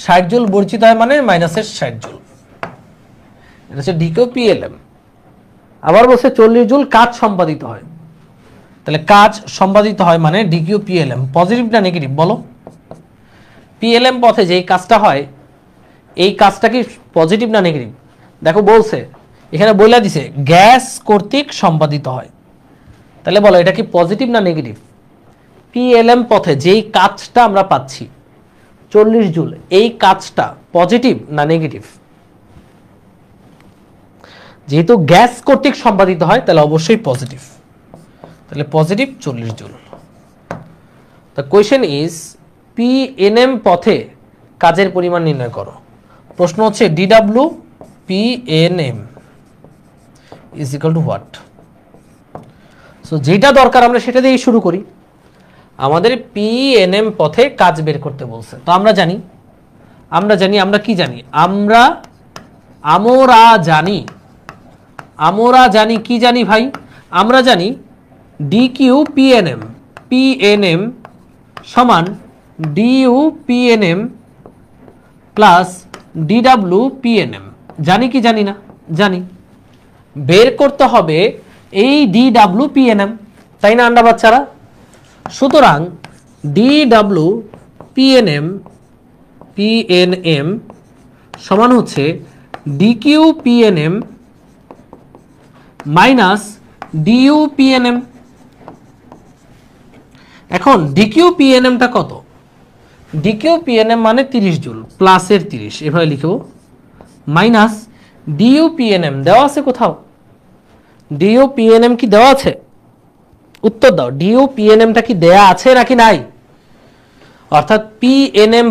60 জুল বর্জিত হয় মানে মাইনাসের 60 জুল, এটা হচ্ছে ডিকিউ পিএলএম। আবার বলছে 40 জুল কাজ সম্পাদিত হয়, তাহলে কাজ সম্পাদিত হয় মানে ডিকিউ পিএলএম। পজিটিভ না নেগেটিভ বলো? পিএলএম পথে যে কাজটা হয় এই কাজটা কি পজিটিভ না নেগেটিভ? দেখো বলছে এখানে বইলা দিছে গ্যাস কর্তৃক সম্পাদিত হয়, তাহলে বলো এটা কি পজিটিভ না নেগেটিভ? পিএলএম পথে যেই কাজটা আমরা পাচ্ছি 40 জুল, এই কাজটা পজিটিভ না নেগেটিভ? যেহেতু গ্যাস কর্তৃক সম্পাদিত হয় তাহলে অবশ্যই পজিটিভ, তাহলে positive 40 joule. The question is PNM পথে কাজের পরিমাণ নির্ণয় করো। প্রশ্ন হচ্ছে ডিডব্লিউ PNM is equal to what? So যেটা দরকার আমরা সেটা দিয়েই শুরু করি। আমাদের পিএনএম পথে কাজ বের করতে বলছে, তো আমরা জানি আমরা কি জানি, আমরা জানি কি জানি ভাই, আমরা জানি ডিকিউ পিএনএম, পিএনএম সমান DU PNM plus DW PNM. জানি কি জানি না? জানি। বের করতে হবে এই ডিডব্লিউ পিএনএম, তাই না আন্ডা বাচ্চারা? সুতরাং ডিডব্লিউ পিএনএম সমান হচ্ছে DQ PNM minus DU PNM. এখন ডিকিউ পিএনএমটা কত? ডিকিউ পিএনএম মানে 30 জুল প্লাসের 30 এভাবে লিখব, মাইনাস ডিইউ পিএনএম দেওয়া আছে কোথাও? ডিইউ পিএনএম কি দেওয়া আছে? উত্তর দাও, ডিইউ পিএনএমটা কি দেয়া আছে নাকি নাই? অর্থাৎ পিএনএম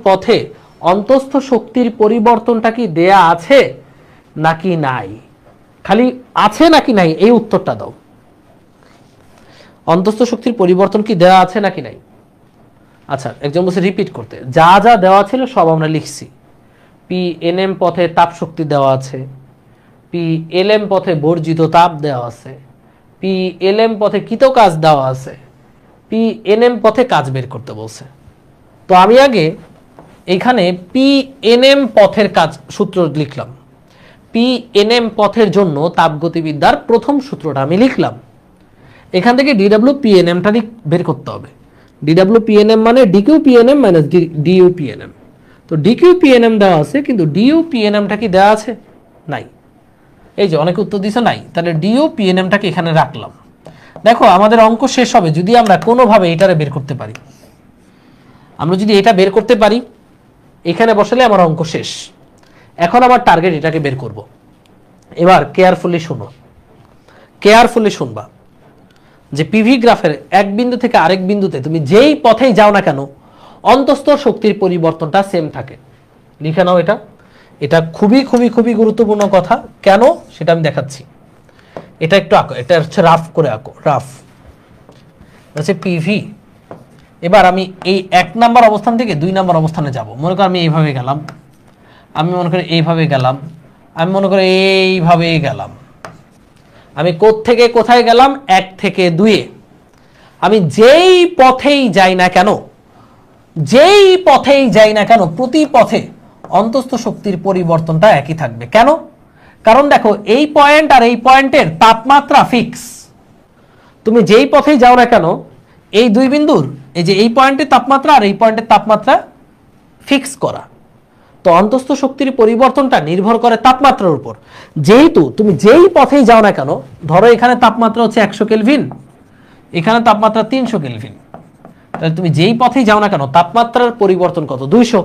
পথে অন্তস্থ শক্তির পরিবর্তনটা কি দেয়া আছে নাকি নাই? খালি আছে নাকি নাই এই উত্তরটা দাও। অন্তস্থ শক্তির পরিবর্তন কি দেওয়া আছে নাকি নাই? আচ্ছা, একজন বলছে রিপিট করতে। যা যা দেওয়া ছিল সব আমরা লিখছি। পিএনএম পথে তাপ শক্তি দেওয়া আছে, পিএলএম পথে বর্জিত তাপ দেওয়া আছে, পিএলএম পথে কৃত কাজ দেওয়া আছে, পিএনএম পথে কাজ বের করতে বলছে। তো আমি আগে এখানে পিএনএম পথের কাজ সূত্র লিখলাম। পিএনএম পথের জন্য তাপগতিবিদ্যার প্রথম সূত্রটা আমি লিখলাম। এখান থেকে ডিডব্লিউ পিএনএমটা বের করতে হবে। ডিডব্লিউ পিএনএম মানে DQ PNM minus DU PNM. তো ডিকিউ পিএনএম দেওয়া আছে, কিন্তু ডিইউ পিএনএমটা কি দেওয়া আছে? নাই। এই যে অনেকে উত্তর দিছে নাই, তাহলে ডিইউ পিএনএমটাকে এখানে রাখলাম। দেখো আমাদের অঙ্ক শেষ হবে যদি আমরা কোনোভাবে এটারে বের করতে পারি। আমরা যদি এটা বের করতে পারি, এখানে বসালে আমার অঙ্ক শেষ। এখন আমার টার্গেট এটাকে বের করব। এবার কেয়ারফুলি শুনো, কেয়ারফুলি শুনবা যে পিভি গ্রাফের এক বিন্দু থেকে আরেক বিন্দুতে তুমি যেই পথেই যাও না কেন অন্তস্থ শক্তির পরিবর্তনটা সেম থাকে। লিখে নাও এটা। এটা খুবই খুবই খুবই গুরুত্বপূর্ণ কথা। কেন সেটা আমি দেখাচ্ছি। এটা একটু আঁকো, এটা হচ্ছে রাফ করে আঁকো, রাফ হচ্ছে পিভি। এবার আমি এই 1 নাম্বার অবস্থান থেকে 2 নাম্বার অবস্থানে যাব। মনে করো আমি এইভাবে গেলাম, আমি মনে করি এইভাবে গেলাম, আমি মনে করি এইভাবে গেলাম। আমি থেকে কোথায় গেলাম? 1 থেকে 2-এ। আমি যেই পথেই যাই না কেন, যেই পথেই যাই না কেন প্রতি পথে অন্তস্থ শক্তির পরিবর্তনটা একই থাকবে। কেন? কারণ দেখো এই পয়েন্ট আর এই পয়েন্টের তাপমাত্রা ফিক্স। তুমি যেই পথেই যাও না কেন এই দুই বিন্দুর এই যে এই পয়েন্টের তাপমাত্রা আর এই পয়েন্টের তাপমাত্রা ফিক্স করা। তো অন্তস্থ শক্তির পরিবর্তনটা নির্ভর করে তাপমাত্রার উপর। যেহেতু তুমি যেই পথেই যাও না কেন, ধরো এখানে তাপমাত্রা হচ্ছে 100 কেলভিন, এখানে তাপমাত্রা 300 কেলভিন, তাহলে তুমি যেই পথেই যাও না কেন তাপমাত্রার পরিবর্তন কত? 200।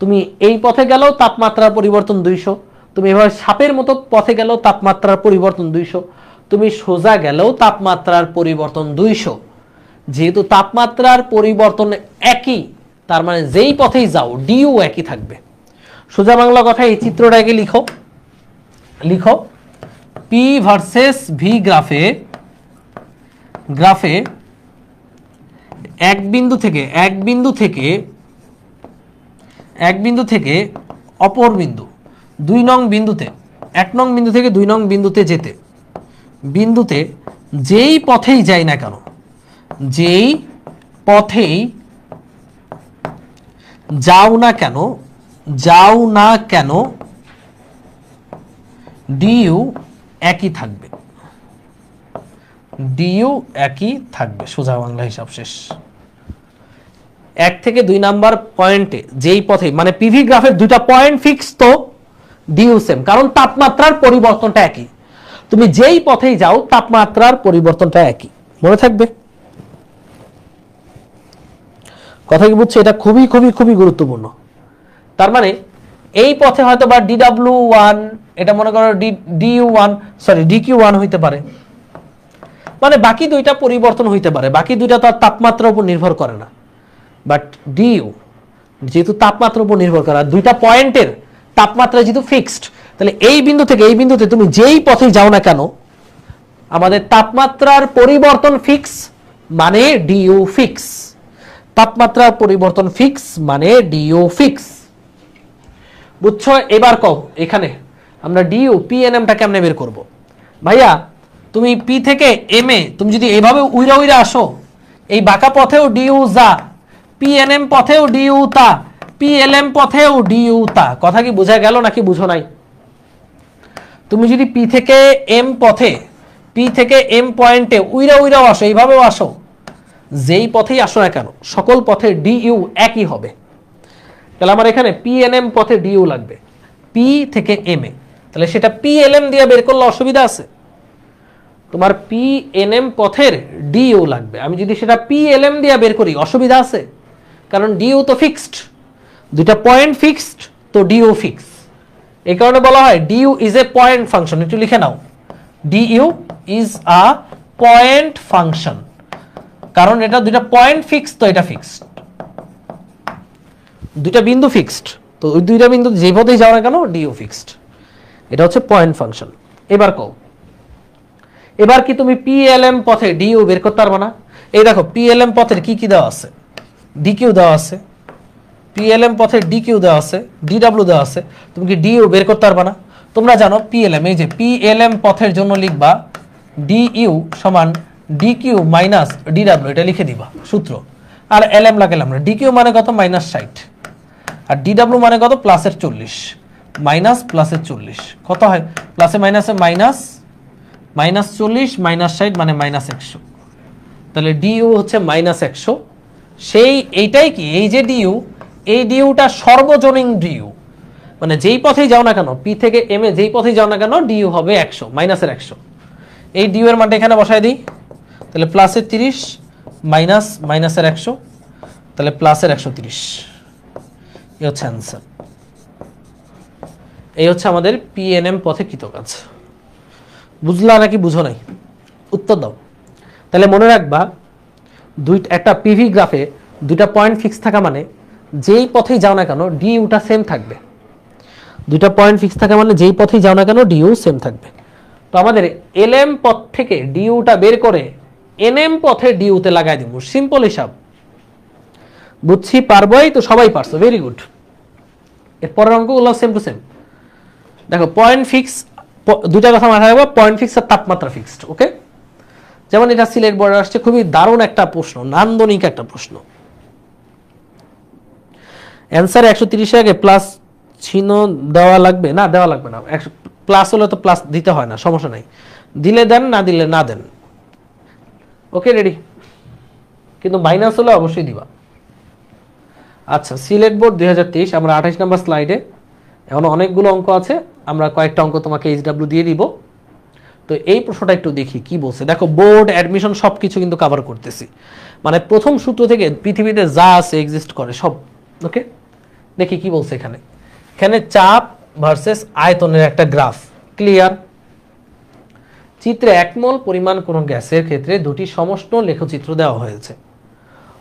তুমি এই পথে গেলেও তাপমাত্রার পরিবর্তন 200, তুমি এভাবে সাপের মতো পথে গেলেও তাপমাত্রার পরিবর্তন 200, তুমি সোজা গেলেও তাপমাত্রার পরিবর্তন 200। যেহেতু তাপমাত্রার পরিবর্তন একই, তার মানে যেই পথেই যাও ডিইউ একই থাকবে। সোজা বাংলা কথা এই চিত্রটাকে লিখো, লিখো পি ভার্সেস ভি গ্রাফে এক বিন্দু থেকে অপর বিন্দু 2 নং বিন্দুতে, 1 নং বিন্দু থেকে 2 নং বিন্দুতে যেতে, বিন্দুতে যেই পথেই যাই না কেন, যেই পথেই যাও না কেন ডিইউ একই থাকবে। ডিইউ একই থাকবে। সোজা বাংলা হিসাব শেষ। 1 থেকে 2 নাম্বার পয়েন্টে যেই পথে, মানে পিভি গ্রাফের 2টা পয়েন্ট ফিক্স, তো ডিইউ সেম, কারণ তাপমাত্রার পরিবর্তনটা একই। তুমি যেই পথেই যাও তাপমাত্রার পরিবর্তনটা একই। মনে থাকবে কথা কি বুঝছো? এটা খুবই খুবই খুবই গুরুত্বপূর্ণ। তার মানে এই পথে হয়তো বা DW1, এটা মনে করো DQ1 হইতে পারে, মানে বাকি 2টা পরিবর্তন হইতে পারে, বাকি 2টা তো আর তাপমাত্রার উপর নির্ভর করে না। বাট ডিইউ যেহেতু তাপমাত্রার উপর নির্ভর করে, আর 2টা পয়েন্টের তাপমাত্রা যেহেতু ফিক্সড, তাহলে এই বিন্দু থেকে এই বিন্দুতে তুমি যেই পথে যাও না কেন আমাদের তাপমাত্রার পরিবর্তন ফিক্স মানে ডিইউ ফিক্স। তাপমাত্রার পরিবর্তন ফিক্স মানে ডিইউ ফিক্স। বুঝছো? এবার কও এখানে আমরা ডিইউ পিএনএমটা কেমনে বের করব? ভাইয়া তুমি পি থেকে এম এ তুমি যদি এইভাবে উইরা আসো, এই বাঁকা পথেও ডিইউ যা, পিএনএম পথেও ডিইউ তা, পিএলএম পথেও ডিইউ তা। কথা কি বোঝা গেল নাকি বুঝো নাই? তুমি যদি পি থেকে এম পয়েন্টে উইরাও আসো, এইভাবেও আসো, যেই পথেই আসো না কেন সকল পথে ডিইউ একই হবে। তাহলে আমার এখানে PNM পথে ডিইউ লাগবে, পি থেকে এম এ, তাহলে সেটা PLM দিয়ে বের করলে অসুবিধা আছে? তোমার PNM পথের ডিইউ লাগবে, আমি যদি সেটা PLM দিয়ে বের করি অসুবিধা আছে? কারণ ডিইউ তো ফিক্সড, দুইটা পয়েন্ট ফিক্সড, তো ডিইউ ফিক্স। এই কারণে বলা হয় dU is a point function. একটু লিখে নাও, dU is a point function, কারণ এটা দুইটা পয়েন্ট ফিক্স, তো এটা ফিক্সড, দুইটা বিন্দু ফিক্সড, তো ওই দুইটা বিন্দু যে পথেই যাও না কেন ডিইউ ফিক্সড। এটা হচ্ছে পয়েন্ট ফাংশন। এবার কও, এবার কি তুমি PLM পথে ডিইউ বের করতে পারবে না? এই দেখো PLM পথের কি কি দেওয়া আছে, ডিকিউ দেওয়া আছে, PLM পথের ডিকিউ দেওয়া আছে, ডিডব্লিউ দেওয়া আছে, তুমি কি ডিইউ বের করতে পারবে না? তোমরা জানো PLM, এই যে PLM পথের জন্য লিখবা ডিইউ সমান ডিকিউ মাইনাস ডিডব্লিউ, এটা লিখে দিবা সূত্র। আর LM লাগালাম না, ডিকিউ মানে কত -60, আর ডিডব্লিউ মানে কত প্লাসের 40, মাইনাস প্লাসের 40 কত হয়, প্লাসে মাইনাসে মাইনাস, -40 -60 মানে -100, তাহলে ডিইউ হচ্ছে -100। সেই এইটাই কি, এই যে ডিইউ, এই ডিইউটা সর্বজনীন ডিইউ, মানে যেই পথেই যাও না কেন, পি থেকে এম এ যেই পথেই যাও না কেন ডিইউ হবে 100, মাইনাসের 100। এই ডিইউ এর মানটা এখানে বসায় দিই, তাহলে প্লাসের 30 মাইনাস মাইনাসের 100, তাহলে প্লাসের 130। এই হচ্ছে অ্যান্সার। এই হচ্ছে আমাদের PNM পথে কৃতকাজ। বুঝলা নাকি বুঝো নাই? উত্তর দাও। তাহলে মনে রাখবা, একটা পিভি গ্রাফে দুইটা পয়েন্ট ফিক্স থাকা মানে যেই পথেই যাও না কেন ডিইউটা সেম থাকবে। দুইটা পয়েন্ট ফিক্স থাকা মানে যেই পথেই যাও না কেন ডিইউ সেম থাকবে। তো আমাদের LM পথ থেকে ডিইউটা বের করে NM পথে ডিইউতে লাগাই দিব, সিম্পল হিসাব। বুঝছি, পারবোই তো, সবাই পারছো, ভেরি গুড। এর পরের অঙ্কগুলো সেম টু সেম। দেখো পয়েন্ট ফিক্স, দুইটা কথা মাথায় রাখবো, পয়েন্ট ফিক্স আর তাপমাত্রা ফিক্সড। ওকে, যেমন এটা সিলেট বোর্ডে আসছে, খুবই দারুণ একটা প্রশ্ন, নান্দনিক একটা প্রশ্ন। অ্যান্সার 130 আগে প্লাস চিহ্ন দেওয়া লাগবে না? দেওয়া লাগবে না, প্লাস হলে তো প্লাস দিতে হয় না, সমস্যা নাই, দিলে দেন, না দিলে না দেন। ওকে, রেডি? কিন্তু মাইনাস হলে অবশ্যই দিবা। আচ্ছা, সিলেট বোর্ড 2023, আমরা 28 নম্বর স্লাইডে, এখন অনেকগুলো অঙ্ক আছে, আমরা কয়েকটা অঙ্ক তোমাকে HW দিয়ে দিব। তো এই প্রশ্নটা একটু দেখি কি বলছে। দেখো বোর্ড, অ্যাডমিশন সবকিছু কিন্তু কভার করতেছি, মানে প্রথম সূত্র থেকে পৃথিবীতে যা আছে এক্সিস্ট করে সব। ওকে, দেখি কি বলছে এখানে। এখানে চাপ ভার্সেস আয়তনের একটা গ্রাফ, ক্লিয়ার। চিত্রে 1 মোল পরিমাণ কোনো গ্যাসের ক্ষেত্রে দুটি সমষ্ণ লেখচিত্র দেওয়া হয়েছে।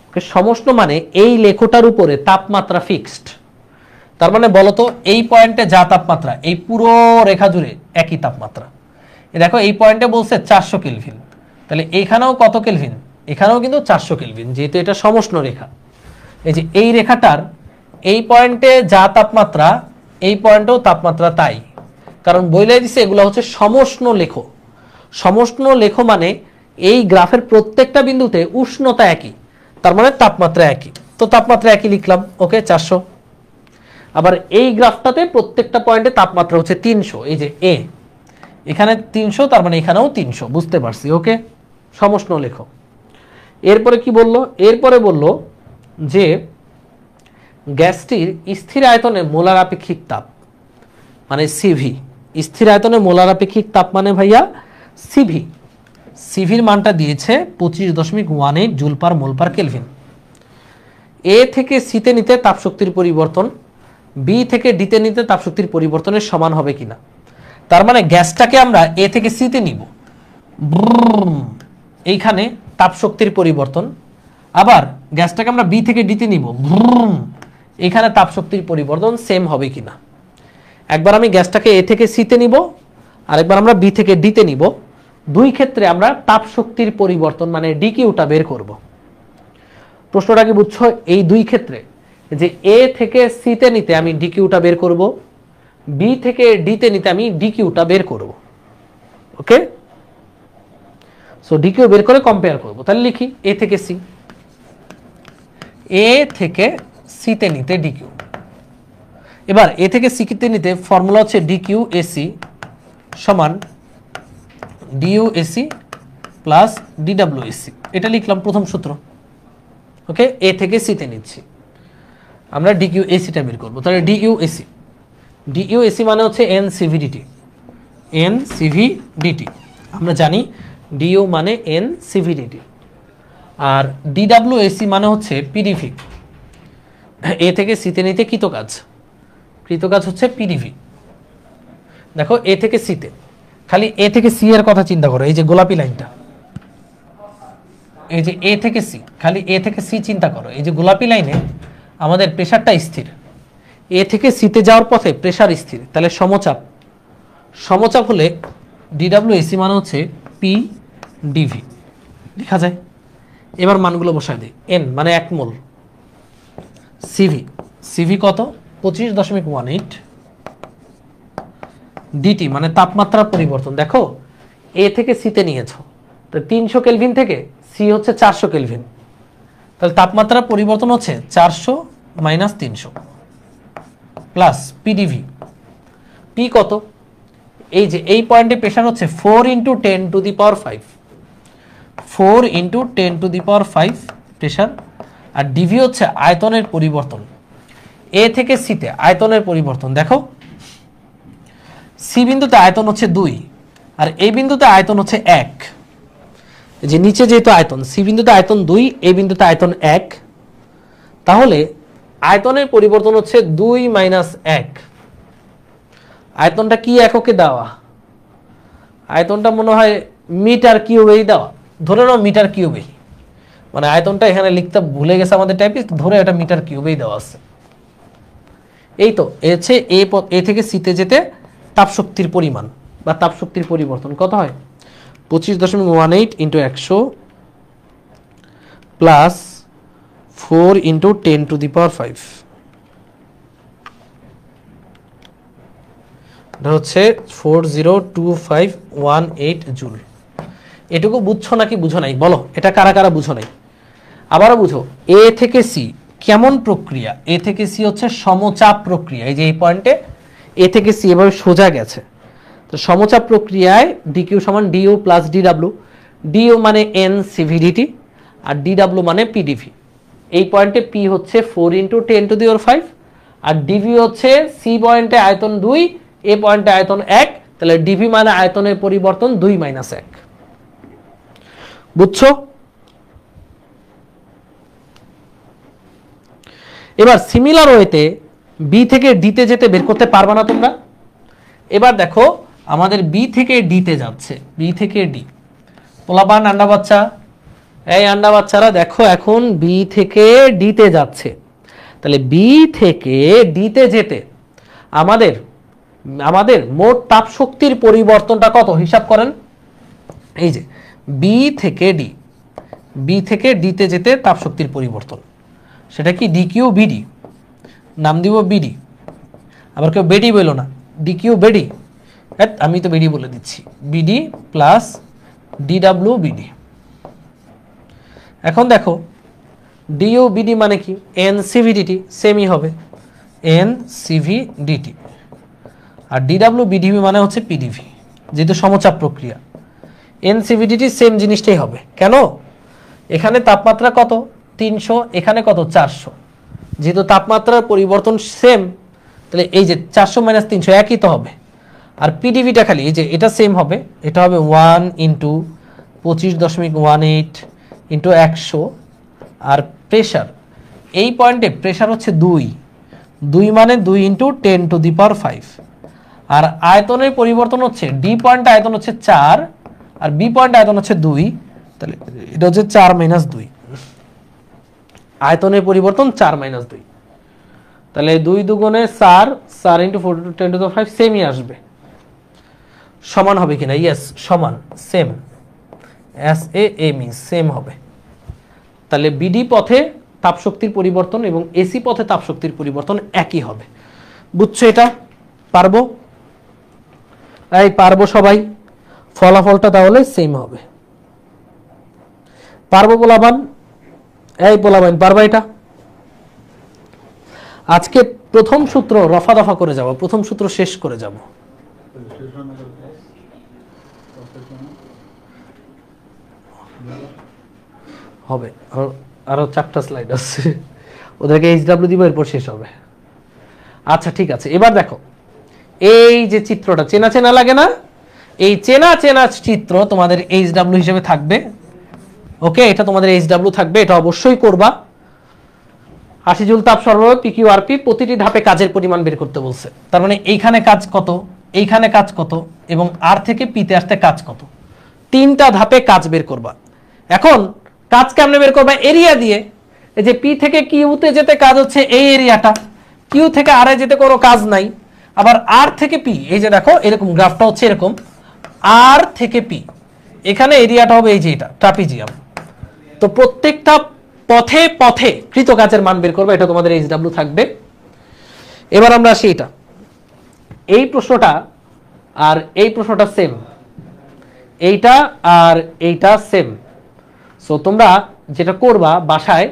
ওকে, সমষ্ণ মানে এই লেখটার উপরে তাপমাত্রা ফিক্সড। তার মানে বলতো এই পয়েন্টে যা তাপমাত্রা, এই পুরো রেখা জুড়ে একই তাপমাত্রা। দেখো এই পয়েন্টে বলছে 400 কেলভিন, তাহলে এইখানেও কত কেলভিন, এখানেও কিন্তু 400 কেলভিন, যেহেতু এটা সমষ্ণ রেখা। এই যে এই রেখাটার এই পয়েন্টে যা তাপমাত্রা, এই পয়েন্টেও তাপমাত্রা তাই, কারণ বইলে দিছে এগুলো হচ্ছে সমষ্ণ লেখ। সমষ্ণ লেখ মানে এই গ্রাফের প্রত্যেকটা বিন্দুতে উষ্ণতা একই, তার মানে তাপমাত্রা একই, তো তাপমাত্রা একই লিখলাম। ওকে, 400। আবার এই গ্রাফটাতে প্রত্যেকটা পয়েন্টে তাপমাত্রা হচ্ছে 300, এই যে এ, এখানে 300, তার মানে এখানেও 300, বুঝতে পারছি। ওকে, সমষ্ণ লেখ। এরপরে কি বললো? এরপরে বললো যে গ্যাসটির স্থির আয়তনে মোলার আপেক্ষিক তাপ মানে সিভি, স্থির আয়তনে মোলার আপেক্ষিক তাপ মানে ভাইয়া সিভি। সিভির মানটা দিয়েছে 25.18 জুল পার মোল পার কেলভিন। এ থেকে সিতে নিতে তাপশক্তির পরিবর্তন বি থেকে ডিতে নিতে তাপশক্তির পরিবর্তনের সমান হবে কিনা। তার মানে গ্যাসটাকে আমরা এ থেকে সিতে নিব, এইখানে তাপশক্তির পরিবর্তন, আবার গ্যাসটাকে আমরা বি থেকে ডিতে নিব, এখানে তাপশক্তির পরিবর্তন সেম হবে কিনা। একবার আমি গ্যাসটাকে এ থেকে সিতে নিব, আরেকবার আমরা বি থেকে ডিতে নিব, দুই ক্ষেত্রে আমরা তাপশক্তির পরিবর্তন মানে ডিকিউটা বের করব। প্রশ্নটা কি বুঝছো? এই দুই ক্ষেত্রে যে এ থেকে সিতে নিতে আমি ডিকিউটা বের করব, বি থেকে ডিতে নিতে আমি ডিকিউটা বের করব। ওকে, সো ডিকিউ বের করে কম্পেয়ার করব। তাহলে লিখি এ থেকে সি, এ থেকে সিতে নিতে ডিকিউ। এবার এ থেকে সিতে নিতে ফর্মুলা হচ্ছে ডিকিউ এসি সমান DU AC plus DW AC, এটা লিখলাম প্রথম সূত্র। ওকে, এ থেকে সিতে নিচ্ছি। আমরা ডিকিউ এসিটা বের করবো। তাহলে ডিইউ এসি মানে হচ্ছে এন সিভি ডিটি। আমরা জানি ডিইউ মানে এন সিভি ডিটি। আর ডিডাব্লিউ এসি মানে হচ্ছে পিডিভি, এ থেকে সিতে নিতে কৃতকাজ হচ্ছে পিডিভি। দেখো এ থেকে সিতে, খালি এ থেকে সি এর কথা চিন্তা করো, এই যে গোলাপি লাইনটা, এই যে এ থেকে সি, খালি এ থেকে সি চিন্তা করো, এই যে গোলাপি লাইনে আমাদের প্রেসারটা স্থির, এ থেকে সিতে যাওয়ার পথে প্রেসার স্থির, তাহলে সমচাপ হলে ডিডাব্লিউএসি মানে হচ্ছে পি ডিভি লেখা যায়। এবার মানগুলো বসায় দিই। এন মানে 1 মোল, সিভি কত 25.18, ডিটি মানে তাপমাত্রার পরিবর্তন। দেখো এ থেকে সিতে নিয়েছো, তো 300 কেলভিন থেকে সি হচ্ছে 400 কেলভিন, তাহলে তাপমাত্রার পরিবর্তন হচ্ছে 400 মাইনাস 300 প্লাস পিডিভি। পি কত, এই যে এই পয়েন্টে প্রেসার হচ্ছে 4 × 10⁵, 4 × 10⁵ প্রেসার। আর ডিভি হচ্ছে আয়তনের পরিবর্তন, এ থেকে সিতে আয়তনের পরিবর্তন। দেখো সি বিন্দুতে আয়তন হচ্ছে 2 আর এই বিন্দুতে আয়তন হচ্ছে 1, যে নিচে যেহেতু আয়তন, সি বিন্দুতে আয়তন 2, এই বিন্দুতে আয়তন 1, তাহলে আয়তনের পরিবর্তন হচ্ছে 2 - 1। আয়তনটা কি এককে দেওয়া, আয়তনটা মনে হয় মিটার কিউবেই দেওয়া, ধরে নাও মিটার কিউবেই, মানে আয়তনটা এখানে লিখতে ভুলে গেছে আমাদের টাইপিস্ট, ধরে এটা মিটার কিউবেই দেওয়া আছে। এই তো হচ্ছে এ থেকে সিতে যেতে তাপশক্তির পরিমাণ বা তাপশক্তির পরিবর্তন কত হয়, 25.18 × 100 প্লাস 4 × 10⁵, এটা হচ্ছে 402518 জুল। এটুকু বুঝছো নাকি বুঝো নাই বলো, এটা কারা কারা বুঝো নাই? আবারও বুঝো, এ থেকে সি কেমন প্রক্রিয়া, এ থেকে সি হচ্ছে সমচাপ প্রক্রিয়া। এই যে এই পয়েন্টে এ থেকে সি এভাবে সোজা গেছে, তো সমচাপ প্রক্রিয়ায় ডিকিউ সমান ডিইউ প্লাস ডিডাব্লিউ। ডিইউ মানে এন সিভিডিটি আর ডিডাব্লিউ মানে পিডিভি। এই পয়েন্টে পি হচ্ছে 4 × 10⁵ আর ডিভি হচ্ছে সি পয়েন্টে আয়তন 2, এ পয়েন্টে আয়তন 1, তাহলে ডিভি মানে আয়তনের পরিবর্তন 2 - 1। বুঝছো? এবার সিমিলার ওয়েতে বি থেকে ডিতে যেতে বের করতে পারবা না তোমরা? এবার দেখো আমাদের বি থেকে ডিতে যাচ্ছে, বি থেকে ডি, পোলাপান আন্ডা বাচ্চা, এই আন্ডা বাচ্চারা দেখো এখন বি থেকে ডিতে যাচ্ছে, তাহলে বি থেকে ডিতে যেতে আমাদের মোট তাপ শক্তির পরিবর্তনটা কত হিসাব করেন। এই যে বি থেকে ডিতে যেতে তাপ শক্তির পরিবর্তন, সেটা কি ডিকিউ বিডি, নাম দিব বিডি, আবার কেউ বেডি বললো না, ডিকিউ বেডি, আমি তো বিডি বলে দিচ্ছি, বিডি প্লাস ডিডাব্লিউ বিডি। এখন দেখো ডিইউ বিডি মানে কি, এন সিভিডিটি, সেমই হবে এন সিভিডিটি, আর ডিডাব্লিউ বিডিভি মানে হচ্ছে পিডিভি, যেহেতু সমচাপ প্রক্রিয়া। এন সিভিডিটি সেম জিনিসটাই হবে, কেন এখানে তাপমাত্রা কত 300, এখানে কত 400, যেহেতু তাপমাত্রার পরিবর্তন সেম, তাহলে এই যে 400 - 300 একই তো হবে। আর পিডিভিটা খালি এই যে এটা সেম হবে, এটা হবে 1 × 25.18 × 100। আর প্রেসার, এই পয়েন্টে প্রেসার হচ্ছে 2 মানে 2 × 10⁵। আর আয়তনের পরিবর্তন হচ্ছে ডি পয়েন্টে আয়তন হচ্ছে 4 আর বি পয়েন্টে আয়তন হচ্ছে 2, তাহলে এটা হচ্ছে 4 - 2, আয়তনের পরিবর্তন 4 - 2, তাহলে 2 × 4, 4 × 4 × 10⁵ সেমই আসবে। সমান হবে কিনা, ইয়েস সমান, সেম, SAME সেম হবে। তাহলে বিডি পথে তাপশক্তির পরিবর্তন এবং এসি পথে তাপশক্তির পরিবর্তন একই হবে। বুঝছো এটা? পারবো? এই পারবো সবাই, ফলাফলটা তাহলে সেম হবে। পারবো পোলাবান? এই পোলাবান পারবা এটা? আজকে প্রথম সূত্র রফা দফা করে যাব, প্রথম সূত্র শেষ করে যাব। হবে, আরো 4টা স্লাইড আছে, ওদেরকে এইচডাব্লিউ দিব, এরপর শেষ হবে। আচ্ছা ঠিক আছে, এবার দেখো এই যে চিত্রটা চেনা চেনা লাগে না? এই চেনা চেনা চিত্র তোমাদের এইচডাব্লিউ হিসেবে থাকবে। ওকে, এটা তোমাদের এইচডাব্লিউ থাকবে, এটা অবশ্যই করবা। 80 জুল তাপ সরবরাহ পিকিউআরপি, প্রতিটি ধাপে কাজের পরিমাণ বের করতে বলছে। তার মানে এইখানে কাজ কত, এইখানে কাজ কত, এবং আর থেকে পিতে আসতে কাজ কত, 3টা ধাপে কাজ বের করবা। এখন কাজ কেমনে বের করবা? এরিয়া দিয়ে। এই যে পি থেকে কিউতে যেতে কাজ হচ্ছে এই এরিয়াটা, কিউ থেকে আর এ যেতে কোনো কাজ নাই। আবার আর থেকে পি, এই যে দেখো এরকম গ্রাফটা হচ্ছে এরকম, আর থেকে পি, এখানে এরিয়াটা হবে এই যে এটা ট্রাপিজিয়াম। তো প্রত্যেকটা পথে পথে কৃত কাজের মান বের করবে, এটা তোমাদের এইচডাব্লিউ থাকবে। এবার আমরা আসি এটা, এই প্রশ্নটা আর এই প্রশ্নটা সেম, এইটা আর এইটা সেম। সো তোমরা যেটা করবা বাসায়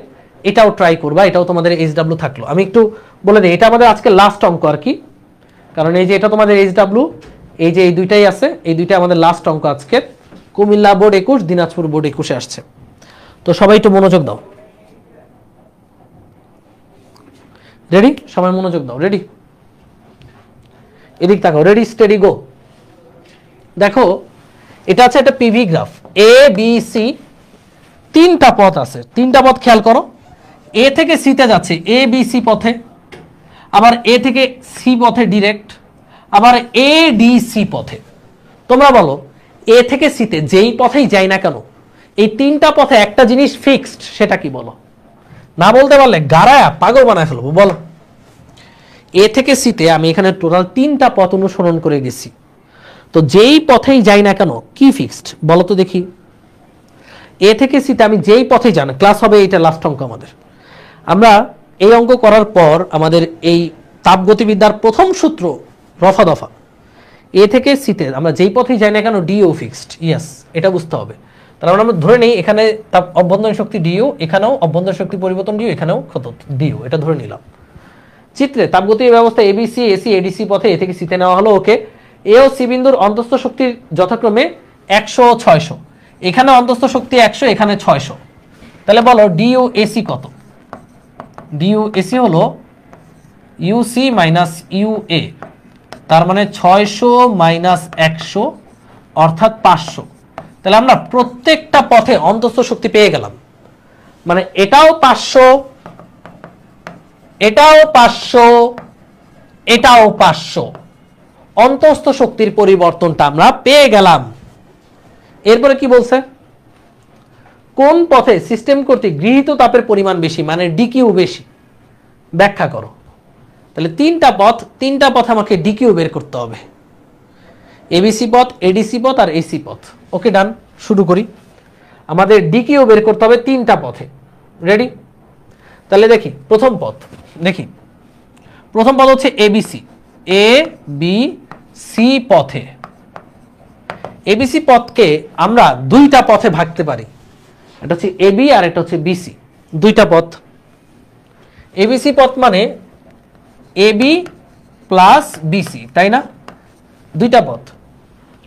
এটাও ট্রাই করবা, এটাও তোমাদের এইচডাব্লিউ থাকলো। আমি একটু বলে দিই, এটা আমাদের আজকে লাস্ট অঙ্ক আর কি, কারণ এই যে এটা তোমাদের এইচডাব্লিউ, এই যে এই দুইটাই আছে, এই দুইটা আমাদের লাস্ট অঙ্ক আজকে। কুমিল্লা বোর্ড 21, দিনাজপুর বোর্ড 21-এ আসছে। তো সবাই একটু মনোযোগ দাও, রেডি? সবাই মনোযোগ দাও, রেডি? এদিক তাকাও, রেডি স্টেডি গো। দেখো এটা আছে একটা PV graph, A B C, 3টা পথ আছে। 3টা পথ খেয়াল করো, এ থেকে সিতে যাচ্ছে এ বি সি পথে, আবার এ থেকে সি পথে ডিরেক্ট, আবার এ ডি সি পথে। তোমরা বলো এ থেকে সিতে যেই পথেই যাই না কেন, এই 3টা পথে একটা জিনিস ফিক্সড, সেটা কি বলো? না বলতে পারলে গাড়ায়া পাগল বানায় ফেলবো। বলো, এ থেকে সিতে আমি এখানে টোটাল 3টা পথ অনুসরণ করে গেছি, তো যেই পথেই যাই না কেন কি ফিক্সড বলো তো দেখি? এ থেকে সিতে আমি যেই পথেই যাই না, ক্লাস হবে এটা লাস্ট অঙ্ক আমাদের। আমরা এই অঙ্ক করার পর আমাদের এই তাপগতিবিদ্যার প্রথম সূত্র রফা দফা, এ থেকে সিতে আমরা যেই পথেই যাই না কেন ডিও ফিক্সড, ইয়েস, এটা বুঝতে হবে। তার মানে আমরা ধরে নেই এখানে তাপ অভ্যন্তরীণ শক্তি ডিও, এখানেও অভ্যন্তরীণ শক্তি পরিবর্তন ডিও, এখানেও কত ডিও, এটা ধরে নিলাম। চিত্রে তাপগতীয় ব্যবস্থা এবিসি এসি এডিসি পথে এ থেকে সিতে নেওয়া হলো। ওকে, এ ও সি বিন্দুর অন্তস্থ শক্তির যথাক্রমে 100 ও 600, এখানে অন্তস্থ শক্তি 100, এখানে 600। তাহলে বলো ডিউ এসি কত? ডিউ এসি হলো ইউসি মাইনাস ইউএ, তার মানে 600 মাইনাস 100 অর্থাৎ 500। তাহলে আমরা প্রত্যেকটা পথে অন্তস্থ শক্তি পেয়ে গেলাম, মানে এটাও 500, এটাও 500, এটাও 500, অন্তস্থ শক্তির পরিবর্তনটা আমরা পেয়ে গেলাম। এরপরে কি বলছে? কোন পথে সিস্টেম কর্তৃক গৃহীত তাপের পরিমাণ বেশি, মানে ডিকিউ বেশি, ব্যাখ্যা করো। তাহলে 3টা পথ আমাকে ডিকিউ বের করতে হবে, এবিসি পথ, এডিসি পথ আর এসি পথ। ওকে ডান, শুরু করি। আমাদের ডিকিউ বের করতে হবে 3টা পথে, রেডি? তাহলে দেখি প্রথম পথ, দেখি প্রথম পথ হচ্ছে এবিসি, এ বি সি পথে। এবিসি পথকে আমরা 2টা পথে ভাগতে পারি, এটা হচ্ছে এবি আর এটা হচ্ছে বিসি, 2টা পথ। এবিসি পথ মানে এবি প্লাস বিসি, তাই না? 2টা পথ।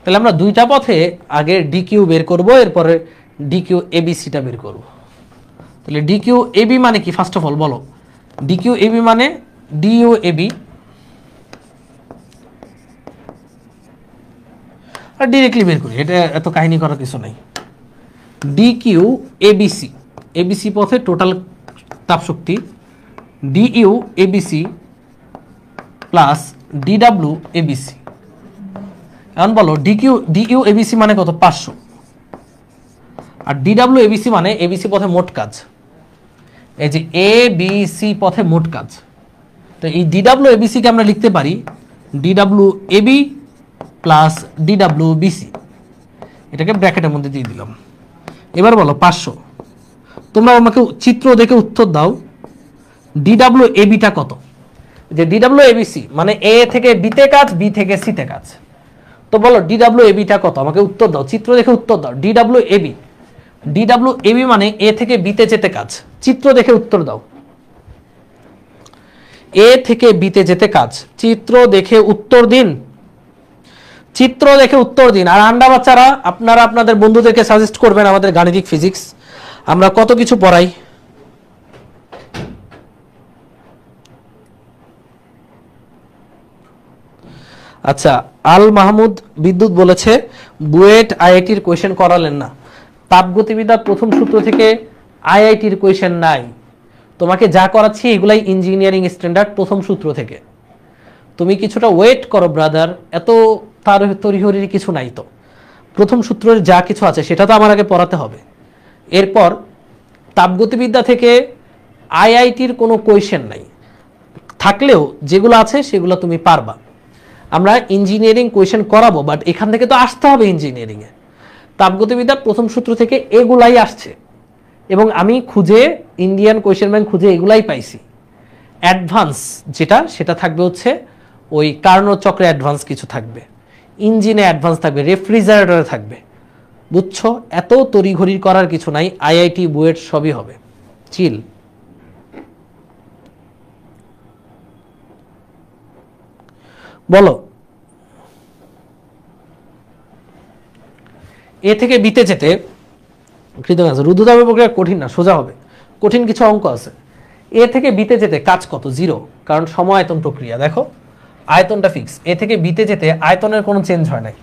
তাহলে আমরা 2টা পথে আগে ডিকিউ বের করব, এরপরে ডিকিউ এবিসিটা বের করব। তাহলে ডিকিউ এবি মানে কি? ফার্স্ট অফ অল বলো, ডিকিউ এবি মানে ডিইউ এবি, আর ডিরেক্টলি বের করি, এটা এত কাহিনী করার কিছু নাই। ডিকিউ এবিসি, এবিসি পথে টোটাল তাপ শক্তি, D U A B C plus D W A B C. এখন বলো ডিইউ এবিসি মানে কত? 500, আর ডিডাব্লিউ এবিসি মানে এবিসি পথে মোট কাজ, এই যে এ বি সি পথে মোট কাজ। তো এই ডিডাব্লিউ এবিসি কে আমরা লিখতে পারি DW AB plus DW BC, এটাকে ব্র্যাকেটের মধ্যে দিয়ে দিলাম। এবার বলো 500, তোমরা আমাকে চিত্র দেখে উত্তর দাও ডিডাব্লিউ এবিটা কত? যে ডিডাব্লিউ এবিসি মানে এ থেকে বিতে কাজ, বি থেকে সিতে কাজ। তো বলো ডিডাব্লিউ এবিটা কত? আমাকে উত্তর দাও, চিত্র দেখে উত্তর দাও। ডিডাব্লিউ এবি মানে এ থেকে বিতে যেতে কাজ, চিত্র দেখে উত্তর দাও। এ থেকে বিতে যেতে কাজ, চিত্র দেখে উত্তর দিন, চিত্র দেখে উত্তর দিন। আর আন্ডা বাচ্চারা, আপনারা আপনাদের বন্ধুদেরকে সাজেস্ট করবেন আমাদের গাণিতিক ফিজিক্স আমরা কত কিছু পড়াই। আচ্ছা, আল মাহমুদ বিদ্যুৎ বলেছে বুয়েট আইআইটির কোয়েশ্চেন করালেন না। তাপগতিবিদ্যার প্রথম সূত্র থেকে আইআইটির কোয়েশ্চেন নাই, তোমাকে যা করাচ্ছি এগুলাই ইঞ্জিনিয়ারিং স্ট্যান্ডার্ড প্রথম সূত্র থেকে। তুমি কিছুটা ওয়েট করো ব্রাদার, এত তার তরিহরির কিছু নাই। তো প্রথম সূত্রের যা কিছু আছে সেটা তো আমার আগে পড়াতে হবে। এরপর তাপগতিবিদ্যা থেকে আইআইটির কোনো কোয়েশ্চেন নাই, থাকলেও যেগুলো আছে সেগুলো তুমি পারবা। আমরা ইঞ্জিনিয়ারিং কোয়েশ্চেন করাবো, বাট এখান থেকে তো আসতে হবে ইঞ্জিনিয়ারিংয়ে। তাপগতিবিদ্যার প্রথম সূত্র থেকে এগুলাই আসছে, এবং আমি খুঁজে ইন্ডিয়ান কোয়েশ্চেন ব্যাংক খুঁজে এগুলাই পাইছি। অ্যাডভান্স যেটা সেটা থাকবে হচ্ছে ওই কার্নোট চক্রে অ্যাডভান্স কিছু থাকবে, ইঞ্জিনে অ্যাডভান্স থাকবে, রেফ্রিজারেটরে থাকবে। বুঝছো? এত তড়িঘড়ি করার কিছু নাই, আইআইটি বুয়েট সবই হবে। চিল। বলো, এ থেকে বিতে যেতে রুদ্ধতাপের প্রক্রিয়া কঠিন না, সোজা হবে। কঠিন কিছু অঙ্ক আছে। এ থেকে বিতে যেতে কাজ কত? 0, কারণ সম-আয়তন প্রক্রিয়া। দেখো আয়তনটা ফিক্স, এ থেকে বিতে যেতে আয়তনের কোনো চেঞ্জ হয় নাই,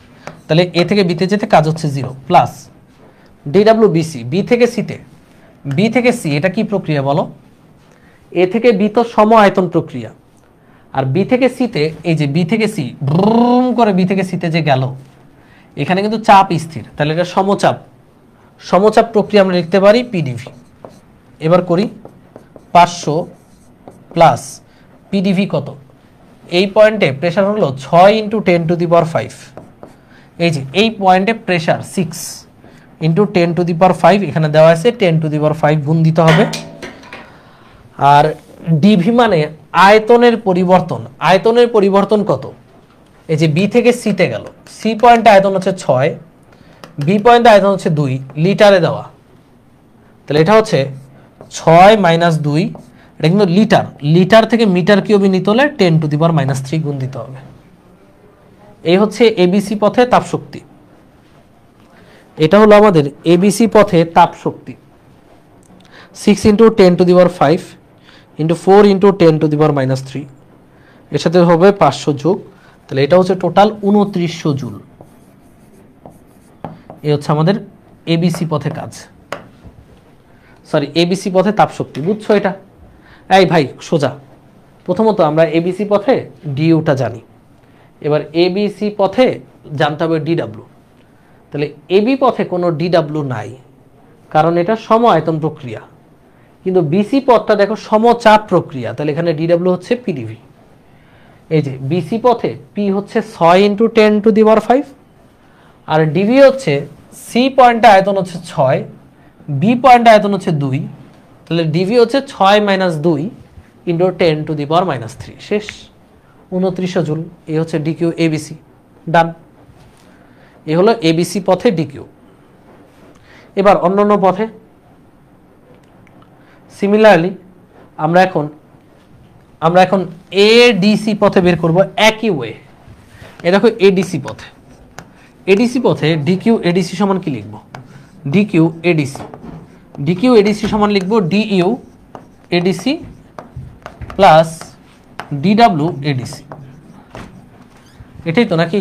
তাহলে এ থেকে বিতে যেতে কাজ হচ্ছে 0 প্লাস ডিডব্লিউবিসি। বি থেকে সিতে, বি থেকে সি, এটা কি প্রক্রিয়া বলো? এ থেকে বি তো সম-আয়তন প্রক্রিয়া, আর বি থেকে সিতে, এই যে বি থেকে সি ব্রুম করে বি থেকে সিতে যে গেল, এখানে কিন্তু চাপ স্থির, তাহলে এটা সমচাপ। সমচাপ প্রক্রিয়া আমরা লিখতে পারি পিডিভি। এবার করি 500 প্লাস পিডিভি কত? এই পয়েন্টে প্রেশার হলো 6 × 10⁵। এই যে এই পয়েন্টে প্রেশার 6 × 10⁵, এখানে দেওয়া আছে 10⁵ গুণ দিতে হবে। আর ডিভি মানে আয়তনের পরিবর্তন। আয়তনের পরিবর্তন কত? এই যে বি থেকে সিতে গেল, সি পয়েন্টে আয়তন হচ্ছে 6, বি পয়েন্টে আয়তন হচ্ছে 2, লিটারে দেওয়া, তাহলে এটা হচ্ছে 6 - 2, এটা কিন্তু লিটার। লিটার থেকে মিটার কিউবে নিতে হলে 10⁻³ গুণ দিতে হবে। এই হচ্ছে এবিসি পথে তাপশক্তি। এটা হলো আমাদের এবিসি পথে তাপশক্তি। 6 × 10⁵ × 4 × 10⁻³ এর সাথে হবে 500 যোগ, তাহলে এটা হচ্ছে টোটাল 2900 জুল। এই হচ্ছে আমাদের এবিসি পথে কাজ, সরি এবিসি পথে তাপশক্তি। বুঝছো এটা? এই ভাই সোজা। প্রথমত আমরা এবিসি পথে ডিইউটা জানি, এবার এবিসি পথে জানতে হবে ডিডব্লিউ। তাহলে এবি পথে কোনো ডিডব্লিউ নাই, কারণ এটা সম-আয়তন প্রক্রিয়া। কিন্তু বিসি পথটা দেখো সমচাপ প্রক্রিয়া, তাহলে এখানে ডিডব্লিউ হচ্ছে পিডিভি। এই যে বিসি পথে পি হচ্ছে 6 × 10⁵, আর ডিভি হচ্ছে সি পয়েন্টে আয়তন হচ্ছে 6, বি পয়েন্টে আয়তন হচ্ছে 2, তাহলে ডিভি হচ্ছে 6 - 2 × 10⁻³ শেষ, 2900 জুল। এই হচ্ছে ডিকিউ এবিসি। ডান। এ হলো এবিসি পথে ডিকিউ। এবার অন্যান্য পথে সিমিলারলি আমরা এখন এডিসি পথে বের করব একই ওয়ে। এ দেখো এডিসি পথে, এডিসি পথে ডিকিউ এডিসি সমান কি লিখব? ডিকিউ এডিসি, ডিকিউ এডিসি সমান লিখব DU ADC plus DW ADC. এটাই তো নাকি?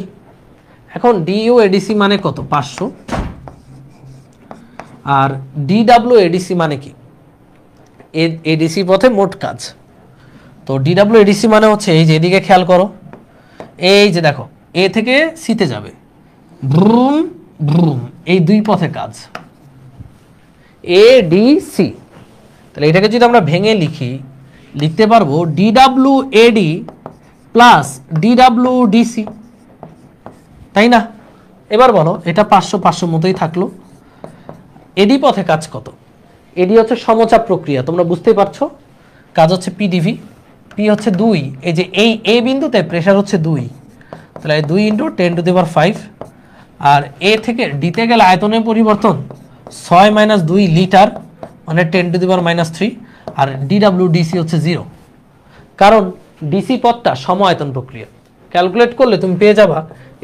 এখন ডিইউ এডিসি মানে কত? 500, আর ডিডব্লিউ এডিসি মানে কি? এডিসি পথে মোট কাজ। তো ডিডব্লিউ এডিসি মানে হচ্ছে এই যে এদিকে খেয়াল করো, এই যে দেখো এ থেকে সিতে যাবে, ব্রুম ব্রুম, এই দুই পথে কাজ এডিসি। তাহলে এটাকে যদি আমরা ভেঙে লিখতে পারবো ডিডব্লিউ এডি প্লাস ডিডব্লিউ ডিসি, তাই না? এবার বলো, এটা 500 মতোই থাকলো। এডি পথে কাজ কত? এডি হচ্ছে সমচাপ প্রক্রিয়া, তোমরা বুঝতেই পারছো। কাজ হচ্ছে পিডিভি, পি হচ্ছে 2, এই যে এই এ বিন্দুতে প্রেশার হচ্ছে 2, তাহলে 2 × 10⁵, আর এ থেকে ডিতে গেলে আয়তনের পরিবর্তন 6 - 2 লিটার মানে 10⁻³ আর ডিডব্লিউ ডিসি হচ্ছে 0, কারণ ডিসি পথটা সম-আয়তন প্রক্রিয়া। ক্যালকুলেট করলে তুমি পেয়ে যাবা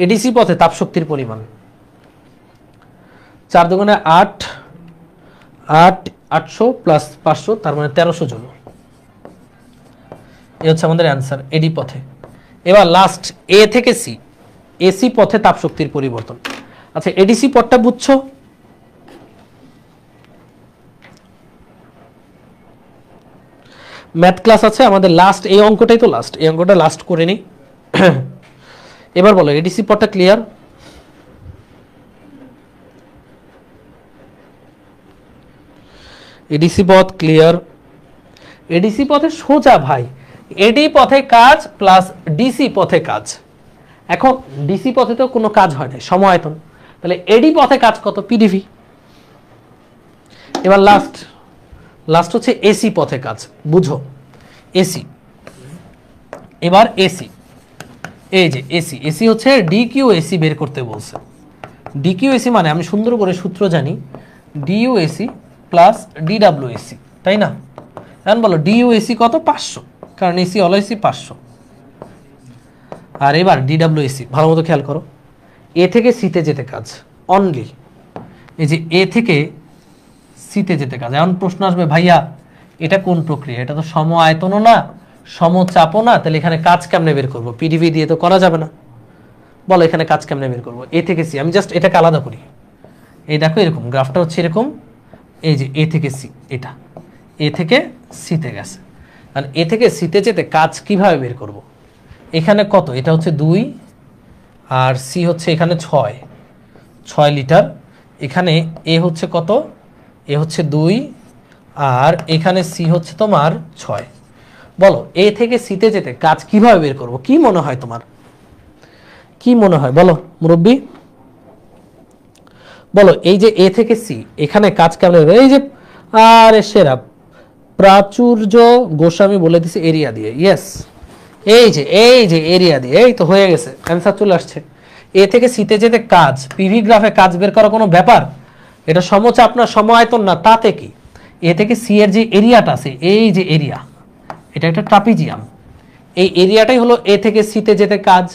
এডিসি পথে তাপশক্তির পরিমাণ 4 × 2 = 8, 800 প্লাস 500, তার মানে 1300 জুল। এই হচ্ছে আমাদের অ্যান্সার এডি পথে। এবার লাস্ট এ থেকে সি, এসি পথে তাপ শক্তির পরিবর্তন। আচ্ছা এডিসি পথটা বুঝছো? ম্যাথ ক্লাস আছে আমাদের, লাস্ট এই অঙ্কটাই তো লাস্ট, এই অঙ্কটা লাস্ট করে নিই। এবার বলো এডিসি পথটা ক্লিয়ার? এডিসি পথ ক্লিয়ার? এডিসি পথে সোজা ভাই, এডি পথে কাজ প্লাস ডিসি পথে কাজ। এখন ডিসি পথে তো কোনো কাজ হয় না, সমায়তন, তাহলে এডি পথে কাজ কত? পিডিভি। এবার লাস্ট হচ্ছে এসি পথে কাজ, বুঝো এসি। এবার এসি, এই যে এসি হচ্ছে ডিকিউ এসি বের করতে বলছে। ডিকিউ এসি মানে আমি সুন্দর করে সূত্র জানি, DU AC plus DW AC, তাই না? এখন বলো ডিইউ এসি কত? 500, কারণ এসি হলো এসি 500। আর এবার ডিডাব্লিউ এসি ভালো মতো খেয়াল করো, এ থেকে সিতে যেতে কাজ অনলি, এই যে এ থেকে সিতে যেতে কাজ। এখন প্রশ্ন আসবে ভাইয়া এটা কোন প্রক্রিয়া? এটা তো সম আয়তনও না সমচাপও না, তাহলে এখানে কাজ কেমনে বের করবো? পিডিভি দিয়ে তো করা যাবে না। বলো এখানে কাজ কেমনে বের করবো? এ থেকে সি, আমি জাস্ট এটাকে আলাদা করি। এই দেখো এরকম গ্রাফটা হচ্ছে এরকম, এই যে এ থেকে সি, এটা এ থেকে সিতে গেছে, আর এ থেকে সিতে যেতে কাজ কিভাবে বের করব? এখানে কত? এটা হচ্ছে 2 আর সি হচ্ছে এখানে 6 লিটার। এখানে এ হচ্ছে কত? এ হচ্ছে 2 আর এখানে সি হচ্ছে তোমার 6। বলো এ থেকে সিতে যেতে কাজ কিভাবে বের করব? কি মনে হয় তোমার? কি মনে হয় বলো মুরব্বী? বলো এই যে এ থেকে সি, এখানে কাজ কেমন? এই যে আরে সেরা প্রাচুর্য গোস্বামী বলে দিছে এরিয়া দিয়ে। ইয়েস, এই যে এরিয়া দিয়ে, এই তো হয়ে গেছে, অ্যান্সার চলে আসছে। এ থেকে সিতে যেতে কাজ, পিভি গ্রাফে কাজ বের করা কোনো ব্যাপার? এটা সমচাপ না সমায়তন না, তাতে কি? এ থেকে সি এর যে এরিয়াটা আছে, এই যে এরিয়া, এটা একটা ট্রাপিজিয়াম, এই এরিয়াটাই হলো এ থেকে সিতে যেতে কাজ।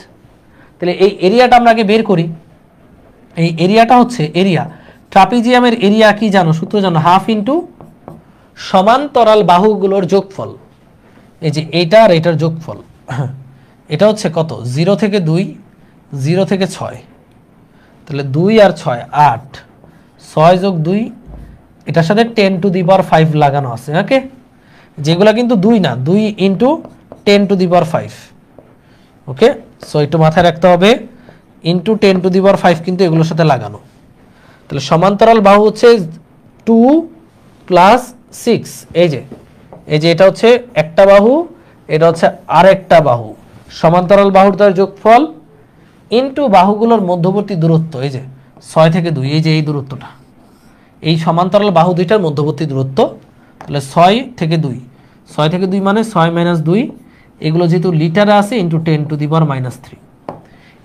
তাহলে এই এরিয়াটা আমরা আগে বের করি। এই এরিয়াটা হচ্ছে এরিয়া, ট্রাপিজিয়ামের এরিয়া কি জানো? সূত্র জানো, হাফ ইন্টু সমান্তরাল বাহুগুলোর যোগফল। এই যে এইটা আর এটার যোগফল, এটা হচ্ছে কত? 0 থেকে 2, 0 থেকে 6, তাহলে 2 আর 6 8, 6 যোগ 2, এটার সাথে 10 টু দি পাওয়ার 5 লাগানো আছে। ওকে, যেগুলা কিন্তু 2 না, 2 into 10 to the power 5। Okay, so একটু মাথায় রাখতে হবে, ইন্টু 10 টু দি পাওয়ার 5 কিন্তু এগুলোর সাথে লাগানো। তাহলে সমান্তরাল বাহু হচ্ছে 2 প্লাস 6, এই যে এটা হচ্ছে একটা বাহু, এটা হচ্ছে আরেকটা বাহু, সমান্তরাল বাহুর তার যোগফল ইন্টু বাহুগুলোর মধ্যবর্তী দূরত্ব, এই যে 6 থেকে 2, এই যে এই দূরত্বটা, এই সমান্তরাল বাহু দুইটার মধ্যবর্তী দূরত্ব। তাহলে 6 থেকে 2, 6 থেকে 2 মানে 6 মাইনাস 2, এগুলো যেহেতু লিটারে আছে ইন্টু 10 টু দি পাওয়ার -3।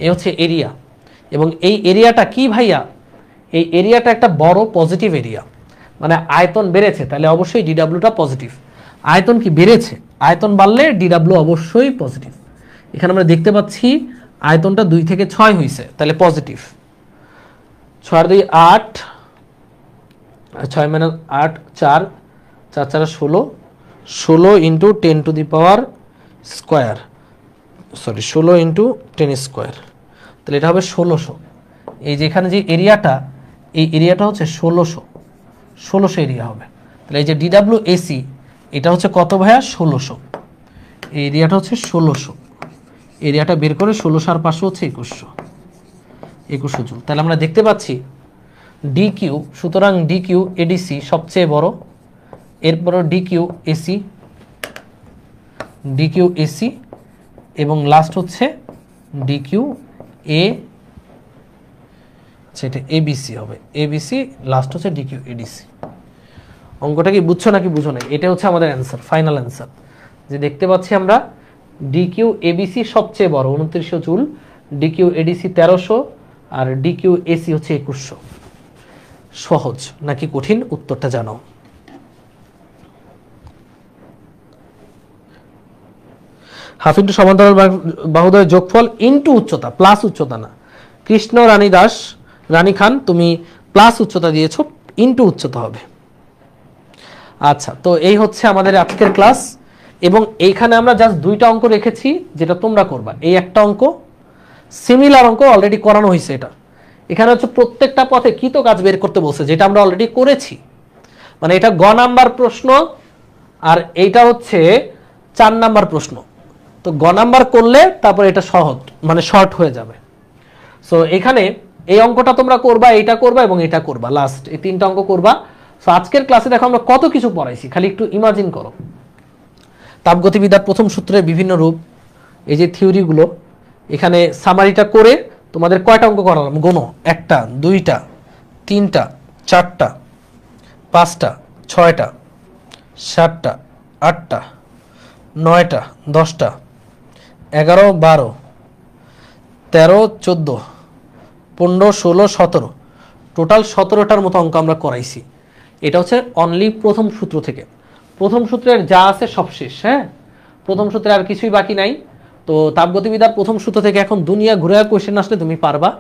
এই হচ্ছে এরিয়া। এবং এই এরিয়াটা কি ভাইয়া? এই এরিয়াটা একটা বড় পজিটিভ এরিয়া, মানে আয়তন বেড়েছে, তাহলে অবশ্যই ডিডাব্লিউটা পজিটিভ। আয়তন কি বেড়েছে? আয়তন বাড়লে ডিডাব্লিউ অবশ্যই পজিটিভ। এখানে আমরা দেখতে পাচ্ছি আয়তনটা 2 থেকে 6 হয়েছে, তাহলে পজিটিভ। 6 আর 2 8, 6 minus 8 4, 4 4 16, 16 into 10 to the power square, sorry 16 into 10 square, তাহলে এটা হবে 1600। এই যে এখানে যে এরিয়াটা, এই এরিয়াটা হচ্ছে 1600 এরিয়া হবে। তাহলে এই যে ডিডাব্লিউ এসি, এটা হচ্ছে কত ভাইয়া? 1600। এই এরিয়াটা হচ্ছে 1600, এরিয়াটা বের করে 1600 আর 500 হচ্ছে 2100 জুল। তাহলে আমরা দেখতে পাচ্ছি ডিকিউ, সুতরাং ডিকিউ এডিসি সবচেয়ে বড়, এরপরে ডিকিউ এসি, এবং লাস্ট হচ্ছে ডিকিউ এ, সেটা এবিসি হবে, এবিসি লাস্ট হচ্ছে ডিকিউ এডিসি। অঙ্কটা কি বুঝছো নাকি বুঝো না? এটা হচ্ছে আমাদের অ্যান্সার, ফাইনাল অ্যান্সার। যে দেখতে পাচ্ছি আমরা ডিকিউ এবিসি সবচেয়ে বড় 2900 জুল, ডিকিউ এডিসি 1300, আর ডিকিউ এসি হচ্ছে 2100। সহজ নাকি কঠিন? উত্তরটা জানাও। হাফ ইন্টু সমান্তরাল বাহুদ্বয়ের যোগফল ইন্টু উচ্চতা, প্লাস উচ্চতা না। কৃষ্ণ রানী খান তুমি প্লাস উচ্চতা দিয়েছো, ইন্টু উচ্চতা হবে। আচ্ছা, তো এই হচ্ছে আমাদের আজকের ক্লাস, এবং এইখানে আমরা জাস্ট 2টা অঙ্ক রেখেছি যেটা তোমরা করবা। এই একটা অঙ্ক, সিমিলার অঙ্ক অলরেডি করানো হয়েছে। এটা এখানে হচ্ছে প্রত্যেকটা পথে কৃত কাজ বের করতে বলছে, যেটা আমরা অলরেডি করেছি। মানে এটা গ নাম্বার প্রশ্ন আর এইটা হচ্ছে 4 নাম্বার প্রশ্ন। তো গ নাম্বার করলে তারপর এটা সহজ মানে শর্ট হয়ে যাবে। সো এখানে এই অঙ্কটা তোমরা করবা, এইটা করবা এবং এটা করবা, লাস্ট এই 3টা অঙ্ক করবা। সো আজকের ক্লাসে দেখো আমরা কত কিছু পড়াইছি, খালি একটু ইমাজিন করো। তাপগতিবিদ্যার প্রথম সূত্রের বিভিন্ন রূপ, এই যে থিওরিগুলো, এখানে সামারিটা করে তোমাদের কয়টা অঙ্ক করালাম গোনো? 1টা 2টা 3টা 4টা 5টা 6টা 7টা 8টা 9টা 10টা 11 12 13 14 15 16 17, টোটাল 17টার মতো অঙ্ক আমরা করাইছি। এটা হচ্ছে অনলি প্রথম সূত্র থেকে। প্রথম সূত্রের যা আছে সব শেষ। হ্যাঁ, প্রথম সূত্রে আর কিছুই বাকি নাই। তো তাপগতিবিদ্যার প্রথম সূত্র থেকে এখন দুনিয়া ঘুরে কোয়েশ্চেন আসলে তুমি পারবা,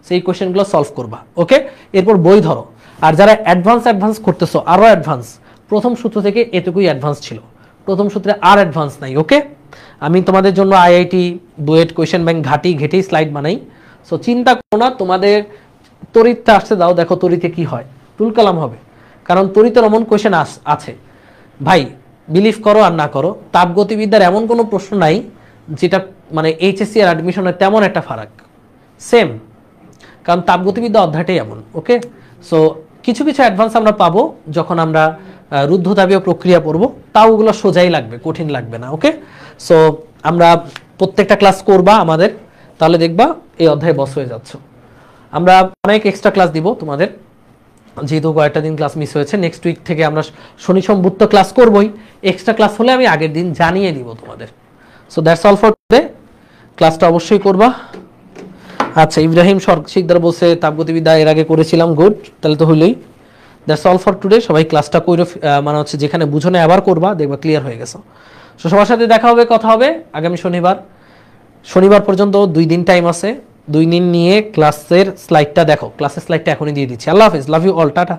সেই কোয়েশ্চেনগুলো সলভ করবা। ওকে, এরপর বই ধরো। আর যারা অ্যাডভান্স করতেছো, আরো অ্যাডভান্স, প্রথম সূত্র থেকে এটুকুই অ্যাডভান্স ছিল, প্রথম সূত্রে আর অ্যাডভান্স নাই। ওকে, আমি তোমাদের জন্য আইআইটি বুয়েট কোয়েশ্চেন ব্যাংক ঘেটেই স্লাইড বানাই। সো চিন্তা করো না, তোমাদের তড়িৎটা আসতে দাও, দেখো তড়িতে কি হয়, তুলকালাম হবে। কারণ তড়িতের এমন কোয়েশ্চেন আছে ভাই, বিলিভ করো আর না করো, তাপগতিবিদ্যার এমন কোনো প্রশ্ন নাই যেটা মানে এইচএসসি আর অ্যাডমিশনের তেমন একটা ফারাক, সেম। কারণ তাপগতিবিদ্যা অধ্যায়টাই এমন। ওকে, সো কিছু কিছু অ্যাডভান্স আমরা পাবো যখন আমরা রুদ্ধতাপীয় প্রক্রিয়া পড়বো, তাও ওগুলো সোজাই লাগবে, কঠিন লাগবে না। ওকে, সো আমরা প্রত্যেকটা ক্লাস করবা আমাদের, তাহলে দেখবা এই অধ্যায়ে বস হয়ে যাচ্ছ। আমরা অনেক এক্সট্রা ক্লাস দিব তোমাদের, যেহেতু কয়েকটা দিন ক্লাস মিস হয়েছে। নেক্সট উইক থেকে আমরা শনি সোম বুধ তো ক্লাস করবোই, এক্সট্রা ক্লাস হলে আমি আগের দিন জানিয়ে দিব তোমাদের। So that's all for today, ক্লাসটা অবশ্যই করবা। আচ্ছা, ইব্রাহিম শিকদার বলছে তাপগতিবিদ্যা এর আগে করেছিলাম, গুড, তাহলে তো হইলই। দ্যাটস অল ফর টুডে, সবাই ক্লাসটা করে মানে হচ্ছে যেখানে বুঝো না আবার করবা, দেখবা ক্লিয়ার হয়ে গেছে। সো সবার সাথে দেখা হবে, কথা হবে আগামী শনিবার পর্যন্ত 2 দিন টাইম আছে। 2 দিন নিয়ে ক্লাসের স্লাইডটা দেখো, ক্লাসের স্লাইডটা এখনই দিয়ে দিচ্ছি। আল্লাহ হাফেজ, লাভ ইউ অল, টাটা।